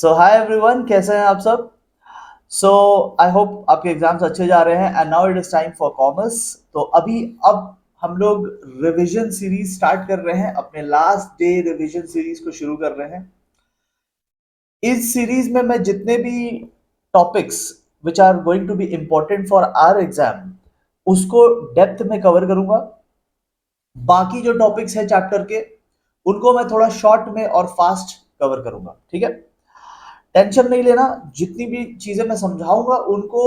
सो hi everyone, कैसे हैं आप सब। सो आई होप आपके एग्जाम्स अच्छे जा रहे हैं and now it is time for commerce. तो अब हम लोग रिवीजन सीरीज स्टार्ट कर रहे हैं, अपने लास्ट डे रिवीजन सीरीज को शुरू कर रहे हैं। इस सीरीज में मैं जितने भी topics which are going to be important for our exam उसको डेप्थ में कवर करूंगा। बाकी जो टॉपिक्स हैं चैप्टर के उनको मैं थोड़ा शॉर्ट में और फास्ट कवर करूंगा, ठीक है। टेंशन नहीं लेना, जितनी भी चीजें मैं समझाऊंगा उनको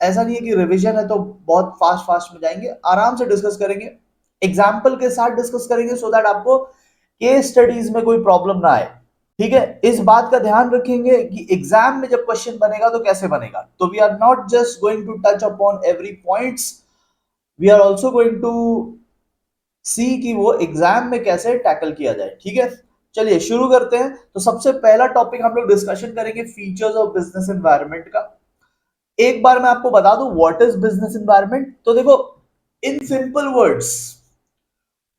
ऐसा नहीं है कि रिवीजन है तो बहुत फास्ट फास्ट में जाएंगे, आराम से डिस्कस करेंगे, एग्जाम्पल के साथ डिस्कस करेंगे सो दैट आपको केस स्टडीज में कोई प्रॉब्लम ना आए। ठीक है, इस बात का ध्यान रखेंगे कि एग्जाम में जब क्वेश्चन बनेगा तो कैसे बनेगा। तो we are not just going to touch upon every points, we are also going to see कि वो एग्जाम में कैसे टैकल किया जाए। ठीक है, चलिए शुरू करते हैं। तो सबसे पहला टॉपिक हम लोग डिस्कशन करेंगे फीचर्स ऑफ बिजनेस एनवायरनमेंट का। एक बार मैं आपको बता दूं व्हाट इज बिजनेस एनवायरनमेंट। तो देखो, in simple words,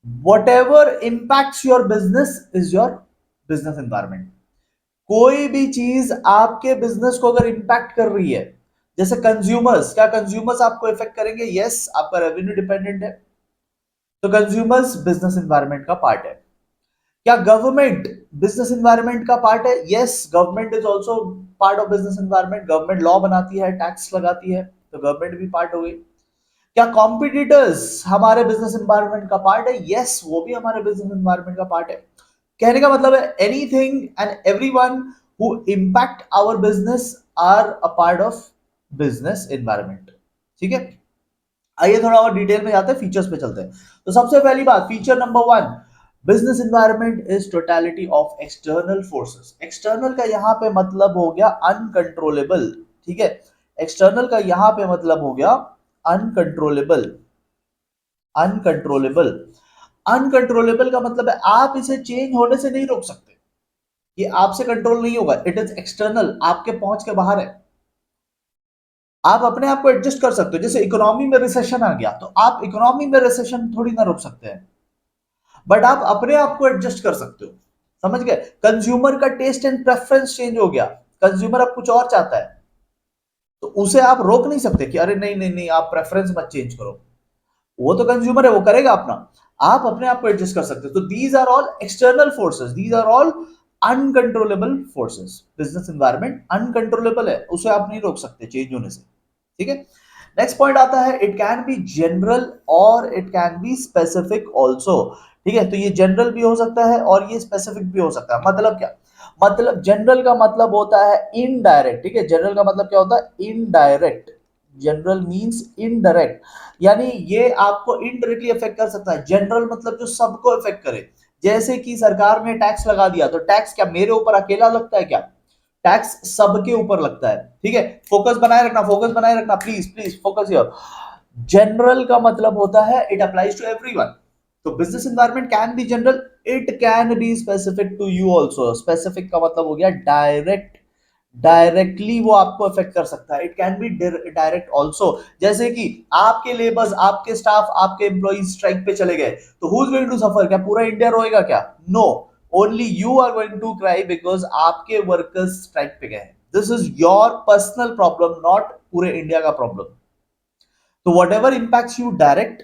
what ever impacts your business is your business environment. कोई भी चीज आपके बिजनेस को अगर इंपैक्ट कर रही है, जैसे कंज्यूमर्स, क्या कंज्यूमर्स आपको इफेक्ट करेंगे? यस, आपका रेवेन्यू डिपेंडेंट है तो कंज्यूमर्स बिजनेस एनवायरनमेंट का पार्ट है। क्या गवर्नमेंट बिजनेस एनवायरनमेंट का पार्ट है? Yes, government is also part of business environment. Government law बनाती है, टैक्स लगाती है, तो गवर्नमेंट भी पार्ट हो गई। क्या कॉम्पिटिटर्स हमारे बिजनेस एनवायरनमेंट का पार्ट है? यस, वो भी हमारे बिजनेस एनवायरनमेंट का पार्ट है। कहने का मतलब है anything and everyone who impact our business are a part of business environment. ठीक है, आइए थोड़ा और डिटेल में जाते हैं, फीचर्स पे चलते हैं। तो सबसे पहली बात, feature number one, business environment is totality of external forces. External का यहां पे मतलब हो गया अनकंट्रोलेबल। ठीक है, एक्सटर्नल का यहां पे मतलब हो गया अनकंट्रोलेबल। अनकंट्रोलेबल, अनकंट्रोलेबल का मतलब है आप इसे चेंज होने से नहीं रोक सकते, ये आपसे कंट्रोल नहीं होगा, इट इज एक्सटर्नल, आपके पहुंच के बाहर है। आप अपने आप को एडजस्ट कर सकते हो। जैसे इकोनॉमी में रिसेशन आ गया तो आप इकोनॉमी में रिसेशन थोड़ी ना रोक सकते हैं, बट आप अपने आप को एडजस्ट कर सकते हो। समझ गए? कंज्यूमर का टेस्ट एंड प्रेफरेंस चेंज हो गया, कंज्यूमर अब कुछ और चाहता है, तो उसे आप रोक नहीं सकते कि अरे नहीं नहीं नहीं आप प्रेफरेंस मत चेंज करो। वो तो कंज्यूमर है, वो करेगा अपना, आप अपने आप को एडजस्ट कर सकते हो। तो these are all external forces, these are all uncontrollable forces. Business environment uncontrollable है, उसे आप नहीं रोक सकते चेंज होने से। ठीक है, नेक्स्ट पॉइंट आता है, इट कैन बी जनरल और it can be specific also. ठीक है, तो ये जनरल भी हो सकता है और ये स्पेसिफिक भी हो सकता है। मतलब क्या? मतलब जनरल का मतलब होता है इनडायरेक्ट। ठीक है, जनरल का मतलब क्या होता है? इनडायरेक्ट। जनरल मींस इनडायरेक्ट, यानी ये आपको इनडायरेक्टली अफेक्ट कर सकता है। जनरल मतलब जो सबको अफेक्ट करे, जैसे कि सरकार ने टैक्स लगा दिया तो टैक्स क्या मेरे ऊपर अकेला लगता है क्या? टैक्स सबके ऊपर लगता है। ठीक है, फोकस बनाए रखना, फोकस बनाए रखना, please please focus here. General का मतलब होता है इट अप्लाइज टू एवरीवन। तो business environment can be general, it can be specific to you also. Specific का मतलब हो गया डायरेक्ट, डायरेक्टली वो आपको अफेक्ट कर सकता है। It can B direct also, जैसे कि आपके लेबर्स, आपके स्टाफ, आपके एम्प्लॉइज स्ट्राइक पे चले गए तो who is going to suffer? क्या पूरा इंडिया रोएगा क्या? No, only you are going to cry because आपके वर्कर्स स्ट्राइक पे गए। This is your personal problem, not पूरे इंडिया का प्रॉब्लम। तो whatever impacts you direct,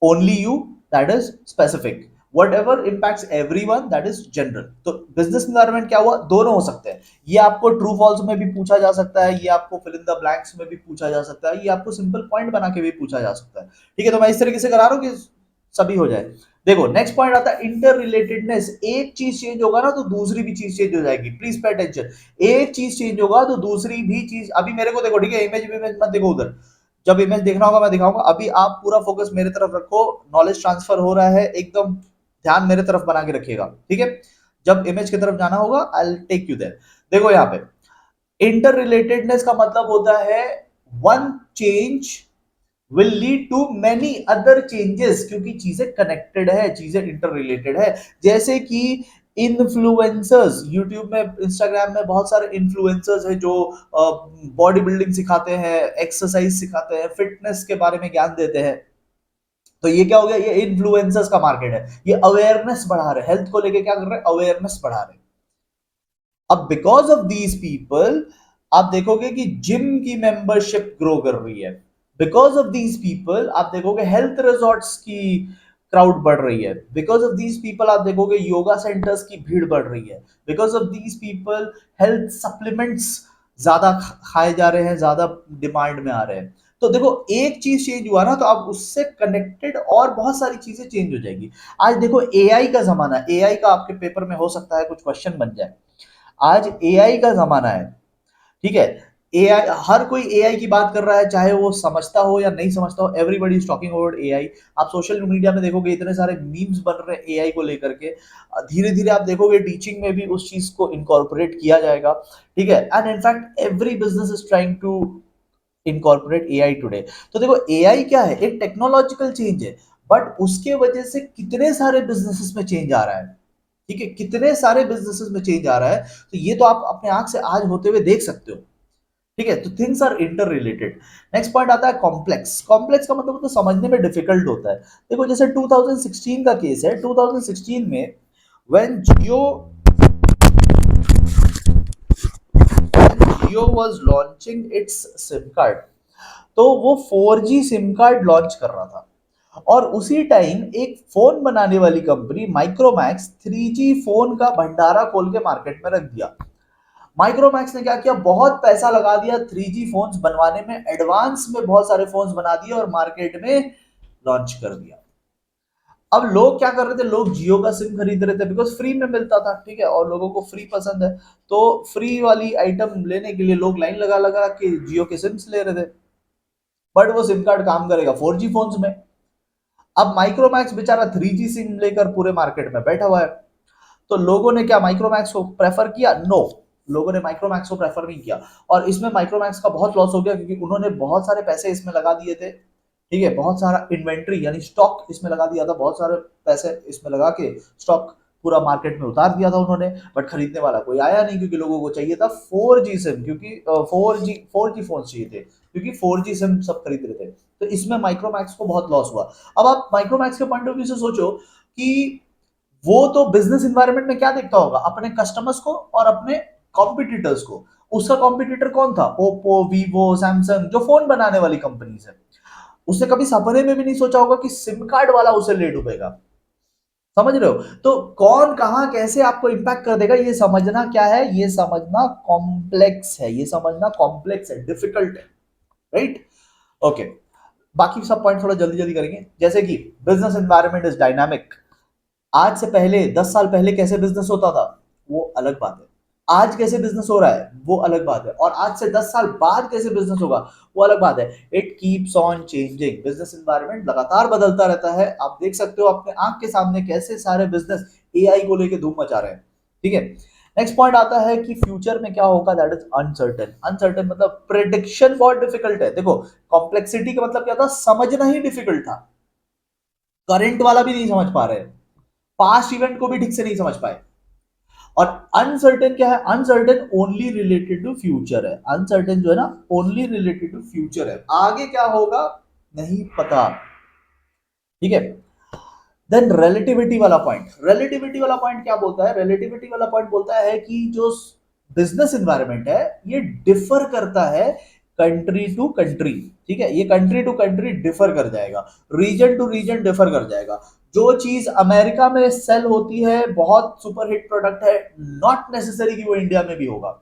only you, that is specific. whatever impacts everyone, that is general. तो business environment क्या हुआ? दोनों हो सकते हैं। ये आपको ट्रू फॉल्स में भी पूछा जा सकता है, ये आपको फिल इन द ब्लैंक्स में भी पूछा जा सकता है, ये आपको सिंपल पॉइंट बना के भी पूछा जा सकता है। ठीक है, तो मैं इस तरीके से करा रहा हूं कि सभी हो जाए। देखो नेक्स्ट पॉइंट आता है इंटर रिलेटेडनेस। एक चीज चेंज होगा ना तो दूसरी भी चीज चेंज हो जाएगी, प्लीज पे अटेंशन। एक चीज चेंज होगा तो दूसरी भी चीज, अभी मेरे को देखो, ठीक है, इमेज इमेज मत देखो उधर, जब इमेज देखना होगा मैं दिखाऊंगा। अभी आप पूरा फोकस मेरे तरफ रखो, नॉलेज ट्रांसफर हो रहा है, एकदम ध्यान मेरे तरफ बना के रखिएगा। ठीक है, जब इमेज की तरफ जाना होगा I will take you there. देखो यहाँ पे इंटर रिलेटेडनेस का मतलब होता है one change will lead to many other changes, क्योंकि चीजें कनेक्टेड है, चीजें इंटर रिलेटेड है। जैसे कि इन्फ्लुएंसर्स, यूट्यूब में, इंस्टाग्राम में बहुत सारे इन्फ्लुएंसर्स हैं जो बॉडी बिल्डिंग सिखाते हैं, एक्सरसाइज सिखाते हैं, फिटनेस के बारे में ज्ञान देते हैं। तो ये क्या हो गया? ये इन्फ्लुएंसर्स का मार्केट है, ये अवेयरनेस बढ़ा रहे, हेल्थ को लेके क्या कर रहे हैं? अवेयरनेस बढ़ा रहे। अब बिकॉज ऑफ दीज पीपल आप देखोगे कि जिम की मेंबरशिप ग्रो कर रही है। बिकॉज ऑफ दीज पीपल आप देखोगे हेल्थ रिजॉर्ट्स की क्राउड बढ़ रही है। बिकॉज ऑफ दीज पीपल आप देखोगे योगा सेंटर्स की भीड़ बढ़ रही है। Because of these people health supplements ज्यादा खाए जा रहे हैं, ज्यादा डिमांड में आ रहे हैं। तो देखो एक चीज चेंज हुआ ना, तो अब उससे कनेक्टेड और बहुत सारी चीजें चेंज हो जाएगी। आज देखो एआई का जमाना, एआई का आपके पेपर में हो सकता है कुछ क्वेश्चन बन जाए। आज एआई का जमाना है, ठीक है। एआई, हर कोई एआई की बात कर रहा है, चाहे वो समझता हो या नहीं समझता हो, everybody is talking about AI. आप सोशल मीडिया में देखोगे इतने सारे मीम्स बन रहे हैं एआई को लेकर के। धीरे धीरे आप देखोगे टीचिंग में भी उस चीज को इनकॉर्पोरेट किया जाएगा, ठीक है। And in fact every business is trying to incorporate AI today. तो देखो एआई क्या है, एक टेक्नोलॉजिकल चेंज है, बट उसके वजह से कितने सारे बिजनेसेस में चेंज आ रहा है, ठीक है, कितने सारे बिजनेसेस में चेंज आ रहा है। तो ये तो आप अपने आंख से आज होते हुए देख सकते हो, ठीक है। तो things are inter related. Next point आता है कॉम्प्लेक्स। कॉम्प्लेक्स का मतलब तो समझने में डिफिकल्ट होता है। देखो जैसे 2016 का केस है, 2016 में when Jio was launching it's SIM card, तो वो 4G सिम कार्ड लॉन्च कर रहा था। और उसी टाइम एक फोन बनाने वाली कंपनी माइक्रोमैक्स 3G फोन का भंडारा खोल के मार्केट में रख दिया। माइक्रोमैक्स ने क्या किया, बहुत पैसा लगा दिया 3G फोन्स बनवाने में, एडवांस में बहुत सारे फोन्स बना दिए और मार्केट में लॉन्च कर दिया। अब लोग क्या कर रहे थे, लोग जियो का सिम खरीद रहे थे बिकॉज फ्री में मिलता था, ठीक है, और लोगों को फ्री पसंद है। तो फ्री वाली आइटम लेने के लिए लोग लाइन लगा लगा के जियो के सिम्स ले रहे थे। बट वो सिम कार्ड काम करेगा 4G फोन्स में। अब माइक्रोमैक्स बेचारा 3G सिम लेकर पूरे मार्केट में बैठा हुआ है। तो लोगों ने क्या माइक्रोमैक्स को प्रेफर किया? नो, लोगों ने माइक्रोमैक्स को प्रेफर नहीं किया। और इसमें माइक्रोमैक्स का बहुत लॉस हो गया क्योंकि उन्होंने बहुत सारे पैसे इसमें लगा दिए थे, ठीक है, बहुत सारा इन्वेंट्री यानी स्टॉक इसमें लगा दिया था, बहुत सारे पैसे इसमें लगा के स्टॉक पूरा मार्केट में उतार दिया था उन्होंने। बट खरीदने वाला कोई आया नहीं क्योंकि लोगों को चाहिए था 4G सिम, क्योंकि 4G फोन चाहिए थे, क्योंकि 4G सिम सब खरीद रहे थे। तो इसमें माइक्रोमैक्स को बहुत लॉस हुआ। अब आप माइक्रोमैक्स के पॉइंट ऑफ व्यू से सोचो कि वो तो बिजनेस इन्वायरमेंट में क्या देखता होगा, अपने कस्टमर्स को और अपने कॉम्पिटिटर्स को। उसका कॉम्पिटिटर कौन था? ओप्पो, वीवो, सैमसंग, जो फोन बनाने वाली कंपनीज है। उसने कभी सपने में भी नहीं सोचा होगा कि सिम कार्ड वाला उसे ले डूबेगा। समझ रहे हो? तो कौन कहां कैसे आपको इंपैक्ट कर देगा, ये समझना क्या है, ये समझना कॉम्प्लेक्स है, ये समझना कॉम्प्लेक्स है, डिफिकल्ट है, राइट? ओके, बाकी सब पॉइंट थोड़ा जल्दी जल्दी करेंगे। जैसे कि बिजनेस एनवायरनमेंट इज डायनामिक। आज से पहले 10 साल पहले कैसे बिजनेस होता था वो अलग बात है। आज कैसे बिजनेस हो रहा है वो अलग बात है। और आज से 10 साल बाद कैसे बिजनेस होगा वो अलग बात है। It keeps on changing. Business environment लगातार बदलता रहता है। आप देख सकते हो अपने आंख के सामने कैसे सारे बिजनेस एआई को लेके धूम मचा रहे हैं, ठीक है। नेक्स्ट पॉइंट आता है कि फ्यूचर में क्या होगा, दैट इज अनसर्टेन। अनसर्टेन मतलब प्रेडिक्शन बहुत डिफिकल्ट है। देखो कॉम्प्लेक्सिटी का मतलब क्या था, समझना ही डिफिकल्ट था। करंट वाला भी नहीं समझ पा रहे, पास्ट इवेंट को भी ठीक से नहीं समझ पाए। और अनसर्टेन क्या है, uncertain only related to future है। अनसर्टेन जो है ना ओनली रिलेटेड टू फ्यूचर है, आगे क्या होगा नहीं पता, ठीक है। देन रिलेटिविटी वाला पॉइंट, रिलेटिविटी वाला पॉइंट क्या बोलता है, रिलेटिविटी वाला पॉइंट बोलता है कि जो बिजनेस एनवायरनमेंट है ये डिफर करता है कंट्री टू कंट्री, ठीक है। ये कंट्री टू कंट्री डिफर कर जाएगा, रीजन टू रीजन डिफर कर जाएगा। जो चीज अमेरिका में सेल होती है, बहुत सुपर हिट प्रोडक्ट है, नॉट नेसेसरी कि वो इंडिया में भी होगा।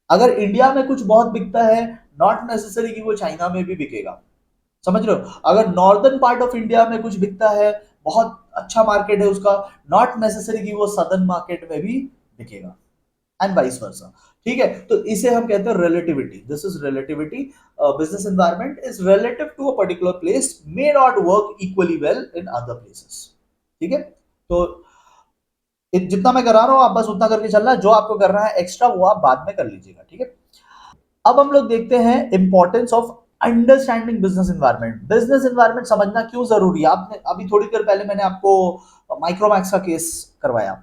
अगर इंडिया में कुछ बहुत बिकता है, नॉट नेसेसरी कि वो चाइना में भी बिकेगा। समझ रहे हो? अगर नॉर्दर्न पार्ट ऑफ इंडिया में कुछ बिकता है, बहुत अच्छा मार्केट है उसका, नॉट नेसेसरी कि वो सदर्न मार्केट में भी बिकेगा, एंड वाइस वर्सा, ठीक है। तो इसे हम कहते हैं relativity. This is relativity. Business environment is relative to a particular place, may not work equally well in other places, ठीक है। तो जितना मैं करा रहा हूं आप बस उतना करके चलना है, जो आपको करना है एक्स्ट्रा वो आप बाद में कर लीजिएगा, ठीक है। अब हम लोग देखते हैं importance of understanding business environment. Business environment समझना क्यों जरूरी है? आपने अभी थोड़ी देर पहले मैंने आपको माइक्रोमैक्स का केस करवाया,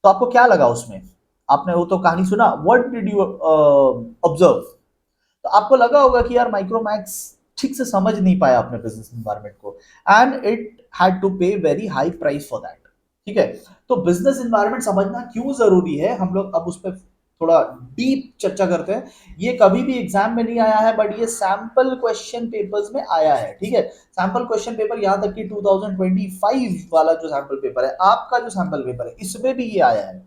तो आपको क्या लगा उसमें? आपने वो तो कहानी सुना, व्हाट डिड यू ऑब्जर्व? तो आपको लगा होगा कि यार माइक्रोमैक्स ठीक से समझ नहीं पाया अपने बिजनेस एनवायरनमेंट को, एंड इट हैड टू पे very high price for that, ठीक है। तो बिजनेस एनवायरनमेंट समझना क्यों जरूरी है, हम लोग अब उस पर थोड़ा डीप चर्चा करते हैं। ये कभी भी एग्जाम में नहीं आया है, बट ये सैंपल क्वेश्चन पेपर्स में आया है, ठीक है। सैंपल क्वेश्चन पेपर यहाँ तक कि 2025 वाला जो सैंपल पेपर है, आपका जो सैंपल पेपर है, इसमें भी ये आया है।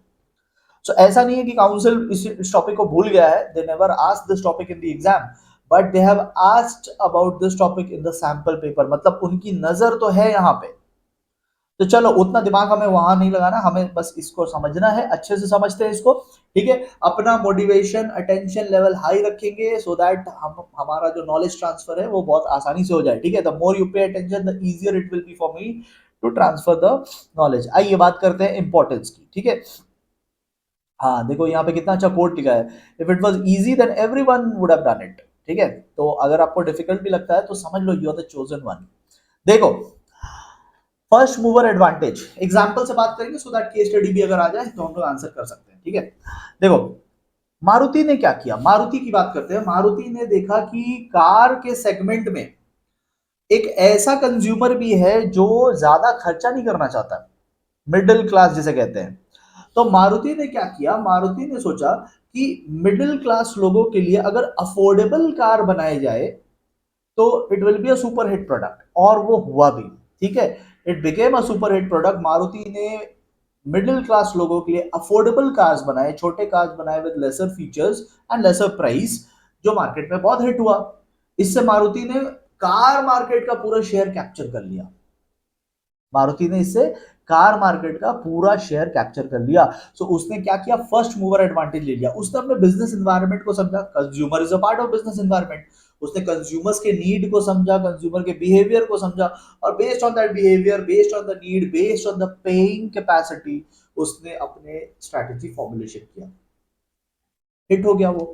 सो ऐसा नहीं है कि काउंसिल इस टॉपिक को भूल गया है, they never asked this topic in the exam, but they have asked about this topic in the sample paper, मतलब उनकी नजर तो है यहाँ पे। तो चलो उतना दिमाग हमें वहां नहीं लगाना, हमें बस इसको समझना है, अच्छे से समझते हैं इसको, ठीक है। अपना मोटिवेशन अटेंशन लेवल हाई रखेंगे, सो दैट हम हमारा जो नॉलेज ट्रांसफर है वो बहुत आसानी से हो जाए, ठीक है। The more you pay attention the easier it will be for me to transfer the knowledge. आइए बात करते हैं इंपॉर्टेंस की, ठीक है। हाँ देखो यहाँ पे कितना अच्छा कोट लिखा है, if it was easy then everyone would have done it, ठीक है। तो अगर आपको डिफिकल्ट भी लगता है तो समझ लो you are the chosen one. देखो फर्स्ट मूवर एडवांटेज, एग्जांपल से बात करेंगे, सो दैट केस स्टडी भी अगर आ जाए तो हम लोग आंसर कर सकते हैं, ठीक है। देखो मारुति ने क्या किया, मारुति की बात करते हैं। मारुति ने देखा कि कार के सेगमेंट में एक ऐसा कंज्यूमर भी है जो ज्यादा खर्चा नहीं करना चाहता, मिडिल क्लास जिसे कहते हैं। तो मारुति ने क्या किया, मारुति ने सोचा कि मिडिल क्लास लोगों के लिए अगर अफोर्डेबल कार बनाई जाए तो it will be a super hit product, और वो हुआ भी, ठीक है। It became a super hit product. Maruti ने मिडिल क्लास लोगों के लिए अफोर्डेबल कार्स बनाए, छोटे कार्स बनाए with lesser features and lesser price, जो मार्केट में बहुत हिट हुआ। इससे मारुति ने कार मार्केट का पूरा शेयर कैप्चर कर लिया। मारुति ने इससे कार मार्केट का पूरा शेयर कैप्चर कर लिया। सो उसने क्या किया, फर्स्ट मूवर एडवांटेज ले लिया। उसने अपने बिजनेस एनवायरनमेंट को समझा, consumer is a part of business environment. उसने कंज्यूमर्स के नीड को समझा, कंज्यूमर के बिहेवियर को समझा, और based on that behaviour, based on the need, based on the paying capacity, उसने अपने स्ट्रैटेजी फॉर्मुलेशन किया, हिट हो गया वो,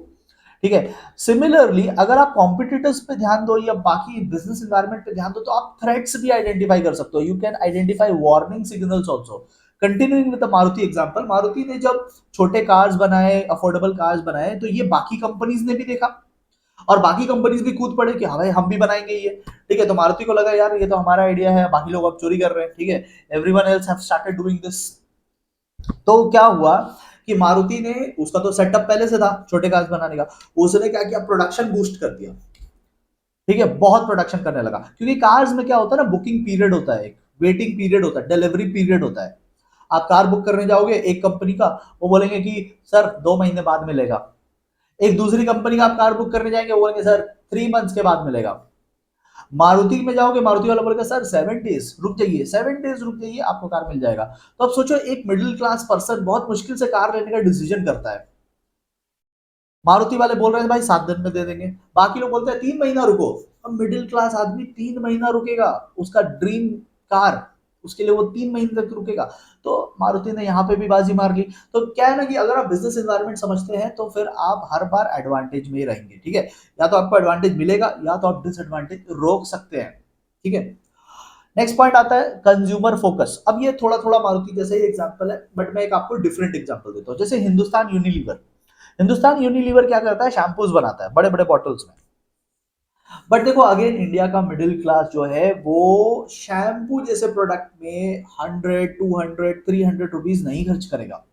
ठीक है। सिमिलरली अगर आप कॉम्पिटिटर्स पे ध्यान दो या बाकी बिजनेस एनवायरनमेंट पे ध्यान दो, तो आप थ्रेट्स भी आइडेंटिफाई कर सकते हो। You can identify warning signals also. Continuing with the Maruti example, Maruti ने जब छोटे कार्स बनाए, अफोर्डेबल कार्स बनाए, तो ये बाकी कंपनीज ने भी देखा, और बाकी कंपनीज भी कूद पड़े कि हाँ भाई हम भी बनाएंगे ये, ठीक है। तो मारुति को लगा यार ये तो हमारा आइडिया है, बाकी लोग अब चोरी कर रहे हैं, ठीक है। Everyone else have started doing this. तो क्या हुआ कि मारुति ने, उसका तो सेटअप पहले से था छोटे कार्स बनाने का, उसने क्या किया, प्रोडक्शन बूस्ट कर दिया, ठीक है। बहुत प्रोडक्शन करने लगा, क्योंकि कार्स में क्या होता है ना, बुकिंग पीरियड होता है, एक वेटिंग पीरियड होता है, डिलीवरी पीरियड होता है। आप कार बुक करने जाओगे एक कंपनी का, वो बोलेंगे कि सर 2 महीने बाद मिलेगा। एक दूसरी कंपनी का आप कार बुक करने जाएंगे, वो बोलेंगे सर 3 मंथ्स के बाद मिलेगा। मारुति में जाओगे, मारुति वाला बोलेगा सर 7 डेज रुक जाइए, 7 डेज रुक जाइए, आपको कार मिल जाएगा। तो अब सोचो एक मिडिल क्लास पर्सन बहुत मुश्किल से कार लेने का डिसीजन करता है। मारुति वाले बोल रहे हैं भाई 7 दिन में दे देंगे, बाकी लोग बोलते हैं 3 महीना रुको। अब मिडिल क्लास आदमी 3 महीना रुकेगा, उसका ड्रीम कार, उसके लिए वो 3 महीने तक रुकेगा। तो मारुति ने यहाँ पे भी बाजी मार ली। तो क्या है ना कि अगर आप बिजनेस एनवायरनमेंट समझते हैं तो फिर आप हर बार एडवांटेज में ही रहेंगे, ठीक है। या तो आपको एडवांटेज मिलेगा, या तो आप डिसएडवांटेज रोक सकते हैं, ठीक है। नेक्स्ट पॉइंट आता है कंज्यूमर फोकस। अब ये थोड़ा थोड़ा मारुति जैसे ही एग्जांपल है, बट मैं एक आपको डिफरेंट एग्जांपल देता हूँ। जैसे हिंदुस्तान यूनिलीवर, हिंदुस्तान यूनिलीवर क्या करता है, शैम्पूज बनाता है बड़े बड़े बॉटल्स में। बट देखो अगेन इंडिया का मिडिल क्लास जो है वो शैम्पू जैसे प्रोडक्ट में 100 200 300 रुपीज नहीं खर्च करेगा,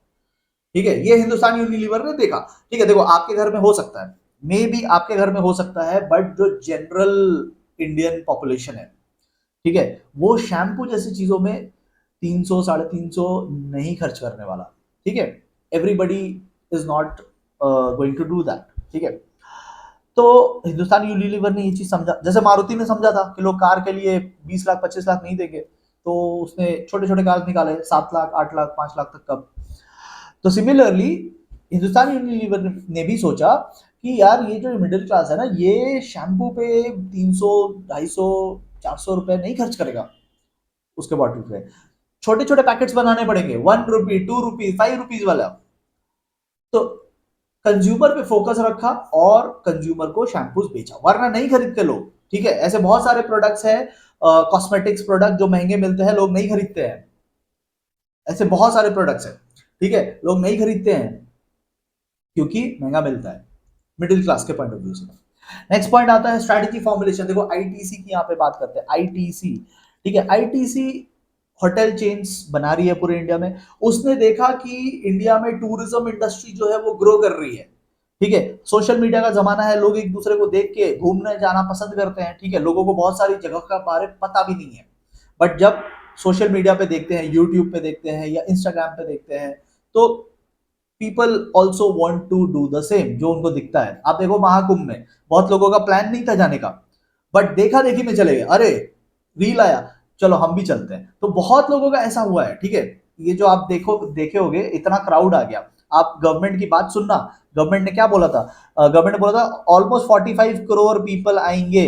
ठीक है। ये हिंदुस्तान यूनिलीवर ने देखा, ठीक है। देखो आपके घर में हो सकता है, मे बी आपके घर में हो सकता है, बट जो जनरल इंडियन पॉपुलेशन है, ठीक है, वो शैम्पू जैसी चीजों में 300 350 नहीं खर्च करने वाला, ठीक है। Everybody is not going to do that, ठीक है। तो हिंदुस्तान यूनिलीवर ने ये चीज समझा, जैसे मारुति ने समझा था कि लोग कार के लिए 20 लाख 25 लाख नहीं देंगे, तो उसने छोटे छोटे कार निकाले 7 लाख 8 लाख 5 लाख तक का। तो सिमिलरली हिंदुस्तान यूनिलीवर ने भी सोचा कि यार ये जो मिडिल क्लास है ना, ये शैम्पू पे 300 250 400 रुपए नहीं खर्च करेगा उसके बॉटल पे। छोटे छोटे पैकेट्स बनाने पड़ेंगे, 1 रुपी 2 रुपी 5 रुपीज वाला। तो कंज्यूमर पे फोकस रखा और कंज्यूमर को शैम्पूज बेचा, वरना नहीं खरीदते लोग, ठीक है। ऐसे बहुत सारे प्रोडक्ट्स हैं, कॉस्मेटिक्स प्रोडक्ट जो महंगे मिलते हैं लोग नहीं खरीदते हैं, ऐसे बहुत सारे प्रोडक्ट्स हैं, ठीक है, लोग नहीं खरीदते हैं क्योंकि महंगा मिलता है मिडिल क्लास के पॉइंट ऑफ व्यू से। नेक्स्ट पॉइंट आता है स्ट्रैटेजी फॉर्मुलेशन। देखो आईटीसी की यहाँ पे बात करते हैं, आईटीसी, ठीक है। आईटीसी होटल चेन्स बना रही है पूरे इंडिया में, उसने देखा कि इंडिया में टूरिज्म इंडस्ट्री जो है वो ग्रो कर रही है, ठीक है। सोशल मीडिया का जमाना है, लोग एक दूसरे को देख के घूमने जाना पसंद करते हैं, ठीक है। लोगों को बहुत सारी जगह का बारे में पता भी नहीं है, बट जब सोशल मीडिया पे देखते हैं, यूट्यूब पे देखते हैं या इंस्टाग्राम पे देखते हैं, तो people also want to do the same जो उनको दिखता है। आप देखो महाकुंभ में बहुत लोगों का प्लान नहीं था जाने का, बट देखा देखी में चले गए, अरे रील आया, चलो हम भी चलते हैं। तो बहुत लोगों का ऐसा हुआ है, ठीक है। ये जो आप देखे होगे, इतना क्राउड आ गया। आप गवर्नमेंट की बात सुनना, गवर्नमेंट ने क्या बोला था? गवर्नमेंट ने बोला था ऑलमोस्ट 45 करोड़ पीपल आएंगे,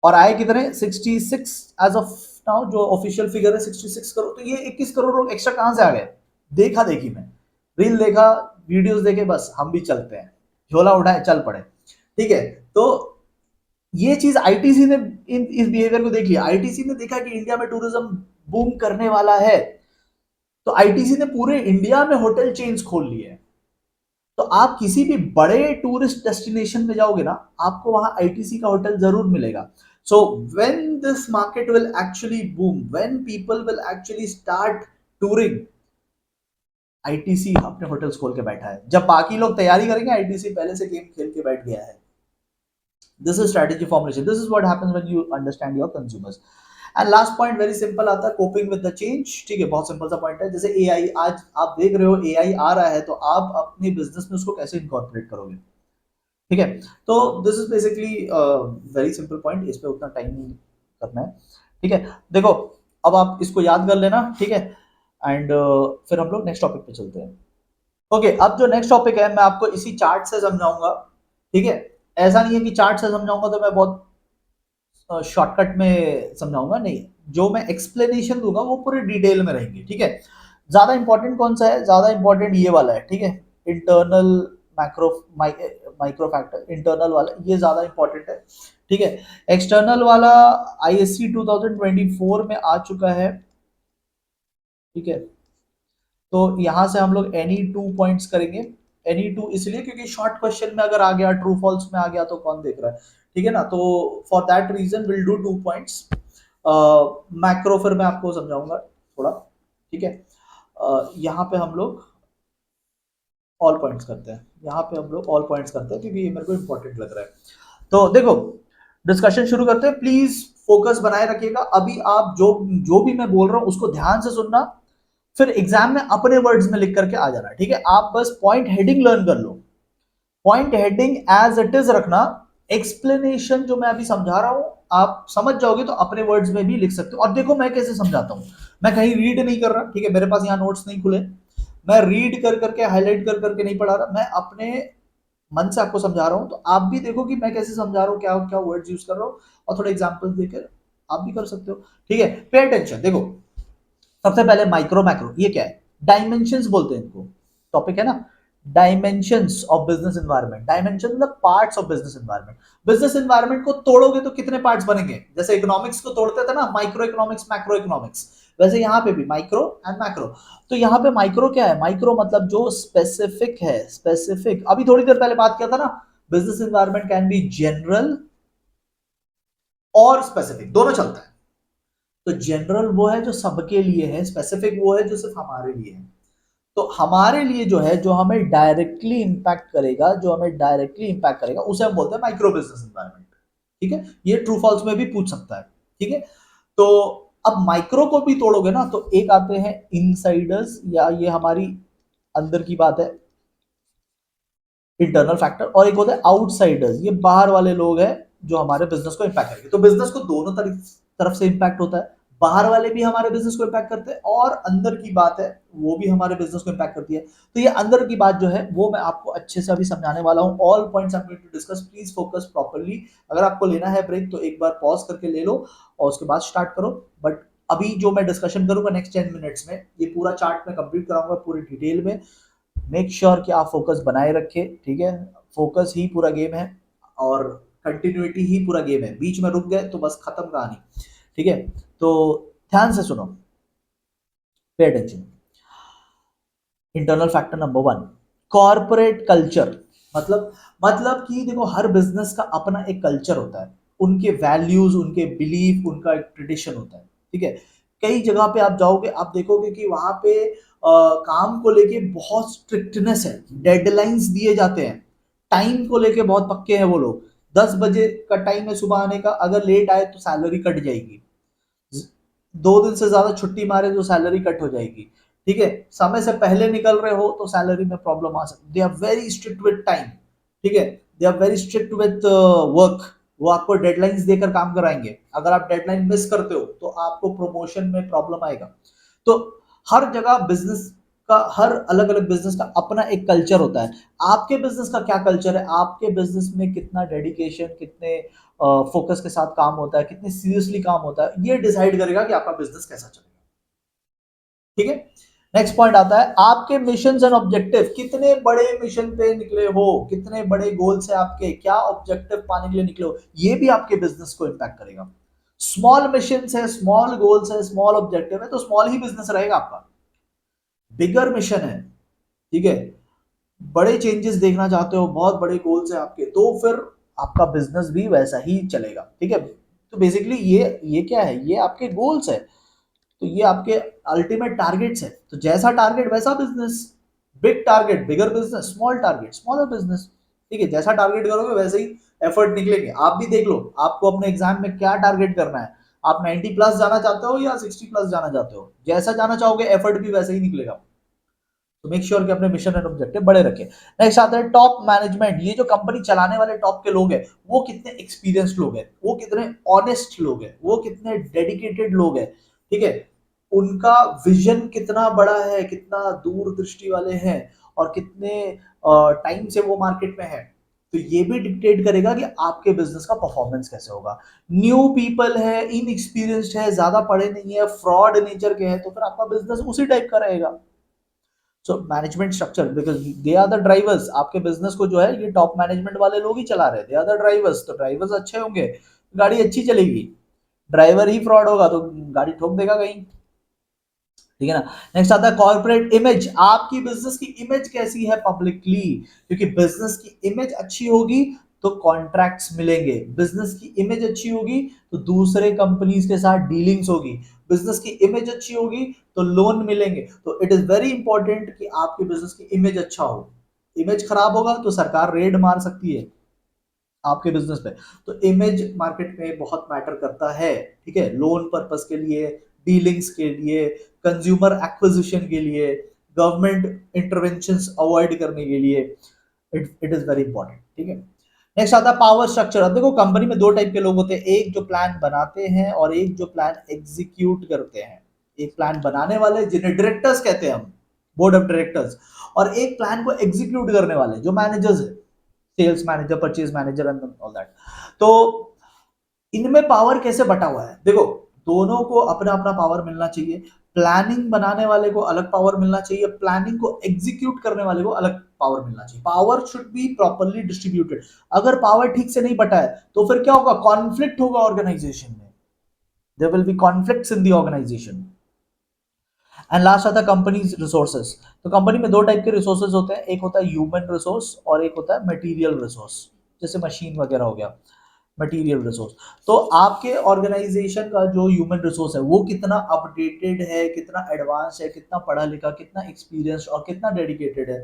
और आए कितने? 66 एज ऑफ नाउ, जो ऑफिशियल फिगर है 66 करोड़। तो ये 21 करोड़ लोग एक्स्ट्रा कहां से आ गए? देखा देखी में, रील देखा, वीडियोस देखे, बस हम भी चलते हैं, झोला उठाए चल पड़े, ठीक है। तो ये चीज आईटीसी ने इस बिहेवियर को देख लिया। आईटीसी ने देखा कि इंडिया में टूरिज्म बूम करने वाला है, तो आईटीसी ने पूरे इंडिया में होटल चेन्स खोल लिए हैं। तो आप किसी भी बड़े टूरिस्ट डेस्टिनेशन में जाओगे ना, आपको वहां आईटीसी का होटल जरूर मिलेगा। So when this market will actually boom, when people will actually start touring, ITC अपने होटल्स खोल के बैठा है। जब बाकी लोग तैयारी करेंगे, आईटीसी पहले से गेम खेल के बैठ गया है। This is strategy formulation, this is what happens when you understand your consumers. And last point very simple आता है, कोपिंग विद द चेंज, ठीक है। बहुत सिंपल सा पॉइंट है। जैसे एआई, आज आप देख रहे हो एआई आ रहा है, तो आप अपने बिजनेस में उसको कैसे इनकॉर्पोरेट करोगे, ठीक है। तो this is basically very simple point, इस पे उतना टाइम नहीं करना है, ठीक है। देखो, अब आप इसको याद कर लेना, ठीक है। एंड फिर हम लोग नेक्स्ट टॉपिक पे चलते हैं। ओके, अब जो नेक्स्ट टॉपिक है, मैं आपको इसी चार्ट से समझाऊंगा, ठीक है। ऐसा नहीं है कि चार्ट से समझाऊंगा तो मैं बहुत शॉर्टकट में समझाऊंगा, नहीं। जो मैं एक्सप्लेनेशन दूंगा वो पूरे डिटेल में रहेंगे, ठीक है। ज्यादा इंपॉर्टेंट कौन सा है? ज्यादा इंपॉर्टेंट ये वाला है, ठीक है। Internal macro micro factor, internal वाला ये ज्यादा इंपॉर्टेंट है, ठीक है। एक्सटर्नल वाला आईएससी 2024 में आ चुका है, ठीक है। तो यहां से हम लोग एनी टू पॉइंट्स करेंगे। एनी टू इसलिए क्योंकि शॉर्ट क्वेश्चन में अगर आ गया, ट्रू फॉल्स में आ गया, तो कौन देख रहा है, ठीक है ना। तो for that reason will do 2 points. Macro फिर मैं आपको समझाऊंगा थोड़ा, ठीक है। यहाँ पे हम लोग ऑल पॉइंट्स करते हैं, यहाँ पे हम लोग ऑल पॉइंट्स करते हैं क्योंकि ये मेरे को इंपॉर्टेंट लग रहा है। तो देखो, डिस्कशन शुरू करते हैं। प्लीज फोकस बनाए रखिएगा। अभी आप जो जो भी मैं बोल रहा हूं उसको ध्यान से सुनना, फिर एग्जाम में अपने वर्ड्स में लिख करके आ जाना, ठीक है। आप बस पॉइंट हेडिंग लर्न कर लो, point heading as it is रखना। एक्सप्लेनेशन जो मैं अभी समझा रहा हूं, आप समझ जाओगे तो अपने वर्ड्स में भी लिख सकते हो। और देखो मैं कैसे समझाता हूं, मैं कहीं रीड नहीं कर रहा, ठीक है। मेरे पास यहाँ नोट्स नहीं खुले, मैं रीड कर करके हाईलाइट कर करके नहीं पढ़ा रहा, मैं अपने मन से आपको समझा रहा हूं। तो आप भी देखो कि मैं कैसे समझा रहा हूं, क्या क्या वर्ड्स यूज कर रहा हूं, और थोड़े एग्जांपल्स देकर आप भी कर सकते हो, ठीक है। Pay attention. देखो, सबसे पहले माइक्रो मैक्रो, ये क्या है? डायमेंशंस बोलते हैं इनको, टॉपिक है ना, dimensions of business environment. Dimension मतलब parts of business environment. Business environment को तोड़ोगे तो कितने पार्ट्स बनेंगे? जैसे इकोनॉमिक्स को तोड़ते थे ना, माइक्रो इकोनॉमिक्स, मैक्रो इकोनॉमिक्स, वैसे यहाँ पे भी माइक्रो एंड मैक्रो। तो यहाँ पे माइक्रो क्या है? माइक्रो मतलब जो स्पेसिफिक है, स्पेसिफिक। अभी थोड़ी देर पहले बात किया था ना, business environment can be general और स्पेसिफिक, दोनों चलता है। तो जनरल वो है जो सबके लिए है, स्पेसिफिक वो है जो सिर्फ हमारे लिए है। तो हमारे लिए जो है, जो हमें डायरेक्टली इंपैक्ट करेगा, जो हमें डायरेक्टली इंपैक्ट करेगा, उसे हम बोलते हैं माइक्रो बिजनेस एनवायरनमेंट, ठीक है। ये ट्रू फॉल्स में भी पूछ सकता है, ठीक है। तो अब माइक्रो को भी तोड़ोगे ना, तो एक आते हैं इनसाइडर्स, या ये हमारी अंदर की बात है, इंटरनल फैक्टर। और एक होता है आउटसाइडर्स, ये बाहर वाले लोग हैं जो हमारे बिजनेस को इंपैक्ट करेंगे। तो बिजनेस को दोनों तरफ से इंपैक्ट होता है, बाहर वाले भी हमारे बिजनेस को इंपैक्ट करते हैं, और अंदर की बात है वो भी हमारे बिजनेस को इंपैक्ट करती है। तो ये अंदर की बात जो है वो मैं आपको अच्छे से अभी समझाने वाला हूँ। All points I am going to discuss, please focus properly. अगर आपको लेना है ब्रेक तो एक बार पॉज करके ले लो और उसके बाद स्टार्ट करो। बट अभी जो मैं डिस्कशन करूंगा नेक्स्ट 10 मिनट्स में, ये पूरा चार्ट में कंप्लीट कराऊंगा पूरी डिटेल में। मेक श्योर कि आप फोकस बनाए रखें, ठीक है। फोकस ही पूरा गेम है, और कंटिन्यूटी ही पूरा गेम है। बीच में रुक गए तो बस खत्म कहानी, ठीक है। तो ध्यान से सुनो, pay attention. Internal factor number 1, corporate culture. मतलब कि देखो, हर बिजनेस का अपना एक कल्चर होता है, उनके वैल्यूज, उनके बिलीफ, उनका एक ट्रेडिशन होता है, ठीक है। कई जगह पे आप जाओगे, आप देखोगे कि वहां पे काम को लेके बहुत स्ट्रिक्टनेस है, डेडलाइंस दिए जाते हैं, टाइम को लेके बहुत पक्के हैं वो लोग। 10 बजे का टाइम है सुबह आने का, अगर लेट आए तो सैलरी कट जाएगी, 2 दिन से ज्यादा छुट्टी मारे तो सैलरी कट हो जाएगी। ठीक है, समय से पहले निकल रहे हो तो सैलरी में प्रॉब्लम आ सकती है। They are very strict with time. ठीक है, they are very strict with work. वो आपको डेडलाइंस देकर काम कराएंगे, अगर आप डेडलाइन मिस करते हो तो आपको प्रमोशन में प्रॉब्लम आएगा। तो हर जगह बिजनेस का, हर अलग अलग बिजनेस का अपना एक कल्चर होता है। आपके बिजनेस का क्या कल्चर है, आपके बिजनेस में कितना डेडिकेशन, कितने फोकस के साथ काम होता है, कितने सीरियसली काम होता है, ये डिसाइड करेगा कि आपका बिजनेस कैसा चलेगा। ठीक है, नेक्स्ट पॉइंट आता है आपके मिशन एंड ऑब्जेक्टिव। कितने बड़े मिशन पे निकले हो, कितने बड़े गोल्स है आपके, क्या ऑब्जेक्टिव पाने के लिए निकले हो, ये भी आपके बिजनेस को इंपैक्ट करेगा। स्मॉल मिशन है, स्मॉल गोल्स है, स्मॉल ऑब्जेक्टिव है, तो स्मॉल ही बिजनेस रहेगा आपका। बिगर मिशन है, ठीक है, बड़े चेंजेस देखना चाहते हो, बहुत बड़े गोल्स है आपके, तो फिर आपका बिजनेस भी वैसा ही चलेगा। ठीक है, तो बेसिकली ये क्या है, ये आपके गोल्स है, तो ये आपके अल्टीमेट टारगेट्स है। तो जैसा टारगेट वैसा business. Big target bigger business, small target smaller business. ठीक है, जैसा टारगेट करोगे वैसे ही एफर्ट निकलेंगे। आप भी देख लो, आपको अपने एग्जाम में क्या टारगेट करना है, आप 90 प्लस जाना चाहते हो या 60 प्लस जाना चाहते हो, जैसा जाना चाहोगे एफर्ट भी वैसे ही निकलेगा। तो मेक श्योर कि अपने मिशन एंड ऑब्जेक्टिव बड़े रखें। नेक्स्ट आता है टॉप मैनेजमेंट। ये जो कंपनी चलाने वाले टॉप के लोग हैं, वो कितने एक्सपीरियंस्ड लोग हैं, वो कितने ऑनेस्ट लोग हैं, वो कितने डेडिकेटेड लोग हैं। ठीक है, उनका विजन कितना बड़ा है, कितना दूरदृष्टि वाले हैं, और कितने टाइम से वो मार्केट में है, तो ये भी डिक्टेट करेगा कि आपके बिजनेस का परफॉर्मेंस कैसे होगा। न्यू पीपल है, इनएक्सपीरियंस्ड है, ज्यादा पढ़े नहीं है, फ्रॉड नेचर के हैं, तो फिर आपका बिजनेस उसी टाइप का रहेगा। So management structure, because they are the drivers. आपके बिजनेस को जो है ये टॉप मैनेजमेंट वाले लोग ही चला रहे हैं, दे आर द ड्राइवर्स। तो ड्राइवर्स अच्छे होंगे, गाड़ी अच्छी चलेगी। ड्राइवर ही फ्रॉड होगा तो गाड़ी ठोक देगा कहीं। ठीक है ना। नेक्स्ट आता है कॉर्पोरेट इमेज। आपकी बिजनेस की इमेज कैसी है पब्लिकली, क्योंकि बिजनेस की इमेज अच्छी होगी तो कॉन्ट्रैक्ट्स मिलेंगे, बिजनेस की इमेज अच्छी होगी तो दूसरे कंपनीज के साथ डीलिंग्स होगी, बिजनेस की इमेज अच्छी होगी तो लोन मिलेंगे। तो इट इज वेरी इंपॉर्टेंट कि आपके बिजनेस की इमेज अच्छा हो। इमेज खराब होगा तो सरकार रेड मार सकती है आपके बिजनेस पे। तो इमेज मार्केट में बहुत मैटर करता है। ठीक है, लोन पर्पस के लिए, डीलिंग्स के लिए, कंज्यूमर एक्विजिशन के लिए, गवर्नमेंट इंटरवेंशंस अवॉइड करने के लिए, इट इज वेरी इंपॉर्टेंट। ठीक है, नेक्स्ट आता है पावर स्ट्रक्चर। अब देखो कंपनी में दो टाइप के लोग होते हैं, एक जो प्लान बनाते हैं और एक जो प्लान एग्जीक्यूट करते हैं। एक प्लान बनाने वाले जिन्हें डायरेक्टर्स कहते हैं हम, बोर्ड ऑफ डायरेक्टर्स, और एक प्लान को एग्जीक्यूट करने वाले जो मैनेजर्स है, sales manager, purchase manager and all that. तो इनमें पावर कैसे बटा हुआ है, देखो दोनों को अपना अपना पावर मिलना चाहिए। प्लानिंग बनाने वाले को अलग पावर मिलना चाहिए, प्लानिंग को एग्जीक्यूट करने वाले को अलग पावर मिलना चाहिए। Power should be properly distributed. अगर पावर ठीक से नहीं बटा है तो फिर क्या होगा, कॉन्फ्लिक्ट होगा ऑर्गेनाइजेशन में, there will be conflicts in the organisation. And last आता है कंपनीज रिसोर्सेज। तो कंपनी में दो टाइप के रिसोर्सेज होते हैं, एक होता है ह्यूमन रिसोर्स और एक होता है मटेरियल रिसोर्स, जैसे मशीन वगैरह हो गया, मटेरियल रिसोर्स। तो आपके ऑर्गेनाइजेशन का जो ह्यूमन रिसोर्स है वो कितना अपडेटेड है, कितना एडवांस है, कितना पढ़ा लिखा, कितना एक्सपीरियंस और कितना डेडिकेटेड है,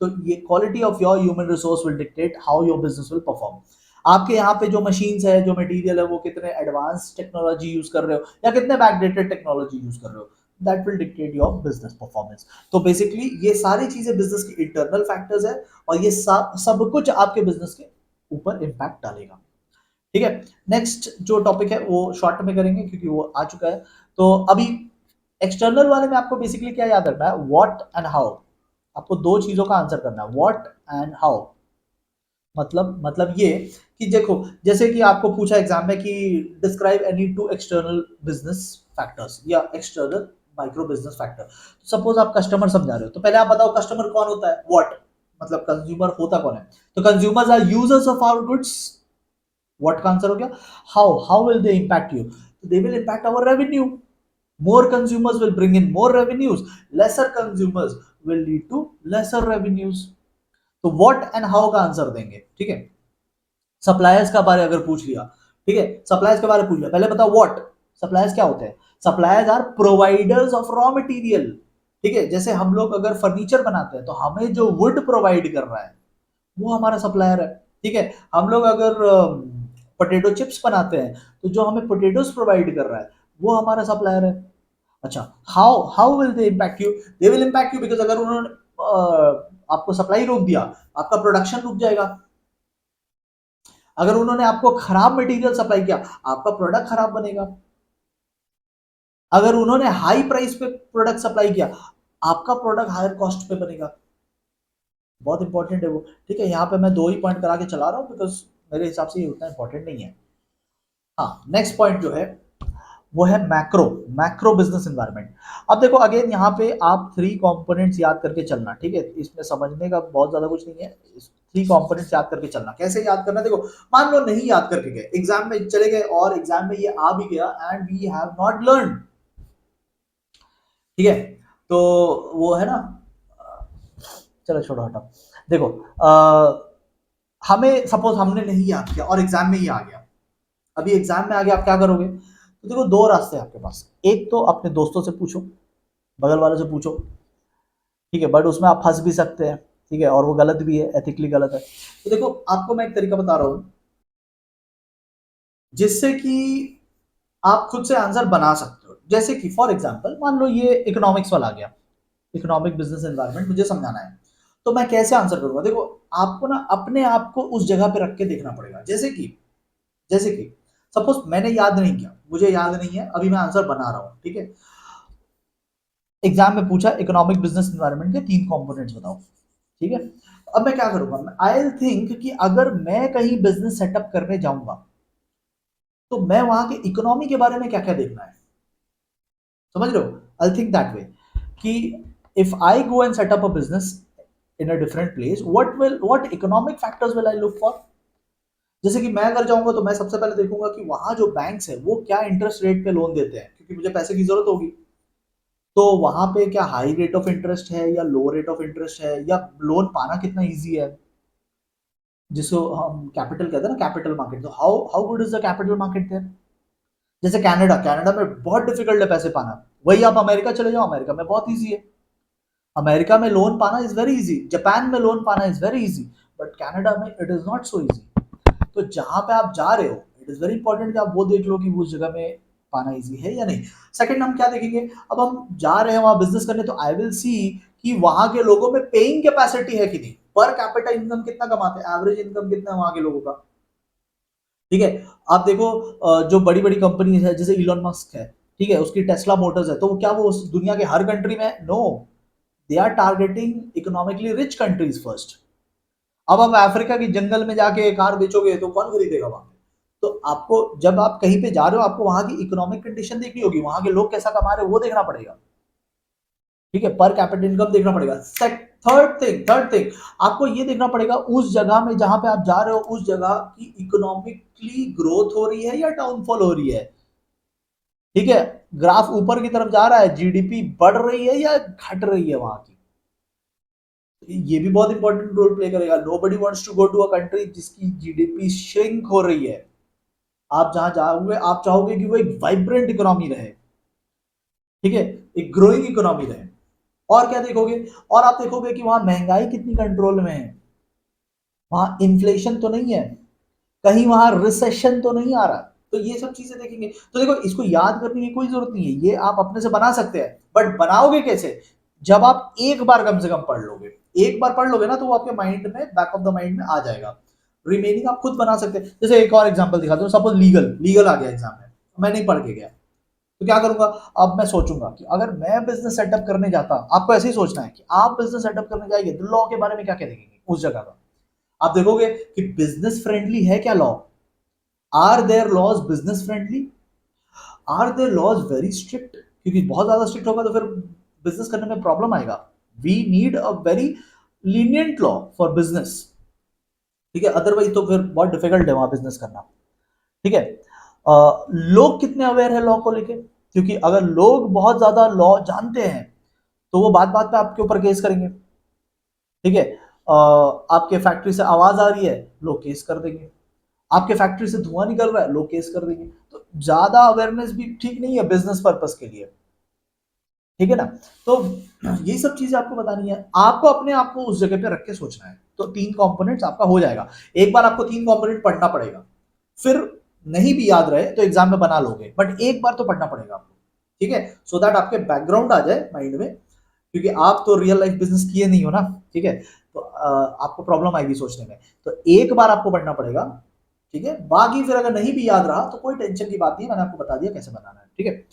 तो ये quality of your human resource will dictate how your business will perform. आपके यहाँ पे जो मशीन्स है, जो मटेरियल है, वो कितने एडवांस टेक्नोलॉजी यूज कर रहे हो या कितने बैकडेटेड टेक्नोलॉजी यूज कर रहे हो, that will dictate your business performance. तो बेसिकली ये सारी चीजें बिजनेस की इंटरनल फैक्टर्स है, और ये सब कुछ आपके बिजनेस के ऊपर इम्पैक्ट डालेगा। ठीक है, नेक्स्ट जो टॉपिक है वो शॉर्ट में करेंगे क्योंकि वो आ चुका है। तो अभी एक्सटर्नल वाले में आपको बेसिकली क्या याद रखना है, व्हाट एंड हाउ। आपको दो चीजों का आंसर करना है, व्हाट एंड हाउ। मतलब ये कि देखो, जैसे कि आपको पूछा एग्जाम में कि describe any two external business factors या external micro business factor. Suppose आप कस्टमर समझा रहे हो, तो पहले आप बताओ कस्टमर कौन होता है, व्हाट मतलब कंज्यूमर होता कौन है। तो consumers are users of our goods, what का आंसर हो गया। How will they impact you, they will impact our revenue. More consumers will bring in more revenues, lesser consumers will lead to lesser revenues. तो what and how का answer देंगे। ठीक है, suppliers का बारे अगर पूछ लिया, ठीक है, सप्लायर्स के बारे में पूछ लिया, पहले बताओ व्हाट, सप्लायर्स क्या होते हैं। Suppliers are providers of raw material. ठीक है, जैसे हम लोग अगर फर्नीचर बनाते हैं तो हमें जो वुड प्रोवाइड कर रहा है वो हमारा सप्लायर है। ठीक है, हम लोग अगर पोटैटो चिप्स बनाते हैं तो जो हमें पोटैटोस प्रोवाइड कर रहा है वो हमारा सप्लायर है। अच्छा, how how will they impact you? They will impact you because अगर उन्होंने आपको सप्लाई रोक दिया, आपका प्रोडक्शन रुक जाएगा। अगर उन्होंने आपको खराब मटेरियल सप्लाई किया, आपका प्रोडक्ट खराब बनेगा। अगर उन्होंने हाई प्राइस पे प्रोडक्ट सप्लाई किया, आपका प्रोडक्ट हायर कॉस्ट पे बनेगा। बहुत इंपॉर्टेंट है वो। ठीक है, यहाँ पे मैं 2 ही पॉइंट करा के चला रहा हूँ बिकॉज मेरे हिसाब से ये उतना इंपॉर्टेंट नहीं है। हाँ, नेक्स्ट पॉइंट जो है वो है मैक्रो मैक्रो बिजनेस एनवायरनमेंट। अब देखो अगेन यहाँ पे आप 3 कंपोनेंट्स याद करके चलना। ठीक है, इसमें समझने का बहुत ज्यादा कुछ नहीं है। 3 कंपोनेंट्स याद करके चलना। कैसे याद करना? देखो, मान लो नहीं याद करके गए, एग्जाम में चले गए और एग्जाम में ये आ भी गया and we have not learn. ठीक है, तो वो है ना, चलो छोड़ो हटाओ। देखो हमें सपोज हमने नहीं याद किया और एग्जाम में ही आ गया। अभी एग्जाम में आ गया, आप क्या करोगे? तो देखो 2 रास्ते हैं आपके पास। एक तो अपने दोस्तों से पूछो, बगल वाले से पूछो। ठीक है, बट उसमें आप फंस भी सकते हैं। ठीक है, और वो गलत भी है, एथिकली गलत है। तो देखो आपको मैं एक तरीका बता रहा हूं जिससे कि आप खुद से आंसर बना सकते हो। जैसे कि फॉर एग्जांपल मान लो ये इकोनॉमिक्स वाला आ गया, इकोनॉमिक बिजनेस एनवायरनमेंट मुझे समझाना है, तो मैं कैसे आंसर करूंगा? देखो, आपको ना अपने आप को उस जगह पे रख के देखना पड़ेगा। जैसे कि सपोज मैंने याद नहीं किया, मुझे याद नहीं है, अभी मैं आंसर बना रहा हूं। ठीक है, एग्जाम में पूछा इकोनॉमिक बिजनेस एनवायरनमेंट के 3 कंपोनेंट्स बताओ। ठीक है, अब मैं क्या करूंगा? आई विल थिंक कि अगर मैं कहीं बिजनेस सेटअप करने जाऊंगा तो मैं वहां के इकोनॉमी के बारे में क्या क्या देखना है। समझ रहे हो? आई थिंक दैट वे कि if I go and set up a business in a different place, what economic factors will I look for. जैसे कि मैं अगर जाऊंगा तो मैं सबसे पहले देखूंगा कि वहां जो बैंक्स है वो क्या इंटरेस्ट रेट पे लोन देते हैं, क्योंकि मुझे पैसे की जरूरत होगी। तो वहां पे क्या हाई रेट ऑफ इंटरेस्ट है या लो रेट ऑफ इंटरेस्ट है, या लोन पाना कितना इजी है, जिसको हम कैपिटल कहते हैं ना, कैपिटल मार्केट। तो how how good is the capital market there. जैसे कनाडा, कनाडा में बहुत डिफिकल्ट है पैसे पाना। वही आप अमेरिका चले जाओ, अमेरिका में बहुत इजी है। अमेरिका में लोन पाना इज वेरी इजी, जापान में लोन पाना is very easy, but Canada में it is not so easy. तो जहां पे आप जा रहे हो इट इज वेरी इंपॉर्टेंट कि आप वो देख लो कि उस जगह में पाना इजी है या नहीं। सेकंड हम क्या देखेंगे? अब हम जा रहे हैं वहां बिजनेस करने, तो आई विल सी कि वहां के लोगों में पेइंग कैपेसिटी है कि नहीं, पर कैपिटा इनकम कितना कमाते हैं, एवरेज इनकम कितना है वहां के लोगों का। ठीक है, आप देखो जो बड़ी बड़ी कंपनीज है जैसे इलॉन मस्क है, ठीक है, उसकी टेस्ला मोटर्स है, तो क्या वो उस दुनिया के हर कंट्री में? No, they are targeting economically rich countries first. अब आप अफ्रीका की जंगल में जाके कार बेचोगे तो कौन खरीदेगा वहां पे? तो आपको जब आप कहीं पे जा रहे हो आपको वहां की इकोनॉमिक कंडीशन देखनी होगी, वहां के लोग कैसा कमा रहे हो वो देखना पड़ेगा। ठीक है, पर कैपिटल इनकम देखना पड़ेगा। थर्ड थिंग आपको ये देखना पड़ेगा उस जगह में जहां पे आप जा रहे हो उस जगह की इकोनॉमिकली ग्रोथ हो रही है या डाउनफॉल हो रही है। ठीक है, ग्राफ ऊपर की तरफ जा रहा है, जीडीपी बढ़ रही है या घट रही है वहां की। ये भी बहुत इंपॉर्टेंट रोल प्ले करेगा। Nobody wants to go to a country जिसकी जीडीपी श्रिंक हो रही है। आप जहां जाओगे आप चाहोगे कि वो एक वाइब्रेंट इकोनॉमी रहे। ठीक है, एक ग्रोइंग इकोनॉमी रहे। और क्या देखोगे? और आप देखोगे कि वहां महंगाई कितनी कंट्रोल में है, वहां इन्फ्लेशन तो नहीं है, कहीं वहां रिसेशन तो नहीं आ रहा। तो ये सब चीजें देखेंगे। तो देखो, इसको याद करने की कोई जरूरत नहीं है, ये आप अपने से बना सकते हैं। बट बनाओगे कैसे? जब आप एक बार कम से कम पढ़ लोगे, एक बार पढ़ लोगे ना तो वो आपके माइंड में, बैक ऑफ द माइंड में आ जाएगा। रिमेनिंग आप खुद बना सकते हैं। जैसे एक और एग्जांपल दिखाता हूँ, सपोज लीगल लीगल आ गया एग्जाम में, मैं नहीं पढ़ के गया, तो क्या करूंगा? अब मैं सोचूंगा कि अगर मैं बिजनेस सेटअप करने जाता, आपको ऐसे ही सोचना है कि आप बिजनेस सेटअप करने जाएंगे तो लॉ के बारे में क्या क्या देखेंगे उस जगह का। आप देखोगे कि बिजनेस फ्रेंडली है क्या law, are there laws business friendly, are there laws very strict, क्योंकि बहुत ज्यादा स्ट्रिक्ट होगा तो फिर बिजनेस करने में प्रॉब्लम आएगा। We need a very lenient law for business. ठीक है, अदरवाइज तो फिर बहुत डिफिकल्ट है वहां बिजनेस करना। ठीक है, लोग कितने अवेयर है लॉ को लेके, क्योंकि अगर लोग बहुत ज्यादा लॉ जानते हैं तो वो बात बात पे आपके ऊपर केस करेंगे। ठीक है, आपके फैक्ट्री से आवाज आ रही है, लोग केस कर देंगे। आपके फैक्ट्री से धुआं निकल रहा है, लोग केस कर देंगे। तो ज्यादा अवेयरनेस भी ठीक नहीं है बिजनेस पर्पस के लिए, ठीक है ना। तो ये सब चीजें आपको बतानी है, आपको अपने आप को उस जगह पे रख के सोचना है। तो 3 कंपोनेंट्स आपका हो जाएगा। एक बार आपको 3 कंपोनेंट पढ़ना पड़ेगा, फिर नहीं भी याद रहे तो एग्जाम में बना लोगे, बट एक बार तो पढ़ना पड़ेगा आपको, ठीक है, सो दैट आपके बैकग्राउंड आ जाए माइंड में, क्योंकि आप तो रियल लाइफ बिजनेस किए नहीं हो ना, ठीक है। तो आपको प्रॉब्लम आएगी सोचने में। तो एक बार आपको पढ़ना पड़ेगा, ठीक है। बाकी फिर अगर नहीं भी याद रहा तो कोई टेंशन की बात नहीं है, मैंने आपको बता दिया कैसे बनाना है, ठीक है।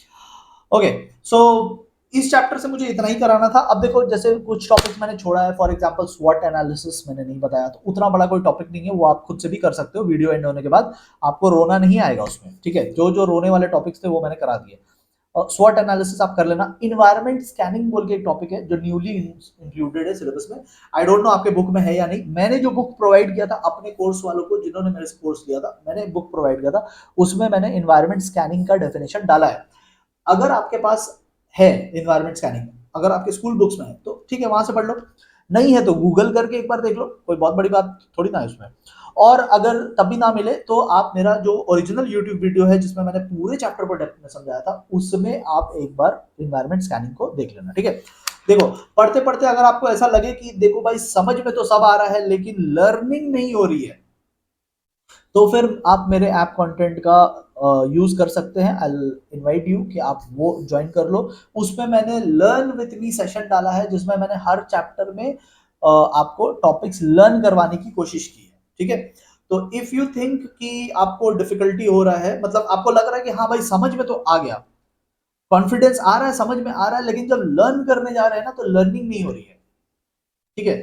ओके, सो इस चैप्टर से मुझे इतना ही कराना था। अब देखो, जैसे कुछ टॉपिक्स मैंने छोड़ा है, फॉर एग्जांपल स्वॉट एनालिसिस मैंने नहीं बताया, तो उतना बड़ा कोई टॉपिक नहीं है, वो आप खुद से भी कर सकते हो, वीडियो एंड होने के बाद आपको रोना नहीं आएगा उसमें, ठीक है। जो जो रोने वाले टॉपिक्स थे वो मैंने करा दिए। स्वॉट एनालिसिस आप कर लेना। इन्वायरमेंट स्कैनिंग बोल के एक टॉपिक है जो न्यूली इंक्लूडेड है सिलेबस में। आई डोंट नो आपके बुक में है या नहीं। मैंने जो बुक प्रोवाइड किया था अपने कोर्स वालों को, जिन्होंने मेरे से कोर्स लिया था, मैंने बुक प्रोवाइड किया था, उसमें मैंने इन्वायरमेंट स्कैनिंग का डेफिनेशन डाला है। अगर आपके पास है इन्वायरमेंट स्कैनिंग, अगर आपके स्कूल बुक्स में है तो ठीक है, वहां से पढ़ लो। नहीं है तो गूगल करके एक बार देख लो, कोई बहुत बड़ी बात थोड़ी ना है उसमें। और अगर तब भी ना मिले तो आप मेरा जो ओरिजिनल यूट्यूब वीडियो है जिसमें मैंने पूरे चैप्टर को डेप्थ में समझाया था, उसमें आप एक बार इन्वायरमेंट स्कैनिंग को देख लेना, ठीक है। देखो, पढ़ते पढ़ते अगर आपको ऐसा लगे कि देखो भाई समझ में तो सब आ रहा है लेकिन लर्निंग नहीं हो रही है, तो फिर आप मेरे ऐप कंटेंट का यूज कर सकते हैं। आई इनवाइट यू कि आप वो ज्वाइन कर लो। उसमें मैंने लर्न विथ मी सेशन डाला है, जिसमें मैंने हर चैप्टर में आपको टॉपिक्स लर्न करवाने की कोशिश की है, ठीक है। तो इफ यू थिंक कि आपको डिफिकल्टी हो रहा है, मतलब आपको लग रहा है कि हाँ भाई समझ में तो आ गया, कॉन्फिडेंस आ रहा है, समझ में आ रहा है, लेकिन जब लर्न करने जा रहे हैं ना तो लर्निंग नहीं हो रही है, ठीक है।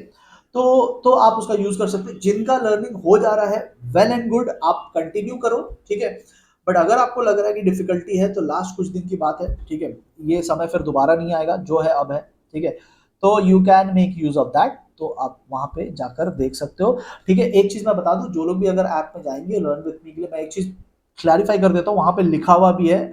तो आप उसका यूज कर सकते हैं। जिनका लर्निंग हो जा रहा है, वेल एंड गुड, आप कंटिन्यू करो, ठीक है। बट अगर आपको लग रहा है कि डिफिकल्टी है तो लास्ट कुछ दिन की बात है, ठीक है, ये समय फिर दोबारा नहीं आएगा, जो है अब है, ठीक है। तो you can make use of that, तो आप वहां पे जाकर देख सकते हो, ठीक है। एक चीज मैं बता दूं, जो लोग भी अगर ऐप में जाएंगे लर्न विथ मी के लिए, मैं एक चीज क्लैरिफाई कर देता हूँ, वहां पे लिखा हुआ भी है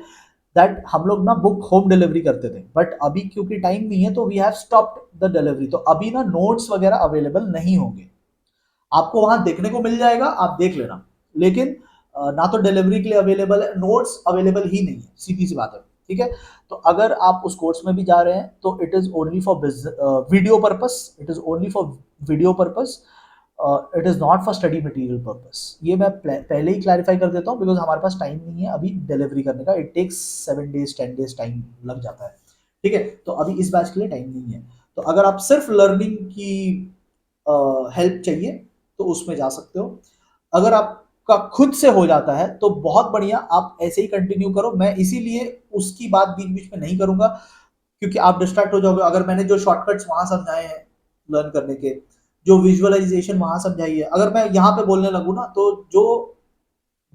दैट हम लोग ना बुक होम डिलीवरी करते थे, बट अभी क्योंकि टाइम नहीं है तो we have stopped the delivery. तो अभी ना नोट्स वगैरह अवेलेबल नहीं होंगे, आपको वहां देखने को मिल जाएगा, आप देख लेना, लेकिन ना तो डिलीवरी के लिए अवेलेबल है, नोट्स अवेलेबल ही नहीं है, सीधी सी बात है, ठीक है। तो अगर आप उस कोर्स में भी जा रहे हैं तो it is only for video purpose, it is only for video purpose, it is not for study material purpose. ये मैं पहले ही क्लैरिफाई कर देता हूँ, बिकॉज हमारे पास टाइम नहीं है अभी डिलीवरी करने का, it takes 7 days 10 days time लग जाता है, ठीक है। तो अभी इस बैच के लिए टाइम नहीं है। तो अगर आप सिर्फ लर्निंग की हेल्प चाहिए तो उसमें जा सकते हो। अगर आपका खुद से हो जाता है तो बहुत बढ़िया, आप ऐसे ही कंटिन्यू करो। मैं इसीलिए उसकी बात बीच बीच में नहीं करूंगा, क्योंकि आप डिस्ट्रैक्ट हो जाओगे। अगर मैंने जो शॉर्टकट्स वहां समझाए हैं लर्न करने के, जो विजुअलाइजेशन वहां समझाई है, अगर मैं यहाँ पे बोलने लगूँ ना तो जो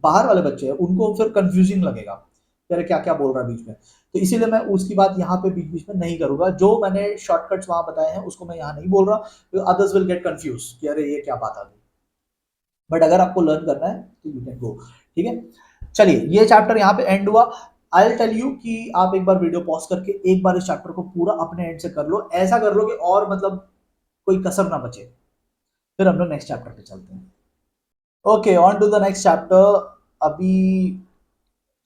बाहर वाले बच्चे हैं उनको फिर कंफ्यूजिंग लगेगा, यार क्या क्या बोल रहा है बीच में। तो इसीलिए मैं उसकी बात यहाँ पे बीच बीच में नहीं करूंगा। जो मैंने शॉर्टकट्स वहां बताए हैं उसको मैं यहाँ नहीं बोल रहा, अदर्स विल गेट कंफ्यूज कि अरे ये क्या बात आ गई। बट अगर आपको लर्न करना है तो यू कैन गो, ठीक है। चलिए, ये चैप्टर यहाँ पे एंड हुआ। आई टेल यू कि आप एक बार वीडियो पॉज करके एक बार इस चैप्टर को पूरा अपने एंड से कर लो, ऐसा कर लो कि और मतलब कोई कसर ना बचे। फिर हम लोग नेक्स्ट चैप्टर पे चलते हैं। Okay, on to the next chapter. अभी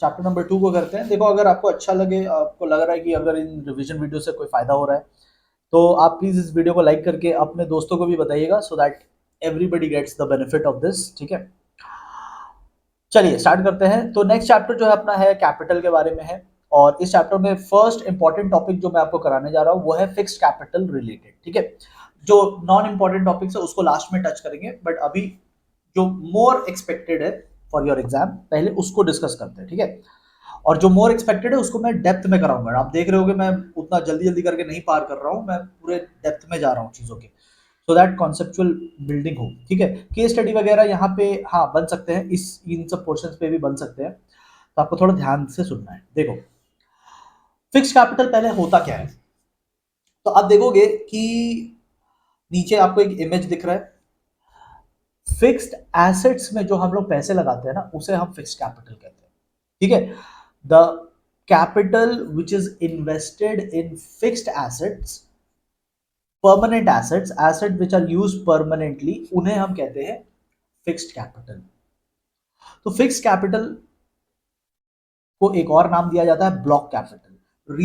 चैप्टर नंबर 2 को करते हैं। देखो, अगर आपको अच्छा लगे, आपको लग रहा है कि अगर इन रिवीजन वीडियो से कोई फायदा हो रहा है, तो आप प्लीज इस वीडियो को लाइक करके अपने दोस्तों को भी बताइएगा, so that everybody gets the benefit of this, ठीक है। चलिए स्टार्ट करते हैं। तो नेक्स्ट चैप्टर जो है अपना है कैपिटल के बारे में है, और इस चैप्टर में फर्स्ट इंपॉर्टेंट टॉपिक जो मैं आपको कराने जा रहा हूँ वो है फिक्स्ड कैपिटल रिलेटेड, ठीक है। जो नॉन इंपॉर्टेंट टॉपिक्स है उसको लास्ट में टच करेंगे, बट अभी जो मोर एक्सपेक्टेड है फॉर योर एग्जाम, पहले उसको डिस्कस करते हैं, ठीक है। और जो मोर एक्सपेक्टेड है उसको मैं डेप्थ में कराऊंगा। आप देख रहे होगे मैं उतना जल्दी जल्दी करके नहीं पार कर रहा हूँ, मैं पूरे डेप्थ में जा रहा हूँ चीजों के, सो दैट कॉन्सेप्चुअल बिल्डिंग हो, ठीक है। केस स्टडी वगैरह यहाँ पे हाँ बन सकते हैं, इस इन सब पोर्शंस पे भी बन सकते हैं, तो आपको थोड़ा ध्यान से सुनना है। देखो, फिक्स कैपिटल पहले होता क्या है, तो आप देखोगे कि नीचे आपको एक इमेज दिख रहा है। फिक्स्ड एसेट्स में जो हम लोग पैसे लगाते हैं ना, उसे हम फिक्स्ड कैपिटल कहते हैं, ठीक है। The capital which is invested in fixed assets, permanent assets, asset which are use permanently, उन्हें हम कहते हैं फिक्स्ड कैपिटल। तो फिक्स कैपिटल को एक और नाम दिया जाता है ब्लॉक कैपिटल।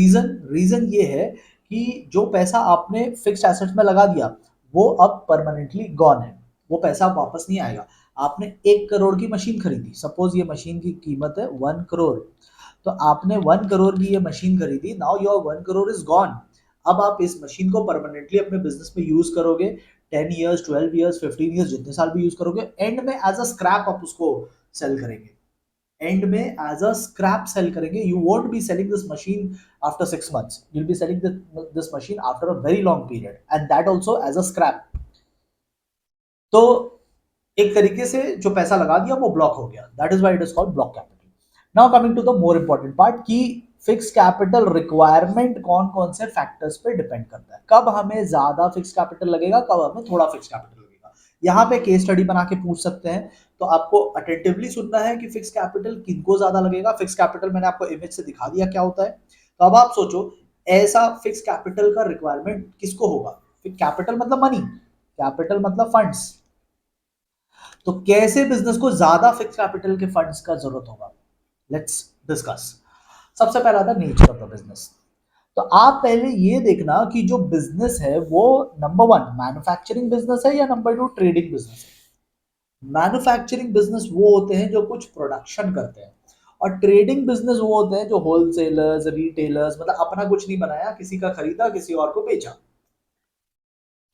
रीजन ये है कि जो पैसा आपने फिक्स्ड एसेट्स में लगा दिया वो अब परमानेंटली गॉन है, वो पैसा वापस नहीं आएगा। आपने 1 करोड़ की मशीन खरीदी, सपोज ये मशीन की कीमत है 1 करोड़, तो आपने 1 करोड़ की ये मशीन खरीदी, now your 1 crore is gone. अब आप इस मशीन को परमानेंटली अपने बिजनेस में यूज करोगे, 10 ईयर्स, 12 ईयर्स, 15 ईयर्स, जितने साल भी यूज करोगे, एंड में एज अ स्क्रैप आप उसको सेल करेंगे। एंड में एज अ स्क्रैप सेल करेंगे। You won't be selling this machine after 6 months, you'll be selling this machine after a very long period, and that also as a scrap। तो एक तरीके से जो पैसा लगा दिया वो ब्लॉक हो गया, that is why it is called block capital. Now coming to the more important part कि फिक्स कैपिटल रिक्वायरमेंट कौन कौन से फैक्टर्स पे डिपेंड करता है, कब हमें ज्यादा फिक्स कैपिटल लगेगा, कब हमें थोड़ा फिक्स कैपिटल लगेगा। यहाँ पे केस स्टडी बना के पूछ सकते हैं, तो आपको अटेंटिवली सुनना है कि फिक्स कैपिटल किनको ज्यादा लगेगा। फिक्स कैपिटल मैंने आपको इमेज से दिखा दिया क्या होता है। तो अब आप सोचो ऐसा फिक्स कैपिटल का रिक्वायरमेंट किसको होगा। कैपिटल मतलब मनी, कैपिटल मतलब फंड्स। तो कैसे बिजनेस को ज्यादा फिक्स कैपिटल के फंड्स का जरूरत होगा, लेट्स डिस्कस। सबसे पहला था नेचर ऑफ द बिजनेस। तो आप पहले ये देखना कि जो बिजनेस है वो नंबर 1 मैन्युफैक्चरिंग बिजनेस है या नंबर 2 ट्रेडिंग बिजनेस है। मैन्युफैक्चरिंग बिजनेस वो होते हैं जो कुछ प्रोडक्शन करते हैं, और ट्रेडिंग बिजनेस वो होते हैं जो होलसेलर्स, रिटेलर्स, मतलब अपना कुछ नहीं बनाया, किसी का खरीदा, किसी और को बेचा।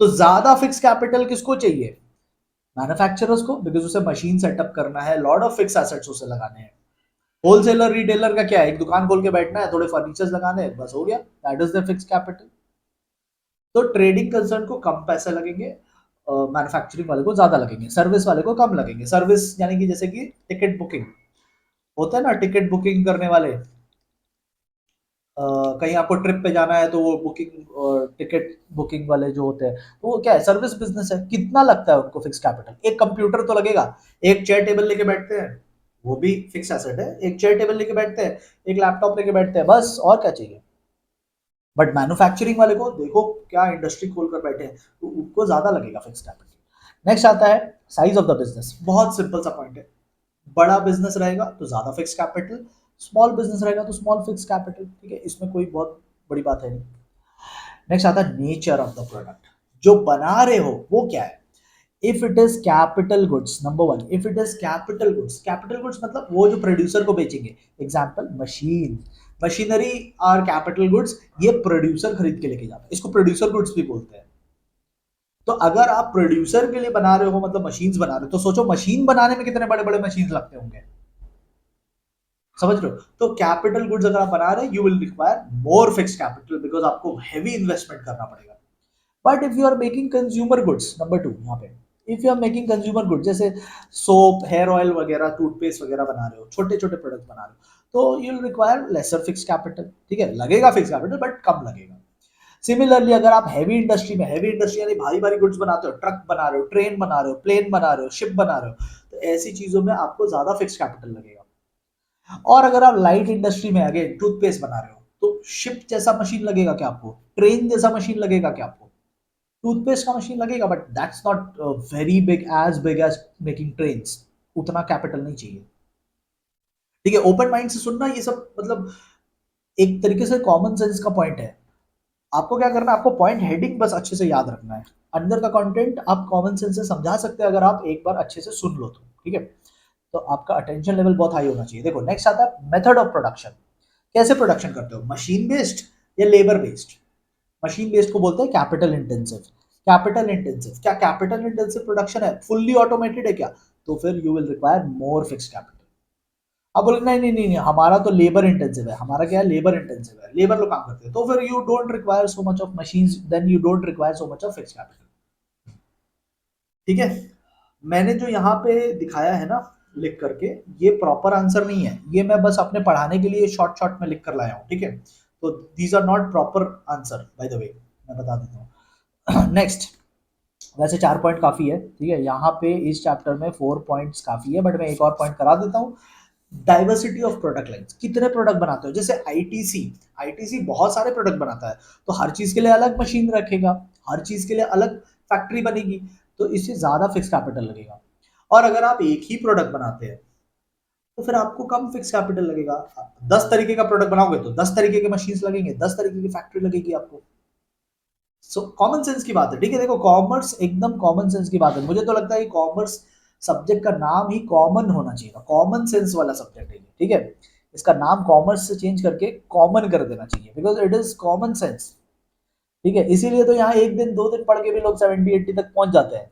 तो ज्यादा फिक्स कैपिटल किसको चाहिए, मैन्युफैक्चरर्स को, बिकॉज उसे मशीन सेटअप करना है, लॉट ऑफ फिक्स एसेट्स उसे लगाने हैं। होलसेलर रिटेलर का क्या है, एक दुकान खोल के बैठना है, थोड़े फर्नीचर्स लगाने हैं, बस हो गया, that is the fix capital. तो ट्रेडिंग कंसर्न को कम पैसे लगेंगे, मैन्युफैक्चरिंग वाले को ज्यादा लगेंगे, सर्विस वाले को कम लगेंगे। सर्विस यानी कि जैसे कि टिकट बुकिंग होता है ना, टिकट बुकिंग करने वाले, कहीं आपको ट्रिप पे जाना है तो वो बुकिंग, टिकट बुकिंग वाले जो होते हैं, तो वो क्या है, सर्विस बिजनेस है। कितना लगता है उनको फिक्स कैपिटल, एक कंप्यूटर तो लगेगा, एक चेयर टेबल लेके बैठते हैं, वो भी फिक्स एसेट है, एक चेयर टेबल लेके बैठते हैं, एक लैपटॉप लेके बैठते हैं, बस और क्या चाहिए। बट मैन्युफैक्चरिंग वाले को देखो क्या इंडस्ट्री खोल कर बैठे हैं, तो उनको ज्यादा लगेगा फिक्स कैपिटल। नेक्स्ट आता है साइज ऑफ द बिजनेस। बहुत सिंपल सा पॉइंट है, बड़ा बिजनेस रहेगा तो ज्यादा फिक्स कैपिटल, स्मॉल बिजनेस रहेगा तो स्मॉल फिक्स कैपिटल, ठीक है, इसमें कोई बहुत बड़ी बात है नहीं। नेक्स्ट आता है नेचर ऑफ द प्रोडक्ट, जो बना रहे हो वो क्या है। If it is capital goods, number 1, if it is capital goods, capital goods मतलब वो जो प्रोड्यूसर को बेचेंगे, एग्जांपल मशीन, मशीनरी और कैपिटल गुड्स, ये प्रोड्यूसर खरीद के लेके जाता है, इसको प्रोड्यूसर गुड्स भी बोलते हैं। तो अगर आप प्रोड्यूसर के लिए बना रहे हो, मतलब मशीन्स बना रहे हो, तो सोचो मशीन बनाने में कितने बड़े बड़े मशीन लगते होंगे, समझ रहे हो। तो कैपिटल गुड्स अगर आप बना रहे हैं, you will require more fix capital, because आपको हैवी इन्वेस्टमेंट करना पड़ेगा। But if you are making consumer goods, number 2 यहाँ पे, if you are making consumer goods जैसे सोप, हेयर ऑयल वगैरह, टूथपेस्ट वगैरह बना रहे हो, छोटे छोटे प्रोडक्ट बना रहे हो, तो you will require lesser fix capital, ठीक है, लगेगा फिक्स कैपिटल बट कम लगेगा। सिमिलरली अगर आप हैवी इंडस्ट्री में, हैवी इंडस्ट्री यानी भारी भारी गुड्स बनाते हो, ट्रक बना रहे हो, ट्रेन बना रहे हो, प्लेन बना रहे हो, शिप बना रहे हो, तो ऐसी चीजों में आपको ज्यादा फिक्स कैपिटल लगेगा। और अगर आप लाइट इंडस्ट्री में अगेन टूथपेस्ट बना रहे हो, तो शिप जैसा मशीन लगेगा क्या आपको, ट्रेन जैसा मशीन लगेगा क्या आपको, टूथपेस्ट का मशीन लगेगा, but that's not very big as making trains, उतना कैपिटल नहीं चाहिए, ठीक है। ओपन माइंड से सुनना, ये सब मतलब एक तरीके से कॉमन सेंस का पॉइंट है। आपको क्या करना है, आपको पॉइंट हेडिंग बस अच्छे से याद रखना है, अंदर का कंटेंट आप कॉमन सेंस से समझा सकते हैं अगर आप एक बार अच्छे से सुन लो तो, ठीक है। तो आपका अटेंशन लेवल बहुत हाई होना चाहिए। देखो नेक्स्ट आता है मेथड ऑफ प्रोडक्शन, कैसे प्रोडक्शन करते हो, मशीन बेस्ड या लेबर बेस्ड। मशीन बेस्ड को बोलते हैं कैपिटल इंटेंसिव। कैपिटल इंटेंसिव, क्या कैपिटल इंटेंसिव प्रोडक्शन है, फुल्ली ऑटोमेटेड है क्या, तो फिर you will require more fix capital. अब बोले नहीं नहीं नहीं नहीं, हमारा तो लेबर इंटेंसिव है, हमारा क्या है, लेबर इंटेंसिव है, लेबर लोग काम करते हैं, तो फिर you don't require so much of machines, then you don't require so much of fix capital, ठीक है। मैंने जो यहाँ पे दिखाया है ना लिख करके, ये प्रॉपर आंसर नहीं है, ये मैं बस अपने पढ़ाने के लिए शॉर्ट शॉर्ट में लिख कर लाया हूँ, ठीक है। तो these are not proper answer, by the way, मैं बता देता हूँ। नेक्स्ट, वैसे 4 पॉइंट काफी है, ठीक है, यहाँ पे इस चैप्टर में 4 पॉइंट्स काफी है, बट मैं एक और पॉइंट करा देता हूँ। डाइवर्सिटी ऑफ प्रोडक्ट लाइन्स, कितने प्रोडक्ट बनाते हो, जैसे आईटीसी, आईटीसी बहुत सारे प्रोडक्ट बनाता है, तो हर चीज के लिए अलग मशीन रखेगा, हर चीज के लिए अलग फैक्ट्री बनेगी, तो इससे ज्यादा फिक्स कैपिटल लगेगा। और अगर आप एक ही प्रोडक्ट बनाते हैं, तो फिर आपको कम फिक्स कैपिटल लगेगा। 10 तरीके का प्रोडक्ट बनाओगे तो 10 तरीके के मशीन्स लगेंगे, 10 तरीके की फैक्ट्री लगेगी आपको। सो कॉमन सेंस की बात है, ठीक है। देखो कॉमर्स एकदम कॉमन सेंस की बात है। मुझे तो लगता है कि कॉमर्स सब्जेक्ट का नाम ही कॉमन होना चाहिए, कॉमन सेंस वाला सब्जेक्ट है, ठीक है। इसका नाम कॉमर्स से चेंज करके कॉमन कर देना चाहिए, because it is common sense, ठीक है। इसीलिए तो यहाँ एक दिन 2 दिन पढ़ के भी लोग 70-80 तक पहुंच जाते हैं,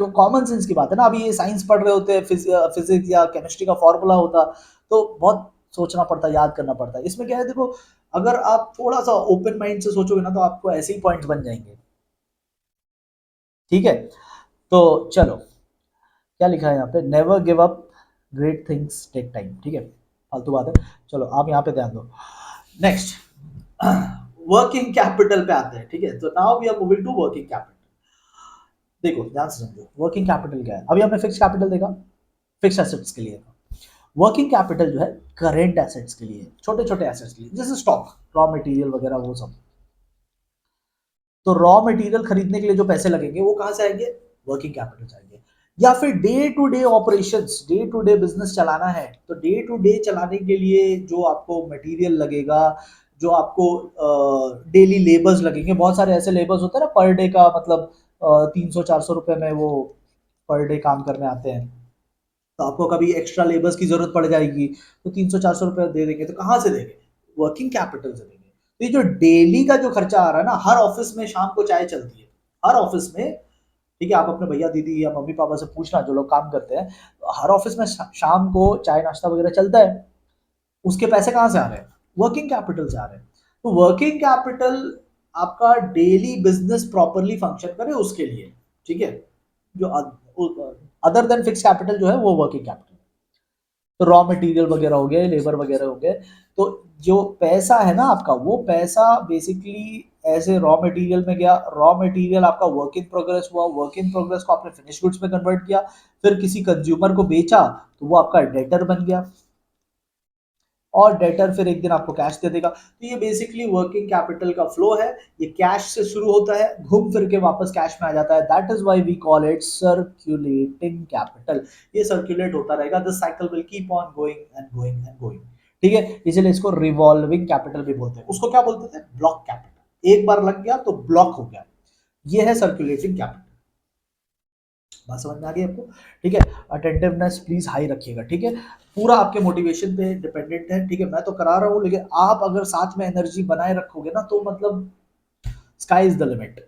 तो कॉमन सेंस की बात है ना। अभी ये साइंस पढ़ रहे होते हैं, फिजिक्स या केमिस्ट्री का फॉर्मूला होता तो बहुत सोचना पड़ता, याद करना पड़ता है। इसमें क्या है, देखो अगर आप थोड़ा सा ओपन माइंड से सोचोगे ना तो आपको ऐसे ही पॉइंट्स बन जाएंगे, ठीक है। तो चलो क्या लिखा है यहाँ पे, never give up, great things take time, ठीक है। फालतू बात है, चलो आप यहाँ पे ध्यान दो। नेक्स्ट वर्किंग कैपिटल पे आते हैं, ठीक है। तो now we are moving to working capital. देखो ध्यान से समझो, वर्किंग कैपिटल क्या है। अभी हमने फिक्स कैपिटल देखा, फिक्स एसेट्स के लिए। वर्किंग कैपिटल जो है करेंट एसेट्स के लिए, छोटे छोटे एसेट्स के लिए, जैसे स्टॉक, रॉ मटेरियल वगैरह वो सब। तो रॉ मटेरियल खरीदने के लिए जो पैसे लगेंगे वो कहां से आएंगे, वर्किंग कैपिटल से आएंगे। या फिर day to day operations, day to day business चलाना है तो डे टू डे चलाने के लिए जो आपको मटेरियल लगेगा, जो आपको डेली लेबर्स लगेंगे। बहुत सारे ऐसे लेबर्स होते हैं ना पर डे का, मतलब 300-400 रुपए में वो पर डे काम करने आते हैं। तो आपको कभी एक्स्ट्रा लेबर्स की जरूरत पड़ जाएगी तो 300-400 रुपए दे देंगे, तो कहाँ से देंगे, वर्किंग कैपिटल से देंगे। तो ये जो डेली का जो खर्चा आ रहा है ना, हर ऑफिस में शाम को चाय चलती है, हर ऑफिस में, ठीक है। आप अपने भैया दीदी या मम्मी पापा से पूछना जो लोग काम करते हैं, तो हर ऑफिस में शाम को चाय नाश्ता वगैरह चलता है। उसके पैसे कहाँ से आ रहे हैं, वर्किंग कैपिटल से आ रहे हैं। तो वर्किंग कैपिटल आपका डेली बिजनेस प्रॉपरली फंक्शन करे उसके लिए, ठीक है। जो अदर देन फिक्स कैपिटल जो है वो वर्किंग कैपिटल। तो रॉ मटेरियल वगैरह हो गए, लेबर वगैरह हो गए। तो जो पैसा है ना आपका, वो पैसा बेसिकली ऐसे रॉ मटेरियल में गया, रॉ मटेरियल आपका वर्क इन प्रोग्रेस हुआ, वर्क इन प्रोग्रेस को आपने फिनिश गुड्स में कन्वर्ट किया, फिर किसी कंज्यूमर को बेचा तो वो आपका डेटर बन गया, और डेटर फिर एक दिन आपको कैश दे देगा। तो ये बेसिकली वर्किंग कैपिटल का फ्लो है। ये कैश से शुरू होता है, घूम फिर के वापस कैश में आ जाता है। That is why we call it circulating capital. ये सर्कुलेट होता रहेगा, the cycle will keep on going and going and going, ठीक है। इसलिए इसको रिवॉल्विंग कैपिटल भी बोलते हैं। उसको क्या बोलते थे, ब्लॉक कैपिटल। एक बार लग गया तो ब्लॉक हो गया, ये है सर्कुलेटिंग कैपिटल। बात समझ में आ गई आपको, ठीक है। अटेंटिवनेस प्लीज हाई रखिएगा, ठीक है। पूरा आपके मोटिवेशन पे डिपेंडेंट है, ठीक है। मैं तो करा रहा हूँ, लेकिन आप अगर साथ में एनर्जी बनाए रखोगे ना तो मतलब sky is the limit.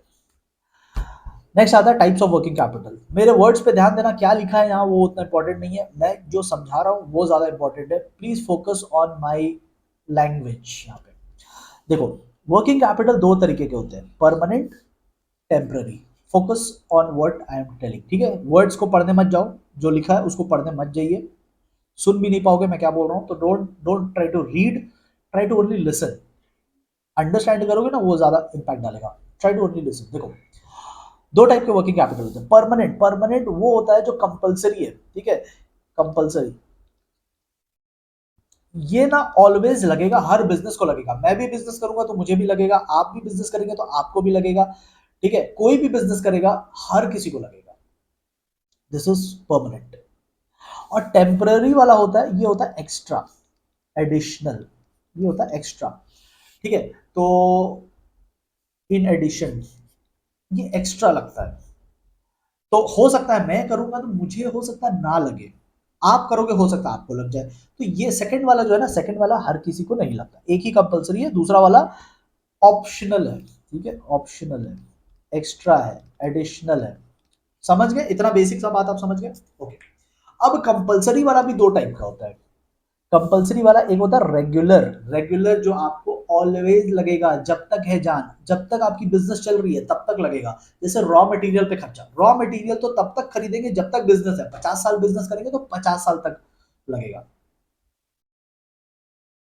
Next आता है टाइप्स ऑफ वर्किंग कैपिटल। मेरे वर्ड्स पे ध्यान देना, क्या लिखा है यहाँ वो उतना इंपॉर्टेंट नहीं है, मैं जो समझा रहा हूँ वो ज्यादा इंपॉर्टेंट है। Please focus on my language. यहाँ पे देखो, वर्किंग कैपिटल दो तरीके के होते हैं, permanent, temporary. Focus on what I am telling, ठीक है। वर्ड्स को पढ़ने मत जाओ, जो लिखा है उसको पढ़ने मत जाइए, सुन भी नहीं पाओगे मैं क्या बोल रहा हूं। तो don't don't try to read, try to only listen. Understand करोगे ना वो ज्यादा इंपैक्ट डालेगा। Try to only listen. देखो दो टाइप के वर्किंग कैपिटल होते हैं। परमानेंट, परमानेंट वो होता है जो कंपलसरी है, ठीक है, कंपलसरी। ये ना ऑलवेज लगेगा, हर बिजनेस को लगेगा। मैं भी बिजनेस करूंगा तो मुझे भी लगेगा, आप भी बिजनेस करेंगे तो आपको भी लगेगा, ठीक है। कोई भी बिजनेस करेगा हर किसी को लगेगा। This is permanent. और टेम्पररी वाला होता है, ये होता है एक्स्ट्रा, एडिशनल, ये होता है एक्स्ट्रा, ठीक है। तो इन एडिशन ये एक्स्ट्रा लगता है। तो हो सकता है मैं करूंगा तो मुझे हो सकता है ना लगे, आप करोगे हो सकता है आपको लग जाए। तो ये सेकंड वाला जो है ना, सेकंड वाला हर किसी को नहीं लगता, एक ही कंपलसरी है, दूसरा वाला ऑप्शनल है, ठीक है, ऑप्शनल है, एक्स्ट्रा है, एडिशनल है। समझ गए, इतना बेसिक सा बात आप समझ गए, ओके। अब कंपलसरी वाला भी दो टाइप का होता है। कंपलसरी वाला एक होता है रेगुलर, रेगुलर जो आपको ऑलवेज लगेगा, जब तक है जान, जब तक आपकी बिजनेस चल रही है तब तक लगेगा। जैसे रॉ मटेरियल पे खर्चा, रॉ मटेरियल तो तब तक खरीदेंगे जब तक बिजनेस है, 50 साल बिजनेस करेंगे तो 50 साल तक लगेगा।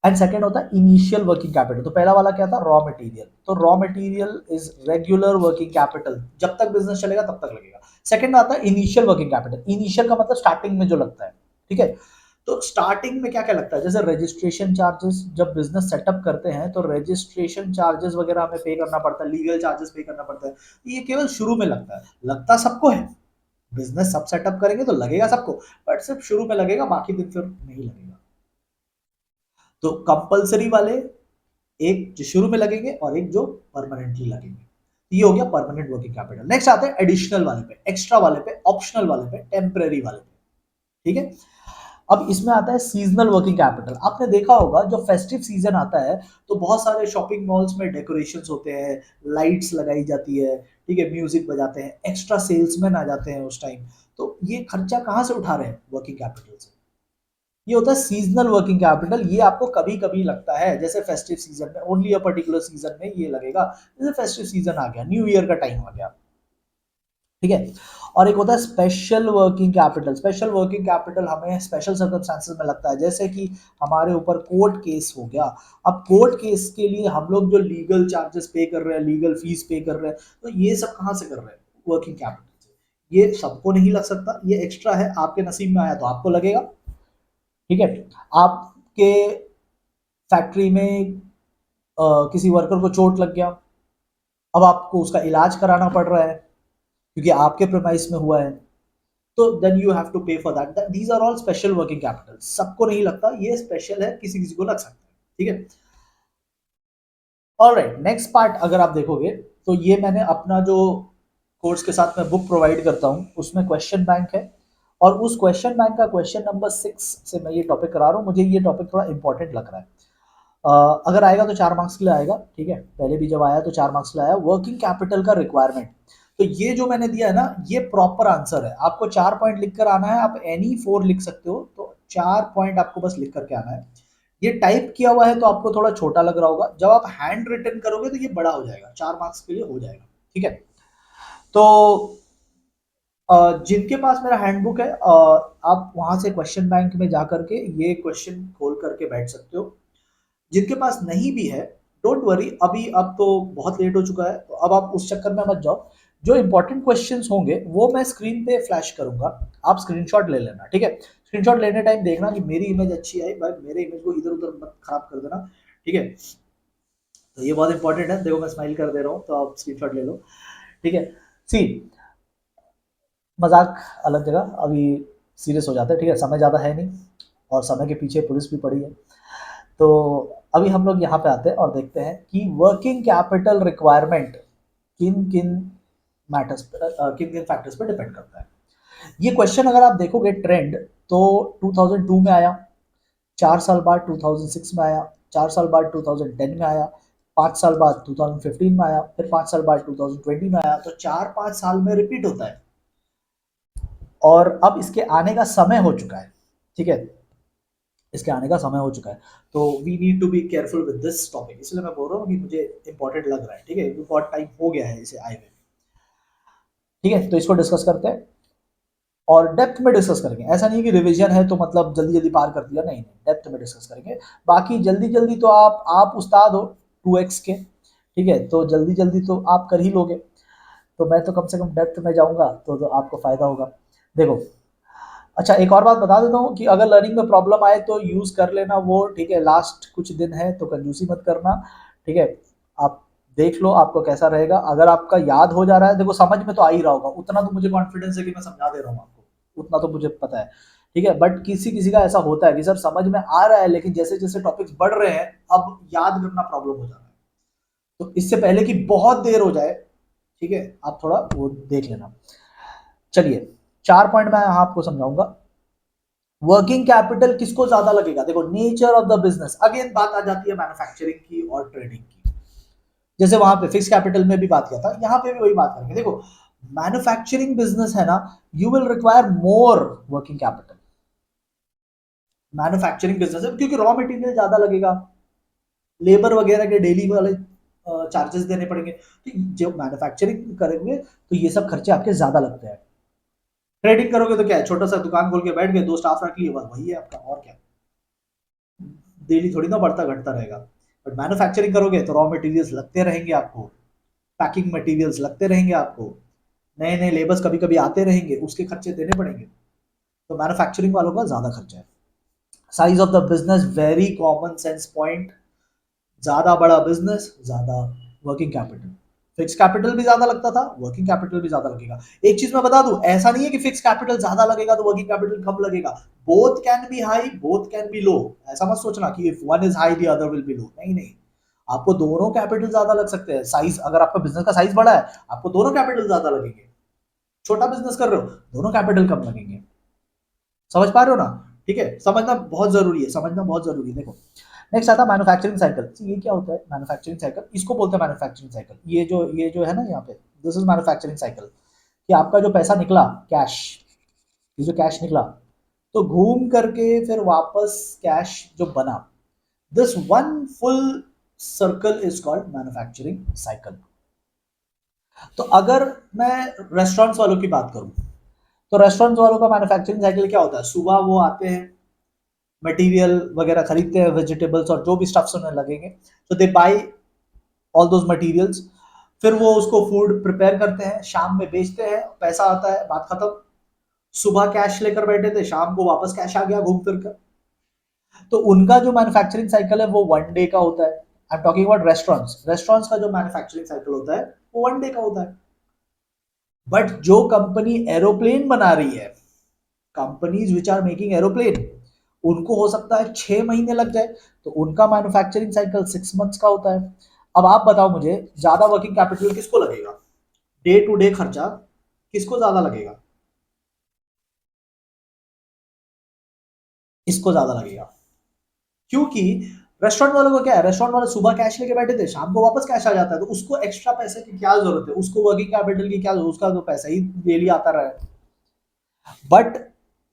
एंड सेकंड होता है इनिशियल वर्किंग कैपिटल। तो पहला वाला क्या था, रॉ मटेरियल। तो raw material is regular working capital, जब तक बिजनेस चलेगा तब तक लगेगा। सेकंड आता है इनिशियल वर्किंग कैपिटल। इनिशियल का मतलब स्टार्टिंग में जो लगता है, ठीक है। तो स्टार्टिंग में क्या क्या लगता है, जैसे रजिस्ट्रेशन चार्जेस, जब बिजनेस सेटअप करते हैं तो रजिस्ट्रेशन चार्जेस वगैरह हमें पे करना पड़ता है, लीगल चार्जेस पे करना पड़ता है। ये केवल शुरू में लगता है, लगता सबको है, बिजनेस सब सेटअप करेंगे तो लगेगा सबको, बट सिर्फ शुरू में लगेगा, बाकी दिन फिर नहीं लगेगा। तो कंपलसरी वाले एक जो शुरू में लगेंगे और एक जो परमानेंटली लगेंगे। ये हो गया परमानेंट वर्किंग कैपिटल। नेक्स्ट आते हैं एडिशनल वाले पे, एक्स्ट्रा वाले पे, ऑप्शनल वाले पे, टेम्परेरी वाले पे। ठीक है, अब इसमें आता है सीजनल वर्किंग कैपिटल। आपने देखा होगा जो फेस्टिव सीजन आता है तो बहुत सारे शॉपिंग मॉल्स में डेकोरेशंस होते हैं, लाइट्स लगाई जाती है, ठीक है, म्यूजिक बजाते हैं, एक्स्ट्रा सेल्समैन आ जाते हैं उस टाइम। तो ये खर्चा कहाँ से उठा रहे हैं? वर्किंग कैपिटल से। ये होता है सीजनल वर्किंग कैपिटल। ये आपको कभी कभी लगता है, जैसे फेस्टिव सीजन में, ओनली अ पर्टिकुलर सीजन में ये लगेगा। जैसे फेस्टिव सीजन आ गया, न्यू ईयर का टाइम आ गया, ठीक है। और एक होता है special working capital. Special working capital हमें स्पेशल सर्कमस्टांसेस में लगता है, जैसे कि हमारे ऊपर कोर्ट केस हो गया। अब कोर्ट केस के लिए हम लोग जो लीगल चार्जेस पे कर रहे हैं, लीगल फीस पे कर रहे हैं, तो ये सब कहाँ से कर रहे हैं? वर्किंग कैपिटल से। ये सबको नहीं लग सकता, ये एक्स्ट्रा है, आपके नसीब में आया तो आपको लगेगा, ठीक है। आपके फैक्ट्री में किसी वर्कर को चोट लग गया, अब आपको उसका इलाज कराना पड़ रहा है क्योंकि आपके प्रेमाइस में हुआ है, तो then you have to pay for that. These are all special working capital. सबको नहीं लगता, ये स्पेशल है, किसी किसी को लग सकता है, ठीक है। ऑलराइट, नेक्स्ट पार्ट अगर आप देखोगे तो ये मैंने अपना जो कोर्स के साथ में बुक प्रोवाइड करता हूँ उसमें क्वेश्चन बैंक है, और उस क्वेश्चन बैंक का क्वेश्चन नंबर 6 से मैं ये टॉपिक करा रहा हूँ। मुझे ये टॉपिक थोड़ा इंपॉर्टेंट लग रहा है। अगर आएगा तो 4 मार्क्स के लिए आएगा, ठीक है। पहले भी जब आया तो 4 मार्क्स के लिए आया। वर्किंग कैपिटल का रिक्वायरमेंट, तो ये जो मैंने दिया है ना, ये प्रॉपर आंसर है। आपको 4 पॉइंट लिख कर आना है, आप एनी 4 लिख सकते हो, तो 4 पॉइंट आपको बस लिख करके आना है। ये टाइप किया हुआ है तो आपको थोड़ा छोटा लग रहा होगा, जब आप हैंड रिटन करोगे तो ये बड़ा हो जाएगा, 4 मार्क्स के लिए हो जाएगा, ठीक है। तो जिनके पास मेरा हैंडबुक है, आप वहां से क्वेश्चन बैंक में जा करके ये क्वेश्चन खोल करके बैठ सकते हो। जिनके पास नहीं भी है, डोंट वरी, अभी अब तो बहुत लेट हो चुका है, तो अब आप उस चक्कर में मत जाओ। जो इंपॉर्टेंट क्वेश्चंस होंगे वो मैं स्क्रीन पे फ्लैश करूंगा, आप स्क्रीनशॉट ले लेना, ठीक है। स्क्रीनशॉट लेने टाइम देखना कि मेरी इमेज अच्छी आई, भाई मेरे इमेज को इधर उधर मत खराब कर देना, ठीक है। तो ये बहुत इंपॉर्टेंट है, देखो मैं स्माइल कर दे रहा हूँ तो आप स्क्रीनशॉट ले लो, ठीक है। सी, मजाक अलग जगह, अभी सीरियस हो जाता है, ठीक है। समय ज़्यादा है नहीं और समय के पीछे पुलिस भी पड़ी है। तो अभी हम लोग यहाँ पे आते हैं और देखते हैं कि वर्किंग कैपिटल रिक्वायरमेंट किन किन मैटर्स किन किन फैक्टर्स पर डिपेंड करता है। ये क्वेश्चन अगर आप देखोगे ट्रेंड, तो 2002 में आया, 4 साल बाद 2006 में आया, 4 साल बाद 2010 में आया, 5 साल बाद 2015 में आया, फिर 5 साल बाद 2020 में आया। तो 4-5 साल में रिपीट होता है, और अब इसके आने का समय हो चुका है, ठीक है। इसके आने का समय हो चुका है, तो we need to be careful with this topic. इसलिए मैं बोल रहा हूँ कि मुझे इंपॉर्टेंट लग रहा है, ठीक है, बहुत टाइम हो गया है इसे आए हुए, ठीक है। तो इसको डिस्कस करते हैं और डेप्थ में डिस्कस करेंगे। ऐसा नहीं कि रिवीजन है तो मतलब जल्दी जल्दी पार कर दिया, नहीं नहीं, डेप्थ में डिस्कस करेंगे। बाकी जल्दी जल्दी तो आप उस्ताद हो 2x के, ठीक है, तो जल्दी जल्दी तो आप कर ही लोगे। तो मैं तो कम से कम डेप्थ में जाऊंगा तो आपको फायदा होगा। देखो, अच्छा एक और बात बता देता हूँ कि अगर लर्निंग में प्रॉब्लम आए तो यूज कर लेना वो, ठीक है। लास्ट कुछ दिन है तो कंजूसी मत करना, ठीक है। आप देख लो आपको कैसा रहेगा। अगर आपका याद हो जा रहा है, देखो समझ में तो आ ही रहा होगा, उतना तो मुझे कॉन्फिडेंस है कि मैं समझा दे रहा हूँ आपको, उतना तो मुझे पता है, ठीक है। बट किसी किसी का ऐसा होता है कि सर समझ में आ रहा है लेकिन जैसे जैसे टॉपिक्स बढ़ रहे हैं अब याद करना प्रॉब्लम हो जा रहा है। तो इससे पहले कि बहुत देर हो जाए, ठीक है, आप थोड़ा वो देख लेना। चलिए, 4 पॉइंट मैं यहाँ आपको समझाऊंगा। वर्किंग कैपिटल किसको ज्यादा लगेगा? देखो, nature of the business, again बात आ जाती है मैन्युफैक्चरिंग की और ट्रेडिंग की। जैसे वहां पे फिक्स कैपिटल में भी बात किया था, यहां पे भी वही बात करेंगे। देखो, मैन्युफैक्चरिंग बिजनेस है ना, you will require more working capital. Manufacturing business है क्योंकि रॉ मटेरियल ज्यादा लगेगा, लेबर वगैरह के डेली वाले चार्जेस देने पड़ेंगे, तो जब मैन्युफैक्चरिंग करेंगे तो ये सब खर्चे आपके ज्यादा लगते हैं। ट्रेडिंग करोगे तो क्या है, छोटा सा दुकान खोल के बैठ गए, 2 स्टाफ रख लिए, बस वही है आपका, और क्या। डेली थोड़ी ना बढ़ता घटता रहेगा। बट मैन्युफैक्चरिंग करोगे तो रॉ मटेरियल्स लगते रहेंगे आपको, पैकिंग मटेरियल्स लगते रहेंगे आपको, नए नए लेबर्स कभी कभी आते रहेंगे, उसके खर्चे देने पड़ेंगे। तो मैन्युफैक्चरिंग वालों का ज्यादा खर्चा है। Size of the business, very common sense point, ज्यादा बड़ा बिजनेस ज्यादा वर्किंग कैपिटल। फिक्स कैपिटल भी ज्यादा लगता था, वर्किंग कैपिटल भी ज्यादा लगेगा। एक चीज मैं बता दूं, ऐसा नहीं है कि फिक्स कैपिटल ज्यादा लगेगा तो वर्किंग कैपिटल कम लगेगा। Both can be high, both can be low. ऐसा मत सोचना कि if one is high the other will be low, नहीं नहीं। आपको दोनों कैपिटल ज्यादा लग सकते हैं। साइज, अगर आपका बिजनेस का साइज बड़ा है, आपको दोनों कैपिटल ज्यादा लगेंगे। छोटा बिजनेस कर रहे हो, दोनों कैपिटल कम लगेंगे। समझ पा रहे हो ना? ठीक है, समझना बहुत जरूरी है, समझना बहुत जरूरी है। देखो, नेक्स्ट आता है मैन्युफैक्चरिंग साइकिल। ये क्या होता है मैन्युफैक्चरिंग साइकिल? इसको बोलते हैं मैन्युफैक्चरिंग साइकिल। ये जो है ना यहाँ पे, दिस इज मैन्युफैक्चरिंग साइकिल। कि आपका जो पैसा निकला, कैश, ये जो कैश निकला, तो घूम करके फिर वापस कैश जो बना, this one full circle is called manufacturing cycle. तो अगर मैं रेस्टोरेंट्स वालों की बात करूं, तो रेस्टोरेंट्स वालों का मैन्युफैक्चरिंग साइकिल क्या होता है? सुबह वो आते हैं, मटेरियल वगैरह खरीदते हैं, वेजिटेबल्स और जो भी स्टफ्स उन्हें लगेंगे, तो दे बाई ऑल दोज मटेरियल्स। फिर वो उसको फूड प्रिपेयर करते हैं, शाम में बेचते हैं, पैसा आता है, बात खत्म। सुबह कैश लेकर बैठे थे, शाम को वापस कैश आ गया घूम फिर कर। तो उनका जो मैन्युफैक्चरिंग साइकिल है वो वन डे का होता है। I am talking about restaurants. Restaurants का जो मैन्युफैक्चरिंग साइकिल होता है वो वन डे का होता है। बट जो कंपनी एरोप्लेन बना रही है, companies which are making aeroplane, उनको हो सकता है 6 महीने लग जाए। तो उनका मैन्युफैक्चरिंग साइकिल 6 मंथ्स का होता है। अब आप बताओ मुझे, ज्यादा वर्किंग कैपिटल किसको लगेगा? डे टू डे खर्चा किसको ज्यादा लगेगा? इसको ज्यादा लगेगा। क्योंकि रेस्टोरेंट वालों को क्या है, रेस्टोरेंट वाले सुबह कैश लेके बैठे थे, शाम को वापस कैश आ जाता है, तो उसको एक्स्ट्रा पैसे की क्या जरूरत है? उसको वर्किंग कैपिटल की क्या जरूरत? उसका तो पैसा ही डेली आता रहा है। बट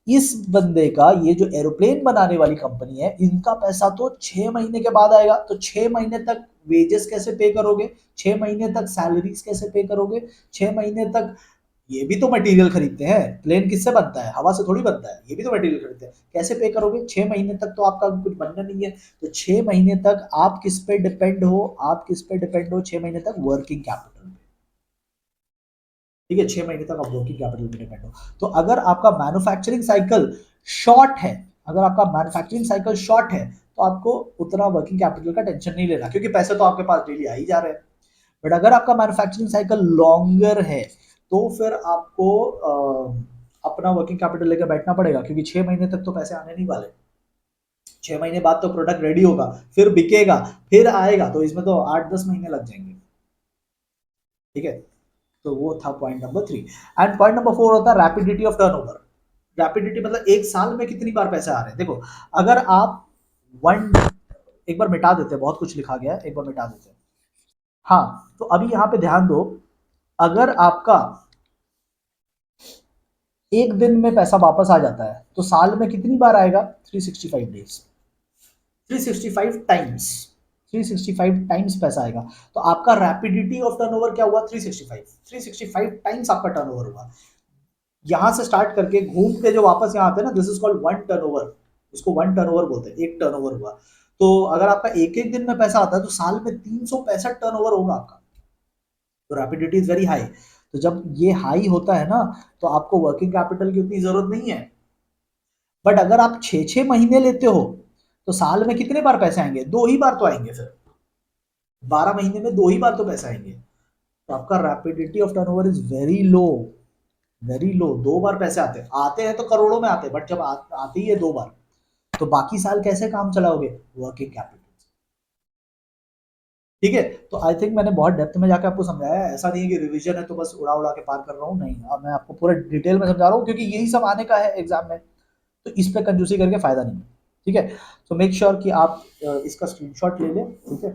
इस बंदे का, ये जो एरोप्लेन बनाने वाली कंपनी है, इनका पैसा तो 6 महीने के बाद आएगा। तो 6 महीने तक वेजेस कैसे पे करोगे? 6 महीने तक सैलरीज कैसे पे करोगे? 6 महीने तक ये भी तो मटेरियल खरीदते हैं। प्लेन किससे बनता है? हवा से थोड़ी बनता है। ये भी तो मटेरियल खरीदते हैं। कैसे पे करोगे? 6 महीने तक तो आपका कुछ बनना नहीं है। तो 6 महीने तक आप किस पे डिपेंड हो? आप किस पे डिपेंड हो 6 महीने तक? Working capital. ठीक है, 6 महीने तक आप वर्किंग कैपिटल पे डिपेंड हो। तो अगर आपका मैन्युफैक्चरिंग साइकिल शॉर्ट है, अगर आपका मैन्युफैक्चरिंग साइकिल शॉर्ट है, तो आपको उतना वर्किंग कैपिटल का टेंशन नहीं लेना, क्योंकि पैसे तो आपके पास डेली आ ही जा रहे हैं। बट अगर आपका मैन्युफैक्चरिंग साइकिल लॉन्गर है, तो फिर आपको अपना वर्किंग कैपिटल लेकर बैठना पड़ेगा, क्योंकि 6 महीने तक तो पैसे आने नहीं वाले। 6 महीने बाद तो प्रोडक्ट रेडी होगा, फिर बिकेगा, फिर आएगा, तो इसमें तो 8-10 महीने लग जाएंगे। ठीक है, तो वो था point number 3। And point number 4 होता है रैपिडिटी ऑफ टर्नओवर। रैपिडिटी मतलब एक साल में कितनी बार पैसे आ रहे हैं। देखो, अगर आप वन, एक बार मिटा देते हैं, बहुत कुछ लिखा गया है, एक बार मिटा देते हैं। हाँ, तो अभी यहां पे ध्यान दो, अगर आपका एक दिन में पैसा वापस आ जाता है, तो साल में कितनी बार आएगा? 365 डेज, 365 टाइम्स, 365 टाइम्स पैसा आएगा। तो आपका रैपिडिटी ऑफ टर्नओवर क्या हुआ? 365, 365 टाइम्स आपका टर्नओवर हुआ। यहां से स्टार्ट करके घूम के जो वापस यहाँ आते हैं ना, this is called one turnover. इसको वन टर्नओवर बोलते हैं, एक टर्नओवर हुआ। तो अगर आपका एक एक दिन में पैसा आता है, तो साल में 365 टर्नओवर होगा आपका। तो रैपिडिटी इज वेरी हाई। तो जब ये हाई होता है ना, तो आपको वर्किंग कैपिटल की उतनी जरूरत नहीं है। बट अगर आप 6-6 महीने लेते हो, तो साल में कितने बार पैसे आएंगे? 2 ही बार तो आएंगे। फिर 12 महीने में 2 ही बार तो पैसे आएंगे। तो आपका rapidity of turnover is very low, very low. 2 बार पैसे आते हैं तो करोड़ों में आते हैं, बट जब आते ही है 2 बार, तो बाकी साल कैसे काम चलाओगे? Working capital. ठीक है, तो आई थिंक मैंने बहुत डेप्थ में जाकर आपको समझाया है। ऐसा नहीं है कि रिवीजन है तो बस उड़ा उड़ा के पार कर रहा हूँ, नहीं। अब मैं आपको पूरा डिटेल में समझा रहा हूँ, क्योंकि यही सब आने का है एग्जाम में। तो इस पे कंजूसी करके फायदा नहीं है। ठीक है, तो मेक श्योर कि आप इसका स्क्रीनशॉट ले लें। ठीक है,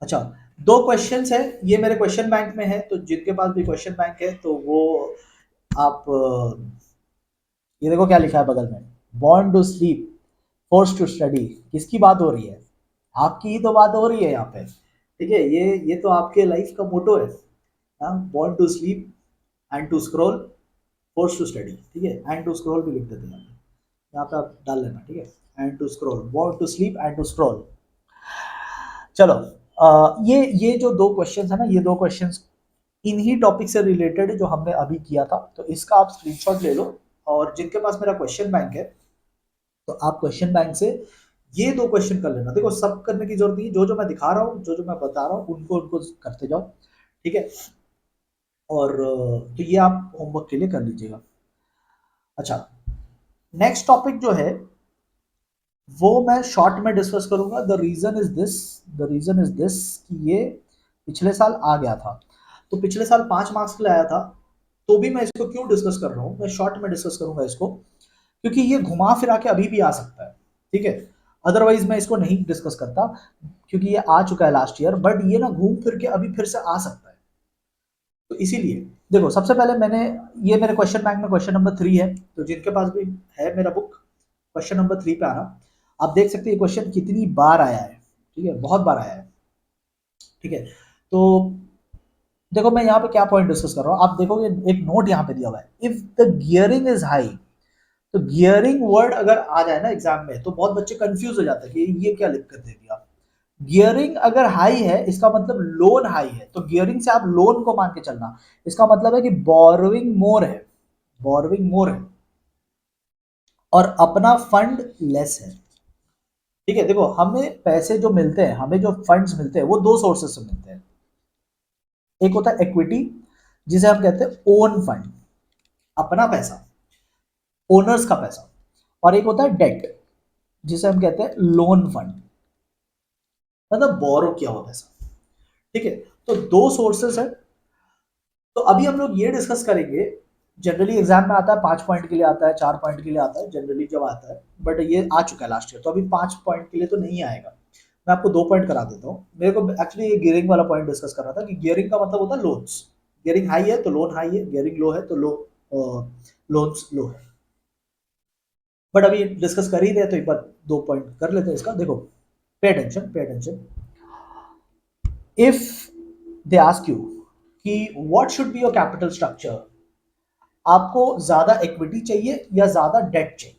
अच्छा, 2 क्वेश्चंस है, ये मेरे क्वेश्चन बैंक में है, तो जिनके पास भी क्वेश्चन बैंक है तो वो आप ये देखो क्या लिखा है बगल में, born to sleep, force to study. किसकी बात हो रही है? आपकी ही तो बात हो रही है यहाँ पे। ठीक है, ये तो आपके लाइफ का मोटो है। Born to sleep and to scroll, force to study. ठीक है, एंड टू स्क्रॉल भी लिख देते हैं यहाँ पे, आप डाल लेना। ठीक है, and to scroll, born to sleep and to scroll. चलो, ये जो 2 क्वेश्चंस है ना, ये 2 क्वेश्चंस इन्हीं टॉपिक से रिलेटेड है जो हमने अभी किया था। तो इसका आप स्क्रीनशॉट ले लो, और जिनके पास मेरा क्वेश्चन बैंक है, तो आप क्वेश्चन बैंक से ये 2 क्वेश्चन कर लेना। देखो सब करने की जरूरत नहीं, जो जो मैं दिखा रहा हूँ, जो जो मैं बता रहा हूँ, उनको उनको करते जाओ, ठीक है। और तो ये आप होमवर्क के लिए कर लीजिएगा। अच्छा, नेक्स्ट टॉपिक जो है वो मैं शॉर्ट में डिस्कस करूंगा। द रीजन इज दिस कि ये पिछले साल आ गया था, तो पिछले साल 5 मार्क्स के लिए आया था, तो भी मैं इसको क्यों डिस्कस कर रहा हूँ, मैं शॉर्ट में डिस्कस करूंगा इसको, क्योंकि ये घुमा फिरा के अभी भी आ सकता है, ठीक है। अदरवाइज मैं इसको नहीं डिस्कस करता, क्योंकि ये आ चुका है लास्ट ईयर, बट ये ना घूम फिर के अभी फिर से आ सकता है। तो इसीलिए देखो, सबसे पहले मैंने, ये मेरे क्वेश्चन बैंक में क्वेश्चन नंबर 3 है, तो जिनके पास भी है मेरा बुक, क्वेश्चन नंबर 3 पे आना। आप देख सकते हैं ये क्वेश्चन कितनी बार आया है, ठीक है, बहुत बार आया है, ठीक है। तो देखो मैं यहाँ पे क्या पॉइंट डिस्कस कर रहा हूँ, आप देखोगे एक नोट यहाँ पे दिया हुआ है, if the gearing is high. तो गियरिंग वर्ड अगर आ जाए ना एग्जाम में, तो बहुत बच्चे कंफ्यूज हो जाते हैं कि ये क्या लिख कर दे दिया। गियरिंग अगर हाई है, इसका मतलब लोन हाई है, तो गियरिंग से आप लोन को मान के चलना, इसका मतलब है कि बोरोइंग मोर है, बोरोइंग मोर है, और अपना फंड लेस है, ठीक है। देखो हमें पैसे जो मिलते हैं, हमें जो फंड्स मिलते हैं, वो 2 सोर्सेस से मिलते हैं। एक होता है इक्विटी, जिसे हम कहते हैं ओन फंड, अपना पैसा, ओनर्स का पैसा, और एक होता है डेट, जिसे हम कहते हैं लोन फंड, मतलब बोरो किया हुआ पैसा, ठीक है। तो 2 सोर्सेस है। तो अभी हम लोग ये डिस्कस करेंगे, जनरली एग्जाम में आता है 5 पॉइंट के लिए, आता है 4 पॉइंट के लिए, आता है जनरली जब आता है, बट ये आ चुका है लास्ट ईयर, तो अभी 5 पॉइंट के लिए तो नहीं आएगा। मैं आपको 2 पॉइंट करा देता हूँ। मेरे को एक्चुअली ये गियरिंग वाला पॉइंट डिस्कस करना था, कि गियरिंग का मतलब होता है लोन्स। गियरिंग हाई है तो लोन हाई है, गियरिंग लो है तो लोन्स लो है। बट अभी डिस्कस कर ही रहे, तो एक बार 2 पॉइंट कर लेते हैं इसका। देखो, pay attention, pay attention. If they ask you कि what should be your capital structure, आपको ज्यादा इक्विटी चाहिए या ज्यादा डेट चाहिए,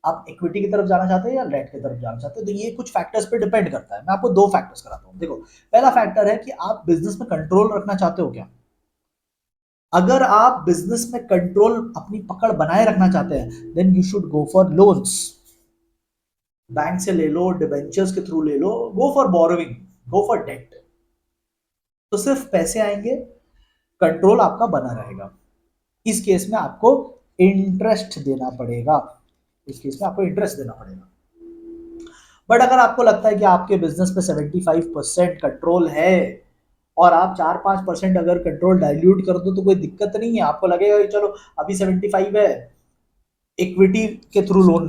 आप इक्विटी की तरफ जाना चाहते हैं या डेट की तरफ जाना चाहते हैं, तो ये कुछ फैक्टर्स पे डिपेंड करता है। मैं आपको 2 फैक्टर्स कराता हूँ। देखो, पहला फैक्टर है कि आप बिजनेस में कंट्रोल रखना चाहते हो क्या। अगर आप बिजनेस में कंट्रोल, अपनी पकड़ बनाए रखना चाहते हैं, then you should go for loans. Bank से ले लो, डिबेंचर्स के थ्रू ले लो, go for borrowing, go for debt. तो सिर्फ पैसे आएंगे, कंट्रोल आपका बना रहेगा। इस केस में आपको इंटरेस्ट देना पड़ेगा, इस केस में आपको इंटरेस्ट देना पड़ेगा। बट अगर आपको लगता है कि आपके बिजनेस पे 75% कंट्रोल है, और आप 4-5% अगर कंट्रोल डाइल्यूट कर दो तो कोई दिक्कत नहीं है, आपको लगेगा कि चलो अभी 75 है, इक्विटी के थ्रू लोन,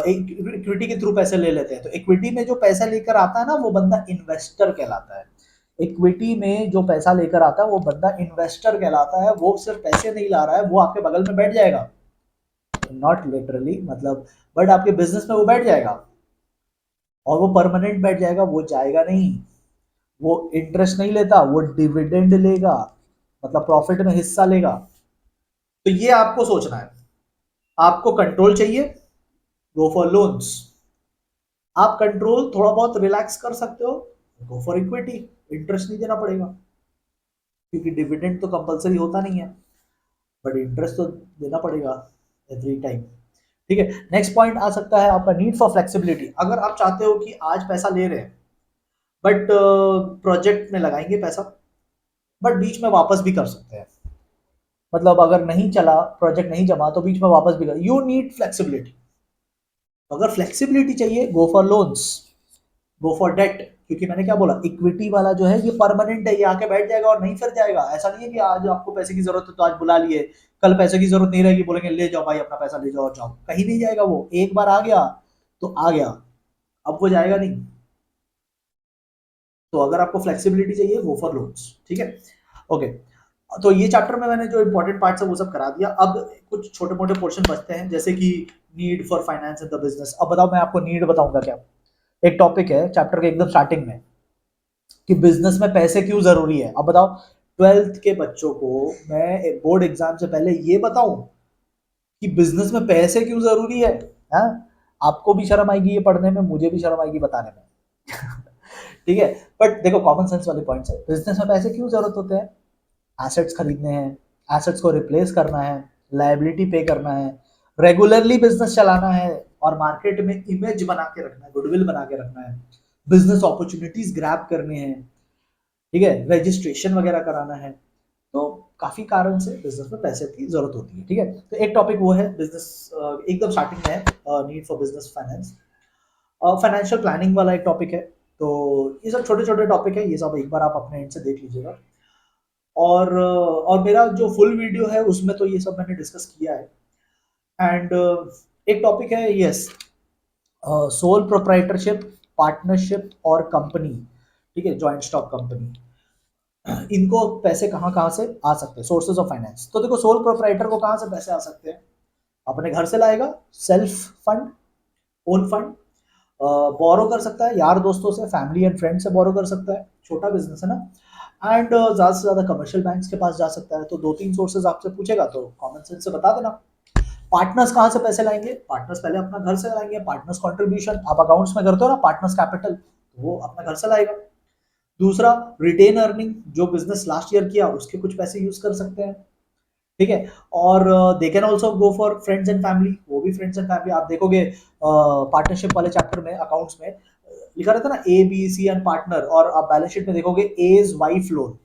इक्विटी के थ्रू पैसे ले लेते हैं, तो इक्विटी में जो पैसा लेकर आता है ना, वो बंदा इन्वेस्टर कहलाता है। इक्विटी में जो पैसा लेकर आता है वो बंदा इन्वेस्टर कहलाता है। वो सिर्फ पैसे नहीं ला रहा है, वो आपके बगल में बैठ जाएगा, नॉट लिटरली मतलब, बट आपके बिजनेस में वो बैठ जाएगा, और वो परमानेंट बैठ जाएगा, वो जाएगा नहीं। वो इंटरेस्ट नहीं लेता, वो डिविडेंड लेगा, मतलब प्रॉफिट में हिस्सा लेगा। तो ये आपको सोचना है। आपको कंट्रोल चाहिए, गो फॉर लोन्स। आप कंट्रोल थोड़ा बहुत रिलैक्स कर सकते हो, गो फॉर इक्विटी, इंटरेस्ट नहीं देना पड़ेगा, क्योंकि डिविडेंड तो कंपलसरी होता नहीं है, बट इंटरेस्ट तो देना पड़ेगा एवरी टाइम, ठीक है। नेक्स्ट पॉइंट आ सकता है आपका नीड फॉर फ्लेक्सिबिलिटी। अगर आप चाहते हो कि आज पैसा ले रहे हैं, बट प्रोजेक्ट में लगाएंगे पैसा, बट बीच में वापस भी कर सकते हैं, मतलब अगर नहीं चला, प्रोजेक्ट नहीं जमा, तो बीच में वापस भी कर, यू नीड फ्लेक्सिबिलिटी। अगर फ्लेक्सिबिलिटी चाहिए, go for loans, go for debt, क्योंकि मैंने क्या बोला, इक्विटी वाला जो है ये परमानेंट है, ये आके बैठ जाएगा और नहीं फिर जाएगा। ऐसा नहीं है कि आज आपको पैसे की जरूरत है तो आज बुला लिए, कल पैसे की जरूरत नहीं रहेगी, बोलेंगे ले जाओ भाई अपना पैसा ले जाओ और जाओ, कहीं नहीं जाएगा। वो एक बार आ गया तो आ गया, अब वो जाएगा नहीं। तो अगर आपको फ्लेक्सिबिलिटी चाहिए, गो फॉर लोन्स, ठीक है। ओके, तो ये चैप्टर में मैंने जो इंपॉर्टेंट पार्ट्स है वो सब करा दिया। अब कुछ छोटे मोटे पोर्शन बचते हैं, जैसे कि need for finance in the business. अब बताओ मैं आपको नीड बताऊंगा क्या। एक टॉपिक है चैप्टर के एकदम स्टार्टिंग में, कि बिजनेस में पैसे क्यों जरूरी है। अब बताओ, 12th के बच्चों को मैं बोर्ड एग्जाम से पहले ये बताऊं कि बिजनेस में पैसे क्यों जरूरी है, हाँ? आपको भी शर्म आएगी ये पढ़ने में, मुझे भी शर्म आएगी बताने में। ठीक है, बट देखो कॉमन सेंस वाले पॉइंट्स है। बिजनेस में पैसे क्यों जरूरत होते हैं, एसेट्स खरीदने हैं, एसेट्स को रिप्लेस करना है, लायबिलिटी पे करना है, रेगुलरली बिजनेस चलाना है, और मार्केट में इमेज बना के रखना है, गुडविल बना के रखना है, बिजनेस अपॉर्चुनिटीज ग्रैब करने हैं, ठीक है, रजिस्ट्रेशन वगैरह कराना है। तो काफी कारण से बिजनेस में पैसे की जरूरत होती है, ठीक है। तो एक टॉपिक वो है बिजनेस, एकदम स्टार्टिंग में है need for business finance. Financial planning वाला एक टॉपिक है। तो ये सब छोटे छोटे टॉपिक है, ये सब एक बार आप अपने एंड से देख लीजिएगा। और मेरा जो फुल वीडियो है उसमें तो ये सब मैंने डिस्कस किया है। एंड एक टॉपिक है, यस, सोल प्रोप्राइटरशिप, पार्टनरशिप और कंपनी, ठीक है, जॉइंट स्टॉक कंपनी, इनको पैसे कहाँ कहाँ से आ सकते हैं, सोर्सेज ऑफ फाइनेंस। तो देखो, सोल प्रोप्राइटर को कहाँ से पैसे आ सकते हैं? अपने घर से लाएगा, सेल्फ फंड, ओन फंड, बोरो कर सकता है, यार दोस्तों से, फैमिली एंड फ्रेंड से बोरो कर सकता है, छोटा बिजनेस है ना। एंड ज्यादा से ज्यादा कमर्शियल बैंक्स के पास जा सकता है। तो दो तीन सोर्सेज आपसे पूछेगा तो कॉमन सेंस से बता देना। पार्टनर्स कहाँ से पैसे लाएंगे? पार्टनर्स पहले अपना घर से लाएंगे, पार्टनर्स कंट्रीब्यूशन आप अकाउंट्स में करते हो ना, पार्टनर्स कैपिटल, वो अपना घर से लाएगा। दूसरा, रिटेन अर्निंग, जो बिजनेस लास्ट ईयर किया उसके कुछ पैसे यूज कर सकते हैं, ठीक है। और they can also go for friends and family, वो भी फ्रेंड्स एंड फैमिली। आप देखोगे पार्टनरशिप वाले चैप्टर में अकाउंट्स में लिखा रहता है ना, A B C and partner, और आप बैलेंस शीट में देखोगे एज वाइफ लोन,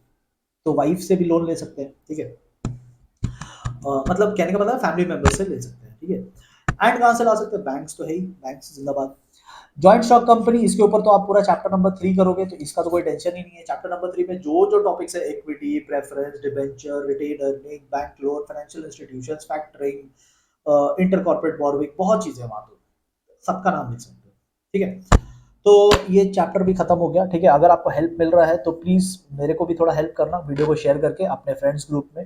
तो वाइफ से भी लोन ले सकते हैं, ठीक है। मतलब कहने का मतलब फैमिली मेंबर से ले सकते हैं, ठीक है। एंड कहां से ला सकते हैं? बैंक्स तो है ही, बैंक्स जिंदाबाद। जॉइंट स्टॉक कंपनी, इसके ऊपर तो आप पूरा चैप्टर नंबर 3 करोगे तो इसका तो कोई टेंशन ही नहीं है। चैप्टर नंबर 3 में जो जो टॉपिक्स है, equity, preference, debenture, retained earning, bank loan, financial institutions, factoring, inter corporate borrowing, बहुत चीजें वहां तो सबका नाम लिख सकते हो, ठीक है। तो ये चैप्टर भी खत्म हो गया, ठीक है। अगर आपको हेल्प मिल रहा है तो प्लीज मेरे को भी थोड़ा हेल्प करना, वीडियो को शेयर करके अपने फ्रेंड्स ग्रुप में,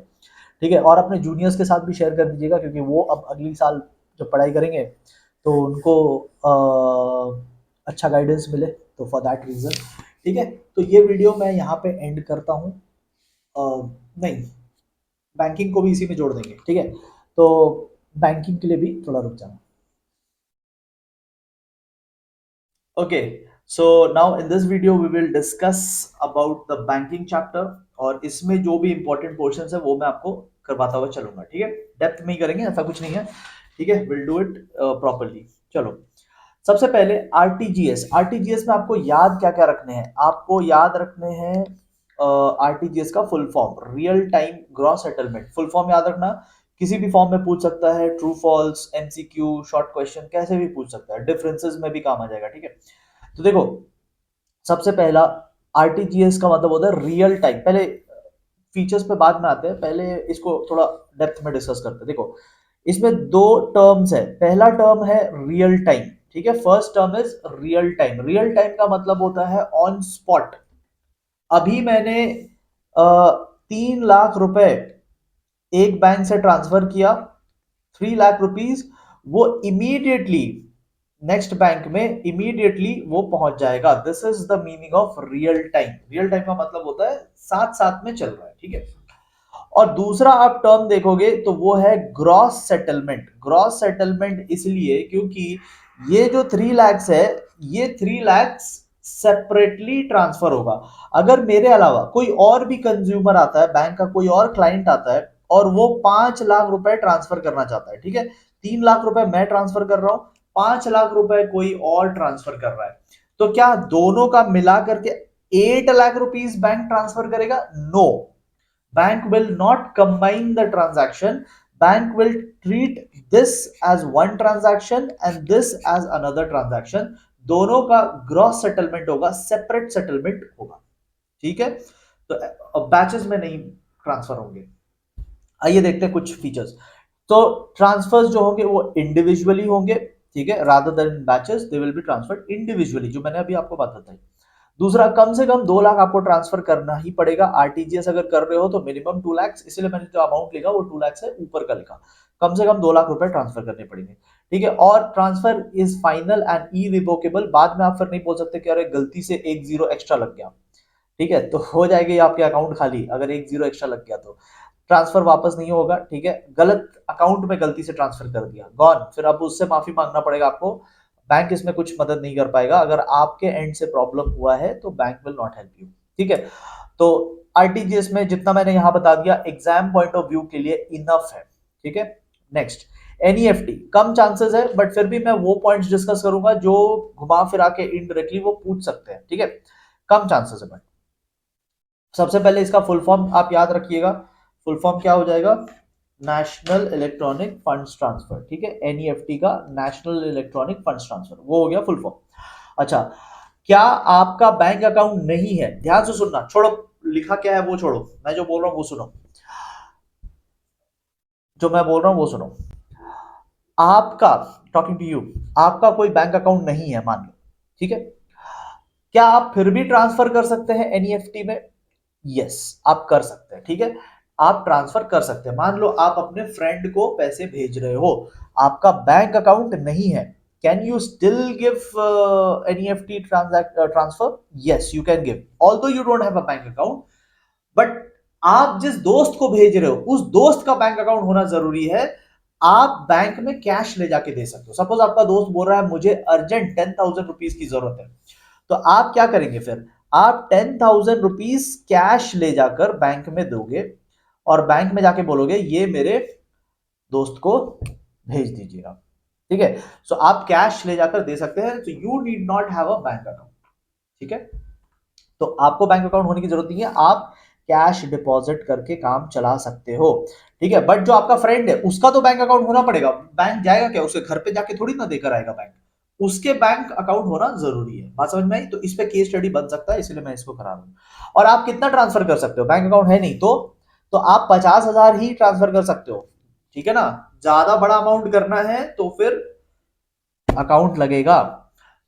ठीक है। और अपने जूनियर्स के साथ भी शेयर कर दीजिएगा, क्योंकि वो अब अगली साल जब पढ़ाई करेंगे तो उनको अच्छा गाइडेंस मिले, तो फॉर दैट रीजन, ठीक है। तो ये वीडियो मैं यहाँ पे एंड करता हूँ। नहीं, बैंकिंग को भी इसी में जोड़ देंगे, ठीक है। तो बैंकिंग के लिए भी थोड़ा रुक जाना। Okay, so now in this video we will discuss about the banking chapter, और इसमें जो भी इंपॉर्टेंट पोर्शन है वो मैं आपको करवाता हुआ चलूंगा, ठीक है। डेप्थ में ही करेंगे, ऐसा कुछ नहीं है, ठीक है। Will do it properly. चलो, सबसे पहले आरटीजीएस। आरटीजीएस में आपको याद क्या क्या रखने हैं? आपको याद रखने हैं आरटीजीएस का full form, real time gross settlement. Full form याद रखना, किसी भी फॉर्म में पूछ सकता है, true false, MCQ, short question, कैसे भी पूछ सकता है, डिफरेंसेस में भी काम आ जाएगा, ठीक है। तो देखो, सबसे पहला आरटीजीएस का मतलब होता है रियल टाइम। पहले फीचर्स पे बाद में आते हैं, पहले इसको थोड़ा डेप्थ में डिस्कस करते हैं। देखो, इसमें दो टर्म्स है। पहला टर्म है रियल टाइम, ठीक है। First term is real time. Real time का मतलब होता है ऑन स्पॉट। अभी मैंने 3 लाख रुपए एक बैंक से ट्रांसफर किया, 3 लाख रुपीज, वो इमीडिएटली नेक्स्ट बैंक में इमीडिएटली वो पहुंच जाएगा। This is the meaning of real time. Real time का मतलब होता है साथ साथ में चल रहा है, ठीक है। और दूसरा आप टर्म देखोगे तो वो है ग्रॉस सेटलमेंट। ग्रॉस सेटलमेंट इसलिए क्योंकि ये जो 3 lakhs है, ये 3 lakhs सेपरेटली ट्रांसफर होगा। अगर मेरे अलावा कोई और भी कंज्यूमर आता है, बैंक का कोई और क्लाइंट आता है और वो 5 लाख रुपए ट्रांसफर करना चाहता है, ठीक है। 3 लाख रुपए मैं ट्रांसफर कर रहा हूं, 5 लाख रुपए कोई और ट्रांसफर कर रहा है, तो क्या दोनों का मिला करके 8 लाख रुपीज बैंक ट्रांसफर करेगा? No, bank will not combine the transaction. Bank will treat this as one transaction and this as another transaction. दोनों का ग्रॉस सेटलमेंट होगा, सेपरेट सेटलमेंट होगा, ठीक है। तो बैचेस में नहीं ट्रांसफर होंगे। आइए देखते हैं कुछ फीचर्स। तो ट्रांसफर्स जो होंगे वो इंडिविजुअली होंगे, ठीक है, rather than batches, they will be transferred individually, जो मैंने अभी आपको बात बताई। दूसरा, कम से कम 2 लाख आपको ट्रांसफर करना ही पड़ेगा। आरटीजीएस अगर कर रहे हो तो मिनिमम 2 lakhs, इसलिए मैंने जो अमाउंट लिखा वो 2 lakhs है, ऊपर का लिखा। कम से कम 2 लाख रुपए ट्रांसफर करने पड़ेंगे, ठीक है। और transfer is final and irrevocable. बाद में आप फिर नहीं बोल सकते कि अरे गलती से एक जीरो एक्स्ट्रा लग गया, ठीक है, तो हो जाएगी आपके अकाउंट खाली। अगर एक जीरो एक्स्ट्रा लग गया तो ट्रांसफर वापस नहीं होगा, ठीक है। गलत अकाउंट में गलती से ट्रांसफर कर दिया, गॉन, फिर अब उससे माफी मांगना पड़ेगा आपको। बैंक इसमें कुछ मदद नहीं कर पाएगा। अगर आपके एंड से प्रॉब्लम हुआ है तो bank will not help you, ठीक है। तो आरटीजीएस में जितना मैंने यहां बता दिया एग्जाम पॉइंट ऑफ व्यू के लिए इनफ है, ठीक है। नेक्स्ट, एनईएफटी कम चांसेस है, बट फिर भी मैं वो पॉइंट्स डिस्कस करूंगा जो घुमा फिरा के इनडायरेक्टली वो पूछ सकते हैं, ठीक है, कम चांसेस है। बट सबसे पहले इसका फुल फॉर्म आप याद रखिएगा, फुल फॉर्म क्या हो जाएगा, नेशनल इलेक्ट्रॉनिक फंड्स ट्रांसफर, ठीक है, एनईएफटी का नेशनल इलेक्ट्रॉनिक फंड्स ट्रांसफर, वो हो गया फुल फॉर्म। अच्छा, क्या आपका बैंक अकाउंट नहीं है, ध्यान से सुनना, छोड़ो लिखा क्या है वो छोड़ो, मैं जो बोल रहा हूं वो सुनो, जो मैं बोल रहा हूं वो सुनो। आपका, टॉकिंग टू यू, आपका कोई बैंक अकाउंट नहीं है मान लो, ठीक है, क्या आप फिर भी ट्रांसफर कर सकते हैं एनईएफटी में? यस, आप कर सकते हैं, ठीक है, आप ट्रांसफर कर सकते हैं। मान लो आप अपने फ्रेंड को पैसे भेज रहे हो, आपका बैंक अकाउंट नहीं है, can you still give NEFT transfer? Yes, you can give, although you don't have a bank account, but आप जिस दोस्त को भेज रहे हो उस दोस्त का बैंक अकाउंट होना जरूरी है। आप बैंक में कैश ले जाके दे सकते हो। सपोज आपका दोस्त बोल रहा है मुझे अर्जेंट 10,000 रुपीज की जरूरत है, तो आप क्या करेंगे फिर, आप 10,000 रुपीज कैश ले जाकर बैंक में दोगे और बैंक में जाके बोलोगे ये मेरे दोस्त को भेज दीजिएगा, ठीक है। सो आप कैश ले जाकर दे सकते हैं, तो you need not have a bank account, ठीक है। तो आपको बैंक अकाउंट होने की जरूरत नहीं है, आप कैश डिपॉजिट करके काम चला सकते हो, ठीक है। बट जो आपका फ्रेंड है उसका तो बैंक अकाउंट होना पड़ेगा, बैंक जाएगा क्या, उसके घर पे जाके थोड़ी ना देकर आएगा बैंक, उसके बैंक अकाउंट होना जरूरी है। बात समझ में आई? तो इस पे केस स्टडी बन सकता है, इसलिए मैं इसको करा रहा हूं। और आप कितना ट्रांसफर कर सकते हो, बैंक अकाउंट है नहीं तो आप 50,000 ही ट्रांसफर कर सकते हो, ठीक है ना। ज्यादा बड़ा अमाउंट करना है तो फिर अकाउंट लगेगा,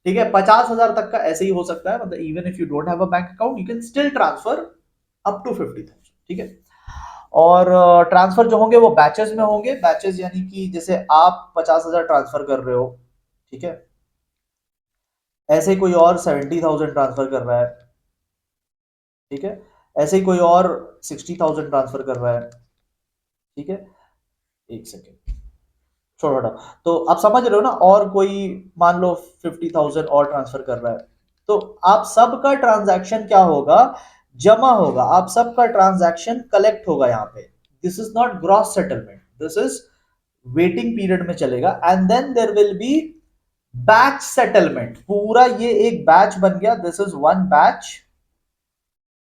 ठीक है। 50,000 तक का ऐसे ही हो सकता है, मतलब even if you don't have a bank account you can still transfer up to 50,000, ठीक है। और ट्रांसफर जो होंगे वो बैचेस में होंगे, बैचेस यानी कि जैसे आप 50,000 ट्रांसफर कर रहे हो, ठीक है, ऐसे ही कोई और 70,000 ट्रांसफर कर रहा है, ठीक है, ऐसे ही कोई और 60,000 ट्रांसफर कर रहा है, ठीक है। एक सेकेंड, छोड़ो हटाओ। तो आप समझ रहे हो ना, और कोई मान लो 50,000 और ट्रांसफर कर रहा है, तो आप सबका ट्रांजैक्शन क्या होगा, जमा होगा, आप सबका ट्रांजैक्शन कलेक्ट होगा यहाँ पे। This is not gross settlement, this is waiting period में चलेगा, and then there will be batch settlement. पूरा ये एक बैच बन गया, दिस इज वन बैच,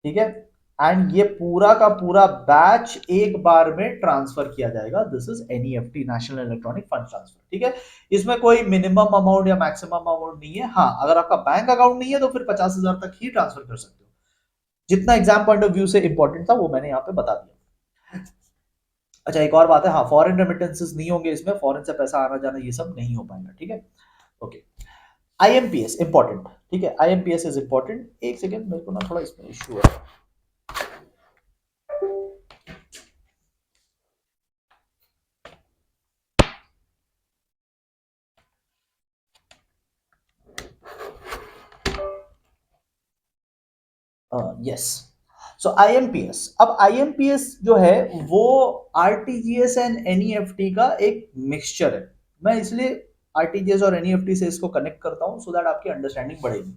ठीक है, एंड ये पूरा का पूरा बैच एक बार में ट्रांसफर किया जाएगा, this is NEFT, national electronic fund transfer, ठीक है। इसमें कोई मिनिमम अमाउंट या मैक्सिमम अमाउंट नहीं है। हाँ, अगर आपका बैंक अकाउंट नहीं है तो फिर 50,000 तक ही ट्रांसफर कर सकते हो। जितना एग्जाम पॉइंट ऑफ व्यू से इंपॉर्टेंट था वो मैंने यहाँ पे बता दिया। अच्छा, एक और बात है, हाँ, फॉरेन रेमिटेंसेस नहीं होंगे इसमें, फॉरेन से पैसा आना जाना ये सब नहीं हो पाएगा, ठीक है। ओके, आईएमपीएस इंपॉर्टेंट, ठीक है, आईएमपीएस इज इंपॉर्टेंट। एक सेकेंड, मेरे को ना थोड़ा इसमें इश्यू है। यस, सो आईएमपीएस, अब आईएमपीएस जो है वो आरटीजीएस एंड एनईएफटी का एक मिक्सचर है। मैं इसलिए आरटीजीएस और एनईएफटी से इसको कनेक्ट करता हूं सो दैट आपकी अंडरस्टैंडिंग बढ़ेगी।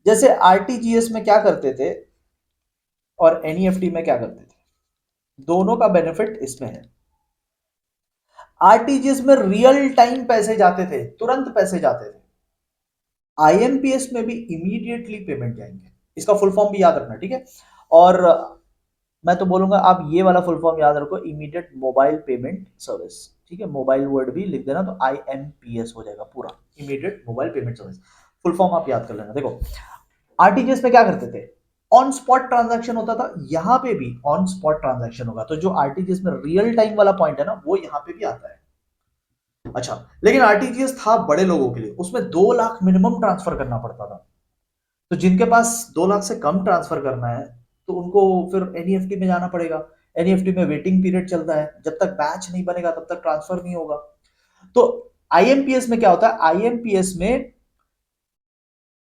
जैसे आरटीजीएस में क्या करते थे और एनईएफटी में क्या करते थे, दोनों का बेनिफिट इसमें है। आरटीजीएस में रियल टाइम पैसे जाते थे, तुरंत पैसे जाते थे। आईएमपीएस में भी इमीडिएटली पेमेंट जाएंगे। इसका फुल फॉर्म भी याद रखना, ठीक है। और मैं तो बोलूंगा आप ये वाला फुल फॉर्म याद रखो, इमीडिएट मोबाइल पेमेंट सर्विस, ठीक है, मोबाइल वर्ड भी लिख देना तो आईएमपीएस हो जाएगा पूरा, immediate mobile payment service. Full form आप याद कर लेना। देखो, आरटीजीएस में क्या करते थे, ऑन स्पॉट ट्रांजैक्शन होता था, यहां पे भी ऑन स्पॉट ट्रांजैक्शन होगा, तो जो आरटीजीएस में रियल टाइम वाला पॉइंट है ना वो यहां पे भी आता है। अच्छा, लेकिन आरटीजीएस था बड़े लोगों के लिए, उसमें 2 लाख मिनिमम ट्रांसफर करना पड़ता था। तो जिनके पास 2 लाख से कम ट्रांसफर करना है तो उनको फिर एनईएफटी में जाना पड़ेगा। एनईएफटी में वेटिंग पीरियड चलता है, जब तक बैच नहीं बनेगा तब तक ट्रांसफर नहीं होगा। तो आईएमपीएस में क्या होता है, आईएमपीएस में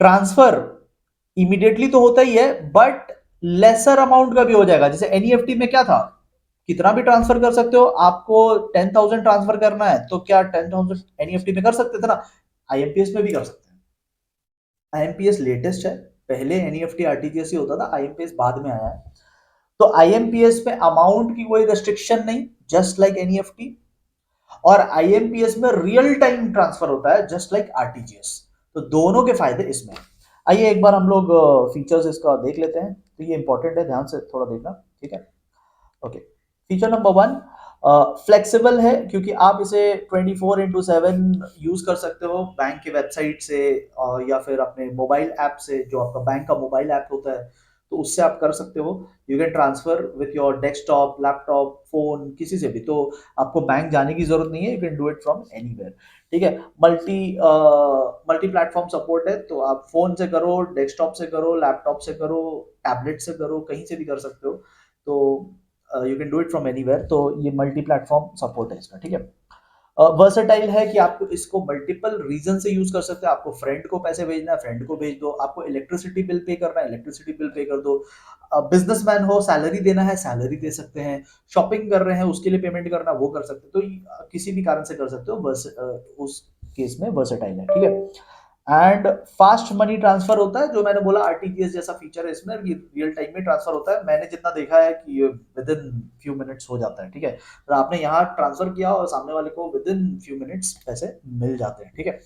ट्रांसफर इमीडिएटली तो होता ही है, बट लेसर अमाउंट का भी हो जाएगा। जैसे एनईएफटी में क्या था, कितना भी ट्रांसफर कर सकते हो, आपको 10,000 ट्रांसफर करना है तो क्या 10,000 एनईएफटी में कर सकते थे ना, आईएमपीएस में भी कर सकते हैं। आईएमपीएस लेटेस्ट है, पहले एनईएफटी आरटीजीएस ही होता था, आईएमपीएस बाद में आया है। तो आईएमपीएस में अमाउंट की कोई रेस्ट्रिक्शन नहीं, जस्ट लाइक एनईएफटी। और आईएमपीएस में रियल टाइम ट्रांसफर होता है जस्ट लाइक आरटीजीएस। तो दोनों के फायदे इसमें हैं। आइए एक बार हम लोग फीचर्स इसका देख लेते हैं, तो ये इंपॉर्टेंट है, ध्यान से थोड़ा देखना, ठीक है। Okay, feature number one, flexible है क्योंकि आप इसे 24/7 यूज कर सकते हो बैंक की वेबसाइट से, या फिर अपने मोबाइल ऐप से, जो आपका बैंक का मोबाइल ऐप होता है तो उससे आप कर सकते हो। You can transfer with your desktop, laptop, phone, किसी से भी, तो आपको बैंक जाने की जरूरत नहीं है, you can do it from anywhere, ठीक है। मल्टी प्लेटफॉर्म सपोर्ट है, तो आप फोन से करो, डेस्कटॉप से करो, लैपटॉप से करो, टैबलेट से करो, कहीं से भी कर सकते हो। तो you can do it from anywhere, तो ये मल्टी प्लेटफॉर्म सपोर्ट है इसका, ठीक है। वर्सेटाइल है कि आप इसको मल्टीपल रीजन से यूज कर सकते हैं। आपको फ्रेंड को पैसे भेजना है, फ्रेंड को भेज दो। आपको इलेक्ट्रिसिटी बिल पे करना है, इलेक्ट्रिसिटी बिल पे कर दो। बिजनेसमैन हो, सैलरी देना है, सैलरी दे सकते हैं। शॉपिंग कर रहे हैं, उसके लिए पेमेंट करना, वो कर सकते हैं। तो किसी भी कारण से कर सकते हो, बस उस केस में वर्सेटाइल है, ठीक है। एंड फास्ट मनी ट्रांसफर होता है, जो मैंने बोला आरटीजीएस जैसा फीचर है इसमें, ये रियल टाइम में ट्रांसफर होता है। मैंने जितना देखा है कि विद इन फ्यू मिनट्स हो जाता है, ठीक है। तो आपने यहाँ ट्रांसफर किया और सामने वाले को विद इन फ्यू मिनट्स पैसे मिल जाते हैं, ठीक है।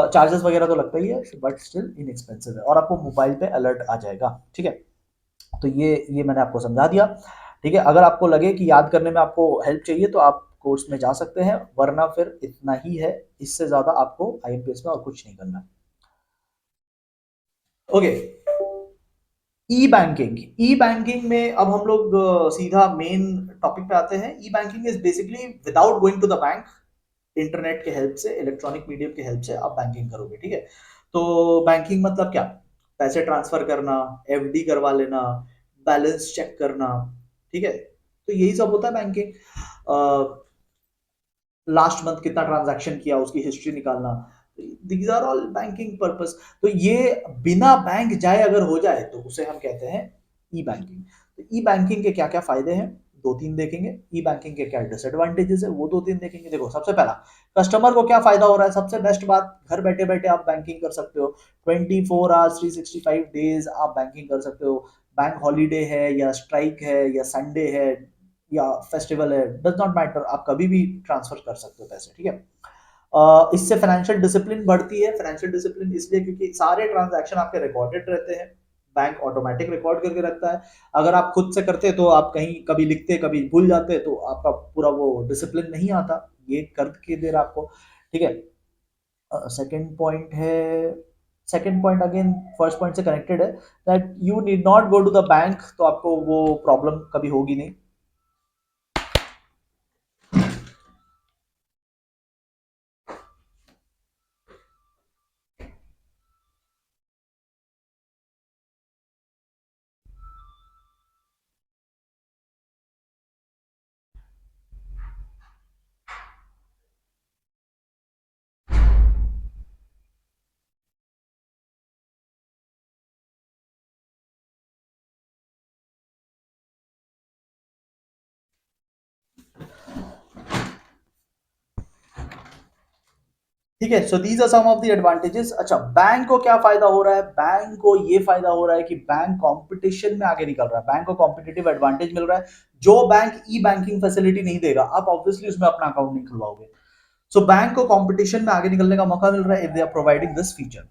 चार्जेस वगैरह तो लगता ही है, बट स्टिल इनएक्सपेंसिव है, और आपको मोबाइल पे अलर्ट आ जाएगा, ठीक है। तो ये मैंने आपको समझा दिया, ठीक है। अगर आपको लगे कि याद करने में आपको हेल्प चाहिए तो आप कोर्स में जा सकते हैं, वरना फिर इतना ही है, इससे ज्यादा आपको आईएमपीएस में और कुछ नहीं करना। ओके, ई बैंकिंग। ई बैंकिंग में अब हम लोग सीधा मेन टॉपिक पे आते हैं। E banking is basically without going to the bank, internet के हेल्प से, इलेक्ट्रॉनिक मीडियम के हेल्प से आप बैंकिंग करोगे, ठीक है। तो बैंकिंग मतलब क्या? पैसे ट्रांसफर करना, एफडी करवा लेना, बैलेंस चेक करना, ठीक है। तो यही सब होता है बैंकिंग। लास्ट मंथ कितना ट्रांजैक्शन किया, उसकी हिस्ट्री निकालना, these are all banking purpose. तो ये बिना बैंक जाए अगर हो जाए तो उसे हम कहते हैं ई बैंकिंग। तो ई बैंकिंग के क्या क्या फायदे हैं, दो तीन देखेंगे। ई बैंकिंग के क्या डिसएडवांटेजेस है, वो दो तीन देखेंगे। देखो, सबसे पहला, कस्टमर को क्या फायदा हो रहा है? सबसे बेस्ट बात, घर बैठे बैठे आप बैंकिंग कर सकते हो। 24 आवर्स 365 डेज आप बैंकिंग कर सकते हो। बैंक हॉलीडे है या स्ट्राइक है या संडे है या फेस्टिवल है, डज नॉट मैटर, आप कभी भी ट्रांसफर कर सकते हो पैसे, ठीक है। इससे फाइनेंशियल डिसिप्लिन बढ़ती है। फाइनेंशियल डिसिप्लिन इसलिए क्योंकि सारे ट्रांजैक्शन आपके रिकॉर्डेड रहते हैं, बैंक ऑटोमेटिक रिकॉर्ड करके रखता है। अगर आप खुद से करते तो आप कहीं कभी लिखते, कभी भूल जाते, तो आपका पूरा वो डिसिप्लिन नहीं आता। ये करके दे रहा आपको, ठीक है। सेकंड पॉइंट है, second point again first point से कनेक्टेड है, that you need not go to the bank, तो आपको वो प्रॉब्लम कभी होगी नहीं। ठीक है, so these are some of the advantages. अच्छा, बैंक को क्या फायदा हो रहा है? बैंक को ये फायदा हो रहा है कि बैंक कंपटीशन में आगे निकल रहा है, बैंक को कॉम्पिटिटिव एडवांटेज मिल रहा है। जो बैंक ई बैंकिंग फैसिलिटी नहीं देगा, आप ऑब्वियसली उसमें अपना अकाउंट नहीं खुलवाओगे। सो बैंक को कंपटीशन में आगे निकलने का मौका मिल रहा है if they are providing this feature.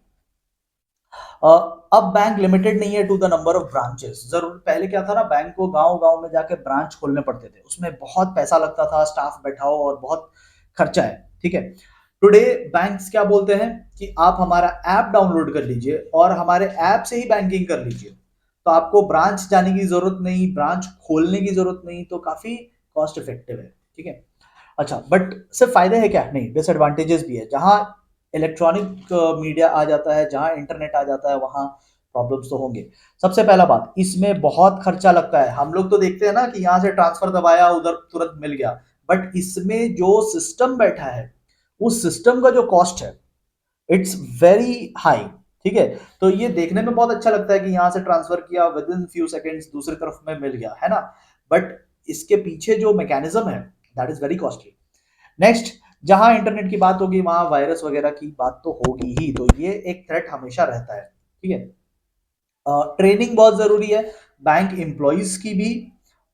अब बैंक लिमिटेड नहीं है to the number of branches. जरूर पहले क्या था ना, बैंक को गांव गांव में जाके ब्रांच खोलने पड़ते थे, उसमें बहुत पैसा लगता था, स्टाफ बैठाओ और बहुत खर्चा है, ठीक है। टुडे बैंक्स क्या बोलते हैं कि आप हमारा ऐप डाउनलोड कर लीजिए और हमारे ऐप से ही बैंकिंग कर लीजिए, तो आपको ब्रांच जाने की जरूरत नहीं, ब्रांच खोलने की जरूरत नहीं, तो काफी कॉस्ट इफेक्टिव है, ठीक है। अच्छा, बट सिर्फ फायदे हैं क्या? नहीं, डिसएडवांटेजेस भी है। जहां इलेक्ट्रॉनिक मीडिया आ जाता है, जहां इंटरनेट आ जाता है, वहां प्रॉब्लम्स तो होंगे। सबसे पहला बात, इसमें बहुत खर्चा लगता है। हम लोग तो देखते हैं ना कि यहाँ से ट्रांसफर दबाया, उधर तुरंत मिल गया, बट इसमें जो सिस्टम बैठा है, उस सिस्टम का जो कॉस्ट है, इट्स वेरी हाई, ठीक है। तो ये देखने में बहुत अच्छा लगता है कि यहाँ से ट्रांसफर किया, विद इन फ्यू सेकेंड्स दूसरी तरफ में मिल गया, है ना। बट इसके पीछे जो मैकेनिज्म है, that is very costly. Next, जहां इंटरनेट की बात होगी वहां वायरस वगैरह की बात तो होगी ही, तो ये एक थ्रेट हमेशा रहता है, ठीक है। ट्रेनिंग बहुत जरूरी है, बैंक एम्प्लॉइज की भी,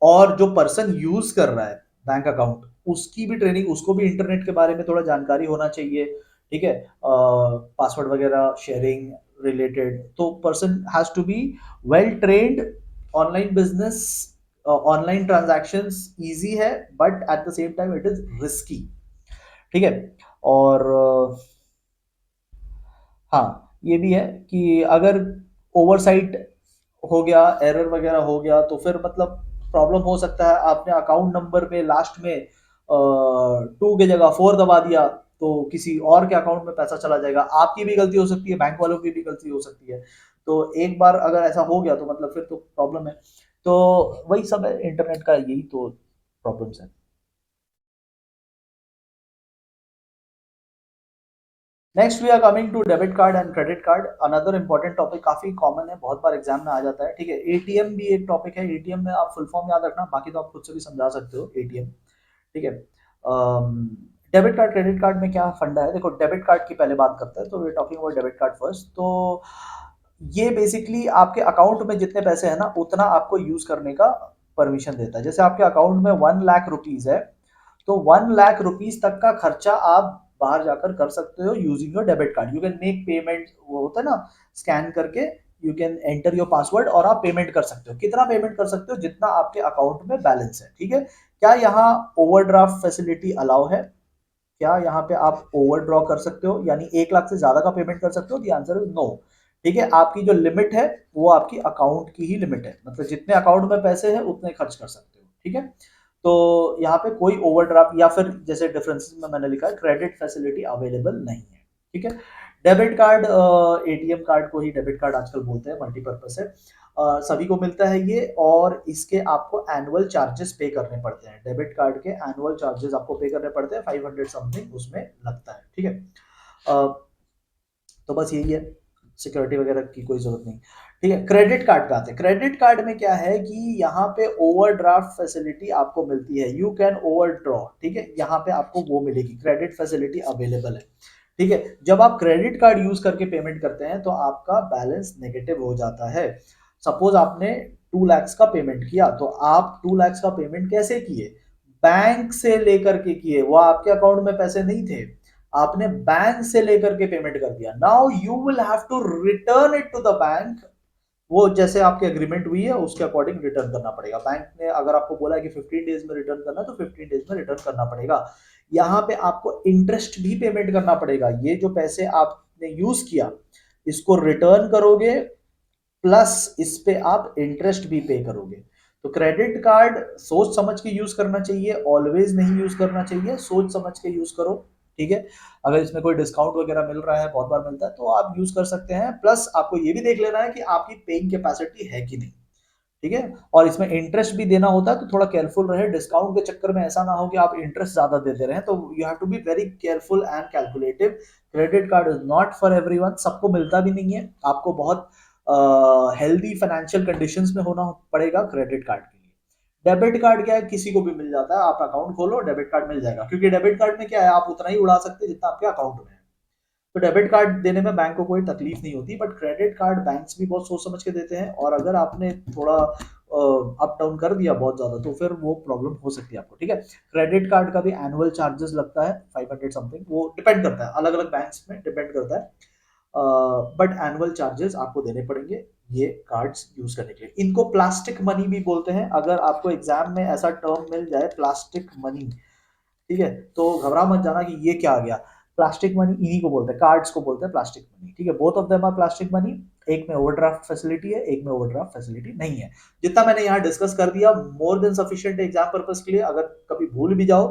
और जो पर्सन यूज कर रहा है बैंक अकाउंट, उसकी भी ट्रेनिंग, उसको भी इंटरनेट के बारे में थोड़ा जानकारी होना चाहिए, ठीक है, पासवर्ड वगैरह शेयरिंग रिलेटेड, तो person has to be well trained. Online business, online transactions easy है, but at the same time it is risky, ठीक है। और हाँ, ये भी है कि अगर ओवरसाइट हो गया, एरर वगैरह हो गया, तो फिर मतलब प्रॉब्लम हो सकता है। आपने अकाउंट नंबर में लास्ट में 2 की जगह 4 दबा दिया, तो किसी और के अकाउंट में पैसा चला जाएगा। आपकी भी गलती हो सकती है, बैंक वालों की भी गलती हो सकती है। तो एक बार अगर ऐसा हो गया तो मतलब फिर तो प्रॉब्लम है। तो वही सब है, इंटरनेट का यही तो प्रॉब्लम्स है। Next we are coming to debit card and credit card, another important topic, काफी कॉमन है, बहुत बार एग्जाम में आ जाता है, ठीक है। एटीएम भी एक टॉपिक है। एटीएम में आप फुल फॉर्म याद रखना, बाकी तो आप खुद से भी समझा सकते हो एटीएम, ठीक है। डेबिट कार्ड क्रेडिट कार्ड में क्या फंडा है, देखो डेबिट कार्ड की पहले बात करते हैं, तो we talking about debit card first. तो ये बेसिकली आपके अकाउंट में जितने पैसे हैं ना, उतना आपको यूज करने का परमिशन देता है। जैसे आपके अकाउंट में 1 लाख रुपीज है, तो 1 लाख रुपीज तक का खर्चा आप बाहर जाकर कर सकते हो using your debit card. You can make payment, वो होता है ना, स्कैन करके you can enter your password और आप पेमेंट कर सकते हो। कितना पेमेंट कर सकते हो, जितना आपके अकाउंट में बैलेंस है, ठीक है। क्या यहाँ ओवरड्राफ्ट फैसिलिटी अलाउ है? क्या यहाँ पे आप ओवरड्रॉ कर सकते हो, यानी 1 लाख से ज्यादा का पेमेंट कर सकते हो? द आंसर इज नो, ठीक है। आपकी जो लिमिट है वो आपकी अकाउंट की ही लिमिट है, मतलब जितने अकाउंट में पैसे हैं उतने खर्च कर सकते हो, ठीक है। तो यहाँ पे कोई ओवरड्राफ्ट या फिर जैसे डिफरेंसेस में मैंने लिखा है, क्रेडिट फैसिलिटी अवेलेबल नहीं है, ठीक है। डेबिट कार्ड, एटीएम कार्ड को ही डेबिट कार्ड आजकल बोलते हैं, मल्टीपर्पज है। सभी को मिलता है ये, और इसके आपको एनुअल चार्जेस पे करने पड़ते हैं। डेबिट कार्ड के एनुअल चार्जेस आपको पे करने पड़ते हैं, 500 समथिंग उसमें लगता है, ठीक है। अ, तो बस यही है, सिक्योरिटी वगैरह की कोई जरूरत नहीं, ठीक है। क्रेडिट कार्ड पे आते हैं। क्रेडिट कार्ड में क्या है कि यहाँ पे ओवरड्राफ्ट फैसिलिटी आपको मिलती है, यू कैन ओवरड्रॉ, ठीक है, यहाँ पे आपको वो मिलेगी, क्रेडिट फैसिलिटी अवेलेबल है, ठीक है। जब आप क्रेडिट कार्ड यूज करके पेमेंट करते हैं तो आपका बैलेंस नेगेटिव हो जाता है। सपोज आपने 2 lakhs का पेमेंट किया, तो आप 2 lakhs का पेमेंट कैसे किए? बैंक से लेकर के किए, वो आपके अकाउंट में पैसे नहीं थे, आपने बैंक से लेकर के पेमेंट कर दिया। Now you will have to return it to the bank. वो जैसे आपकी एग्रीमेंट हुई है उसके अकॉर्डिंग रिटर्न करना पड़ेगा। बैंक ने अगर आपको बोला है कि 15 डेज में रिटर्न करना, तो 15 डेज में रिटर्न करना पड़ेगा। यहाँ पे आपको इंटरेस्ट भी पेमेंट करना पड़ेगा। ये जो पैसे आपने यूज किया, इसको रिटर्न करोगे, प्लस इस पे आप इंटरेस्ट भी पे करोगे। तो क्रेडिट कार्ड सोच समझ के यूज करना चाहिए, ऑलवेज नहीं यूज करना चाहिए, सोच समझ के यूज करो, ठीक है। अगर इसमें कोई डिस्काउंट वगैरह मिल रहा है, बहुत बार मिलता है, तो आप यूज कर सकते हैं। प्लस आपको ये भी देख लेना है कि आपकी पेइंग कैपेसिटी है कि नहीं, ठीक है। और इसमें इंटरेस्ट भी देना होता है, तो थोड़ा केयरफुल रहे, डिस्काउंट के चक्कर में ऐसा ना हो कि आप इंटरेस्ट ज्यादा देते रहे। तो you have to be very careful and calculative. Credit card is not for everyone, सबको मिलता भी नहीं है। आपको बहुत हेल्दी फाइनेंशियल कंडीशंस में होना पड़ेगा क्रेडिट कार्ड के लिए। डेबिट कार्ड क्या है, किसी को भी मिल जाता है, आप अकाउंट खोलो डेबिट कार्ड मिल जाएगा, क्योंकि डेबिट कार्ड में क्या है, आप उतना ही उड़ा सकते हैं जितना आपके अकाउंट में है। तो डेबिट कार्ड देने में बैंक को कोई तकलीफ नहीं होती, बट क्रेडिट कार्ड बैंक्स भी बहुत सोच समझ के देते हैं, और अगर आपने थोड़ा अप डाउन कर दिया बहुत ज्यादा, तो फिर वो प्रॉब्लम हो सकती है आपको, ठीक है। क्रेडिट कार्ड का भी एनुअल चार्जेस लगता है 500 समथिंग, वो डिपेंड करता है, अलग अलग बैंक्स में डिपेंड करता है, बट एनुअल चार्जेस आपको देने पड़ेंगे ये कार्ड्स यूज करने के लिए। इनको प्लास्टिक मनी भी बोलते हैं। अगर आपको एग्जाम में ऐसा टर्म मिल जाए प्लास्टिक मनी, ठीक है, तो घबरा मत जाना कि ये क्या आ गया। प्लास्टिक मनी इन्हीं को बोलते हैं, कार्ड्स को बोलते हैं प्लास्टिक मनी, ठीक है। Both of them are plastic money. एक में ओवरड्राफ्ट फैसिलिटी है, एक में ओवरड्राफ्ट फैसिलिटी नहीं है। जितना मैंने यहाँ डिस्कस कर दिया more than sufficient exam purpose के लिए। अगर कभी भूल भी जाओ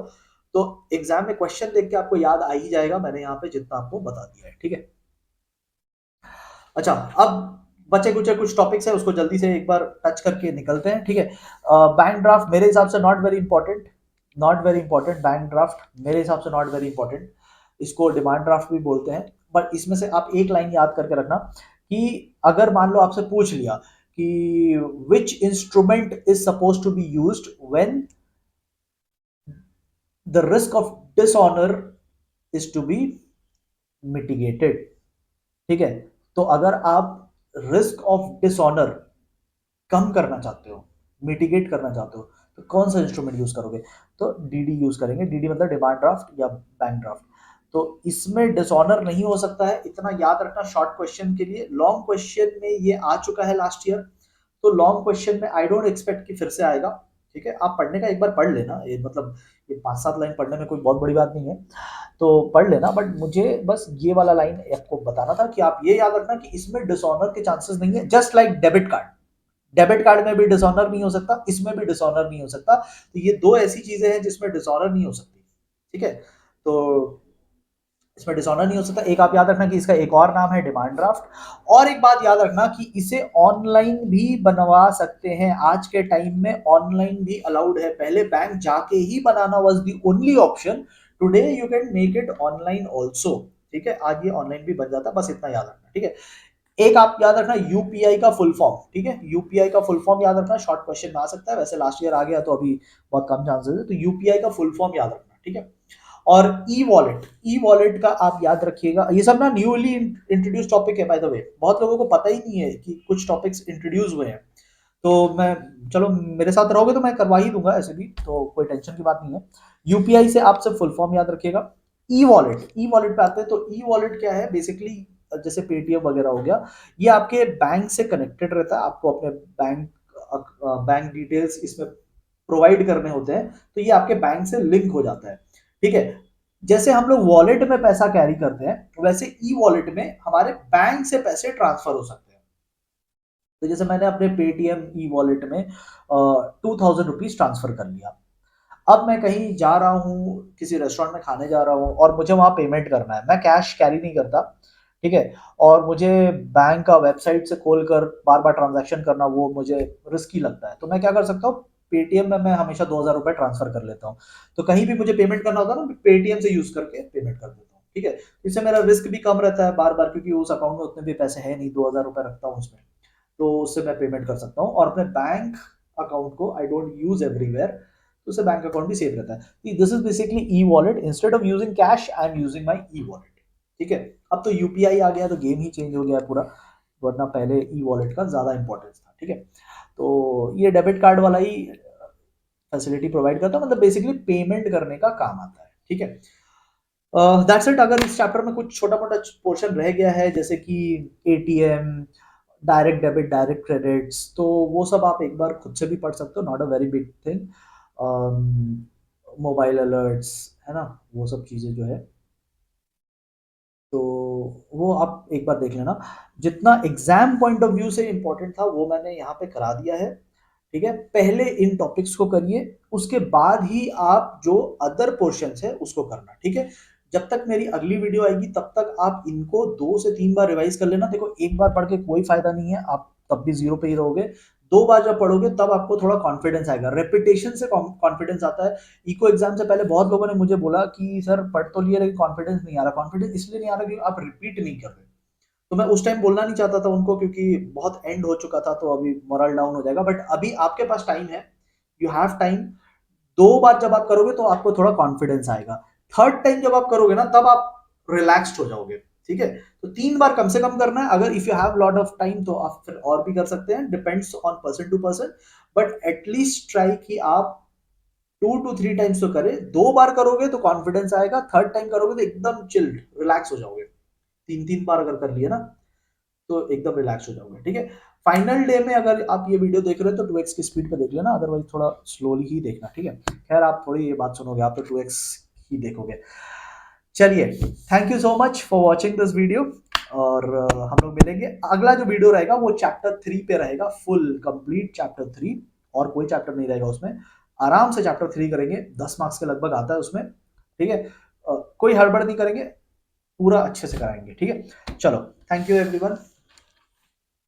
तो एग्जाम में क्वेश्चन देख के आपको याद आ ही जाएगा, मैंने यहाँ पे जितना आपको बता दिया है, ठीक है। अच्छा, अब बचे कुचे कुछ टॉपिक्स है, उसको जल्दी से एक बार टच करके निकलते हैं, ठीक है। बैंक ड्राफ्ट मेरे हिसाब से not very important, not very important. Bank draft मेरे हिसाब से नॉट वेरी इंपॉर्टेंट। इसको डिमांड ड्राफ्ट भी बोलते हैं। बट इसमें से आप एक लाइन याद करके रखना कि अगर मान लो आपसे पूछ लिया कि which instrument is suppose to be used when the risk of dishonour is to be mitigated, ठीक है। तो अगर आप रिस्क ऑफ डिसऑनर कम करना चाहते हो, मिटिगेट करना चाहते हो, तो कौन सा इंस्ट्रूमेंट यूज करोगे? तो डीडी यूज करेंगे। डीडी मतलब डिमांड ड्राफ्ट या बैंक ड्राफ्ट। तो इसमें डिसऑनर नहीं हो सकता है, इतना याद रखना शॉर्ट क्वेश्चन के लिए। लॉन्ग क्वेश्चन में ये आ चुका है लास्ट ईयर, तो लॉन्ग क्वेश्चन में आई डोंट एक्सपेक्ट कि फिर से आएगा। ठीक है, आप पढ़ने का एक बार पढ़ लेना, ये मतलब ये 5-7 लाइन पढ़ने में कोई बहुत बड़ी बात नहीं है, तो पढ़ लेना। बट मुझे बस ये वाला लाइन आपको बताना था कि आप ये याद रखना कि इसमें डिसऑनर के चांसेस नहीं है। Just like debit card, debit card में भी डिसऑनर नहीं हो सकता, इसमें भी डिसऑनर नहीं हो सकता। तो ये दो ऐसी चीजें हैं जिसमें डिसऑनर नहीं हो सकती। ठीक है, तो इसमें डिसऑनर नहीं हो सकता। एक आप याद रखना कि इसका एक और नाम है डिमांड ड्राफ्ट। और एक बात याद रखना कि इसे ऑनलाइन भी बनवा सकते हैं। आज के टाइम में ऑनलाइन भी अलाउड है, पहले बैंक जाके ही बनाना was the only option. Today you can make it online also. ठीक है, आज ये ऑनलाइन भी बन जाता है, बस इतना याद रखना। ठीक है, एक आप याद रखना यूपीआई का फुल फॉर्म। ठीक है, यूपीआई का फुल फॉर्म याद रखना, शॉर्ट क्वेश्चन में आ सकता है, वैसे लास्ट ईयर आ गया तो अभी बहुत कम चांसेस है। तो यूपीआई का फुल फॉर्म याद रखना। ठीक है, और ई वॉलेट, ई वॉलेट का आप याद रखिएगा। ये सब ना न्यूली इंट्रोड्यूस टॉपिक है बाय द वे, बहुत लोगों को पता ही नहीं है कि कुछ टॉपिक्स इंट्रोड्यूस हुए हैं। तो मैं, चलो मेरे साथ रहोगे तो मैं करवा ही दूंगा, ऐसे भी तो कोई टेंशन की बात नहीं है। यूपीआई से आप सब फुल फॉर्म याद रखिएगा। ई वॉलेट, ई वॉलेट पे आते हैं। तो ई वॉलेट क्या है? बेसिकली जैसे पेटीएम वगैरह हो गया, ये आपके बैंक से कनेक्टेड रहता है। आपको अपने बैंक डिटेल्स इसमें प्रोवाइड करने होते हैं, तो ये आपके बैंक से लिंक हो जाता है। ठीक है, जैसे हम लोग वॉलेट में पैसा कैरी करते हैं, वैसे ई वॉलेट में हमारे बैंक से पैसे ट्रांसफर हो सकते हैं। तो जैसे मैंने अपने पेटीएम ई वॉलेट में 2000 रुपीज ट्रांसफर कर लिया। अब मैं कहीं जा रहा हूँ, किसी रेस्टोरेंट में खाने जा रहा हूँ और मुझे वहां पेमेंट करना है, मैं कैश कैरी नहीं करता। ठीक है, और मुझे बैंक का वेबसाइट से खोल कर बार बार ट्रांजैक्शन करना वो मुझे रिस्की लगता है। तो मैं क्या कर सकता हूँ, पेटीएम में मैं हमेशा 2000 रुपए ट्रांसफर कर लेता हूँ। तो कहीं भी मुझे पेमेंट करना होता है ना, पेटीएम से यूज करके पेमेंट कर देता हूँ। ठीक है, इससे मेरा रिस्क भी कम रहता है बार बार, क्योंकि उस अकाउंट में उतने भी पैसे है नहीं, 2000 रुपए रखता हूँ उसमें, तो उससे मैं पेमेंट कर सकता हूँ। और अपने बैंक अकाउंट को आई डोंट यूज एवरीवेयर, तो उससे बैंक अकाउंट भी सेफ रहता है। This is basically e wallet. Instead of using cash I am using my e wallet. ठीक है, अब तो यूपीआई आ गया तो गेम ही चेंज हो गया है पूरा, वरना पहले ई वॉलेट का ज्यादा इंपॉर्टेंस था। ठीक है, तो ये डेबिट कार्ड वाला ही फैसिलिटी प्रोवाइड करता है, मतलब बेसिकली पेमेंट करने का काम आता है। ठीक है, दैट्स इट। अगर इस चैप्टर में कुछ छोटा मोटा पोर्शन रह गया है, जैसे कि ATM, direct debit, direct credits, तो वो सब आप एक बार खुद से भी पढ़ सकते हो, not a very big thing. Mobile alerts है ना, वो सब चीजें जो है, तो वो आप एक बार देख लेना। जितना एग्जाम पॉइंट ऑफ व्यू से इंपॉर्टेंट था वो मैंने यहाँ पे करा दिया है। ठीक है, पहले इन टॉपिक्स को करिए, उसके बाद ही आप जो अदर पोर्शंस है उसको करना। ठीक है, जब तक मेरी अगली वीडियो आएगी तब तक आप इनको 2 से 3 बार रिवाइज कर लेना। देखो, एक बार पढ़ के कोई फायदा नहीं है, आप तब भी जीरो पे ही रहोगे। 2 बार जब पढ़ोगे तब आपको थोड़ा कॉन्फिडेंस आएगा, रेपिटेशन से कॉन्फिडेंस आता है। इको एग्जाम से पहले बहुत लोगों ने मुझे बोला कि सर पढ़ तो लिए लेकिन कॉन्फिडेंस नहीं आ रहा। कॉन्फिडेंस इसलिए नहीं आ रहा कि आप रिपीट नहीं कर रहे। तो मैं उस टाइम बोलना नहीं चाहता था उनको, क्योंकि बहुत एंड हो चुका था, तो अभी मोरल डाउन हो जाएगा। बट अभी आपके पास टाइम है, यू हैव टाइम। 2 बार जब आप करोगे तो आपको थोड़ा कॉन्फिडेंस आएगा। थर्ड टाइम जब आप करोगे ना, तब आप रिलैक्स्ड हो जाओगे। ठीक है, तो 3 बार कम से कम करना है। अगर if you have lot of time तो आप फिर और भी कर सकते हैं, depends on person to person. But at least try कि आप 2 to 3 टाइम्स तो करें। 2 बार करोगे तो कॉन्फिडेंस आएगा, थर्ड टाइम करोगे तो एकदम चिल्ड रिलैक्स हो जाओगे। 3-3 बार अगर कर लिए ना तो एकदम रिलैक्स हो जाओगे। ठीक है, फाइनल डे में अगर आप ये वीडियो देख रहे हो तो 2x की स्पीड पे देख लेना, अदरवाइज थोड़ा स्लोली ही देखना। ठीक है, खैर आप थोड़ी ये बात सुनोगे, आप तो 2x ही देखोगे। चलिए, thank you so much for watching this video. और हम लोग मिलेंगे, अगला जो वीडियो रहेगा वो चैप्टर 3 पे रहेगा, फुल कंप्लीट चैप्टर 3, और कोई चैप्टर नहीं रहेगा उसमें। आराम से चैप्टर 3 करेंगे, 10 मार्क्स के लगभग आता है उसमें। ठीक है, कोई हड़बड़ नहीं करेंगे, पूरा अच्छे से कराएंगे। ठीक है, चलो, थैंक यू एवरीवन।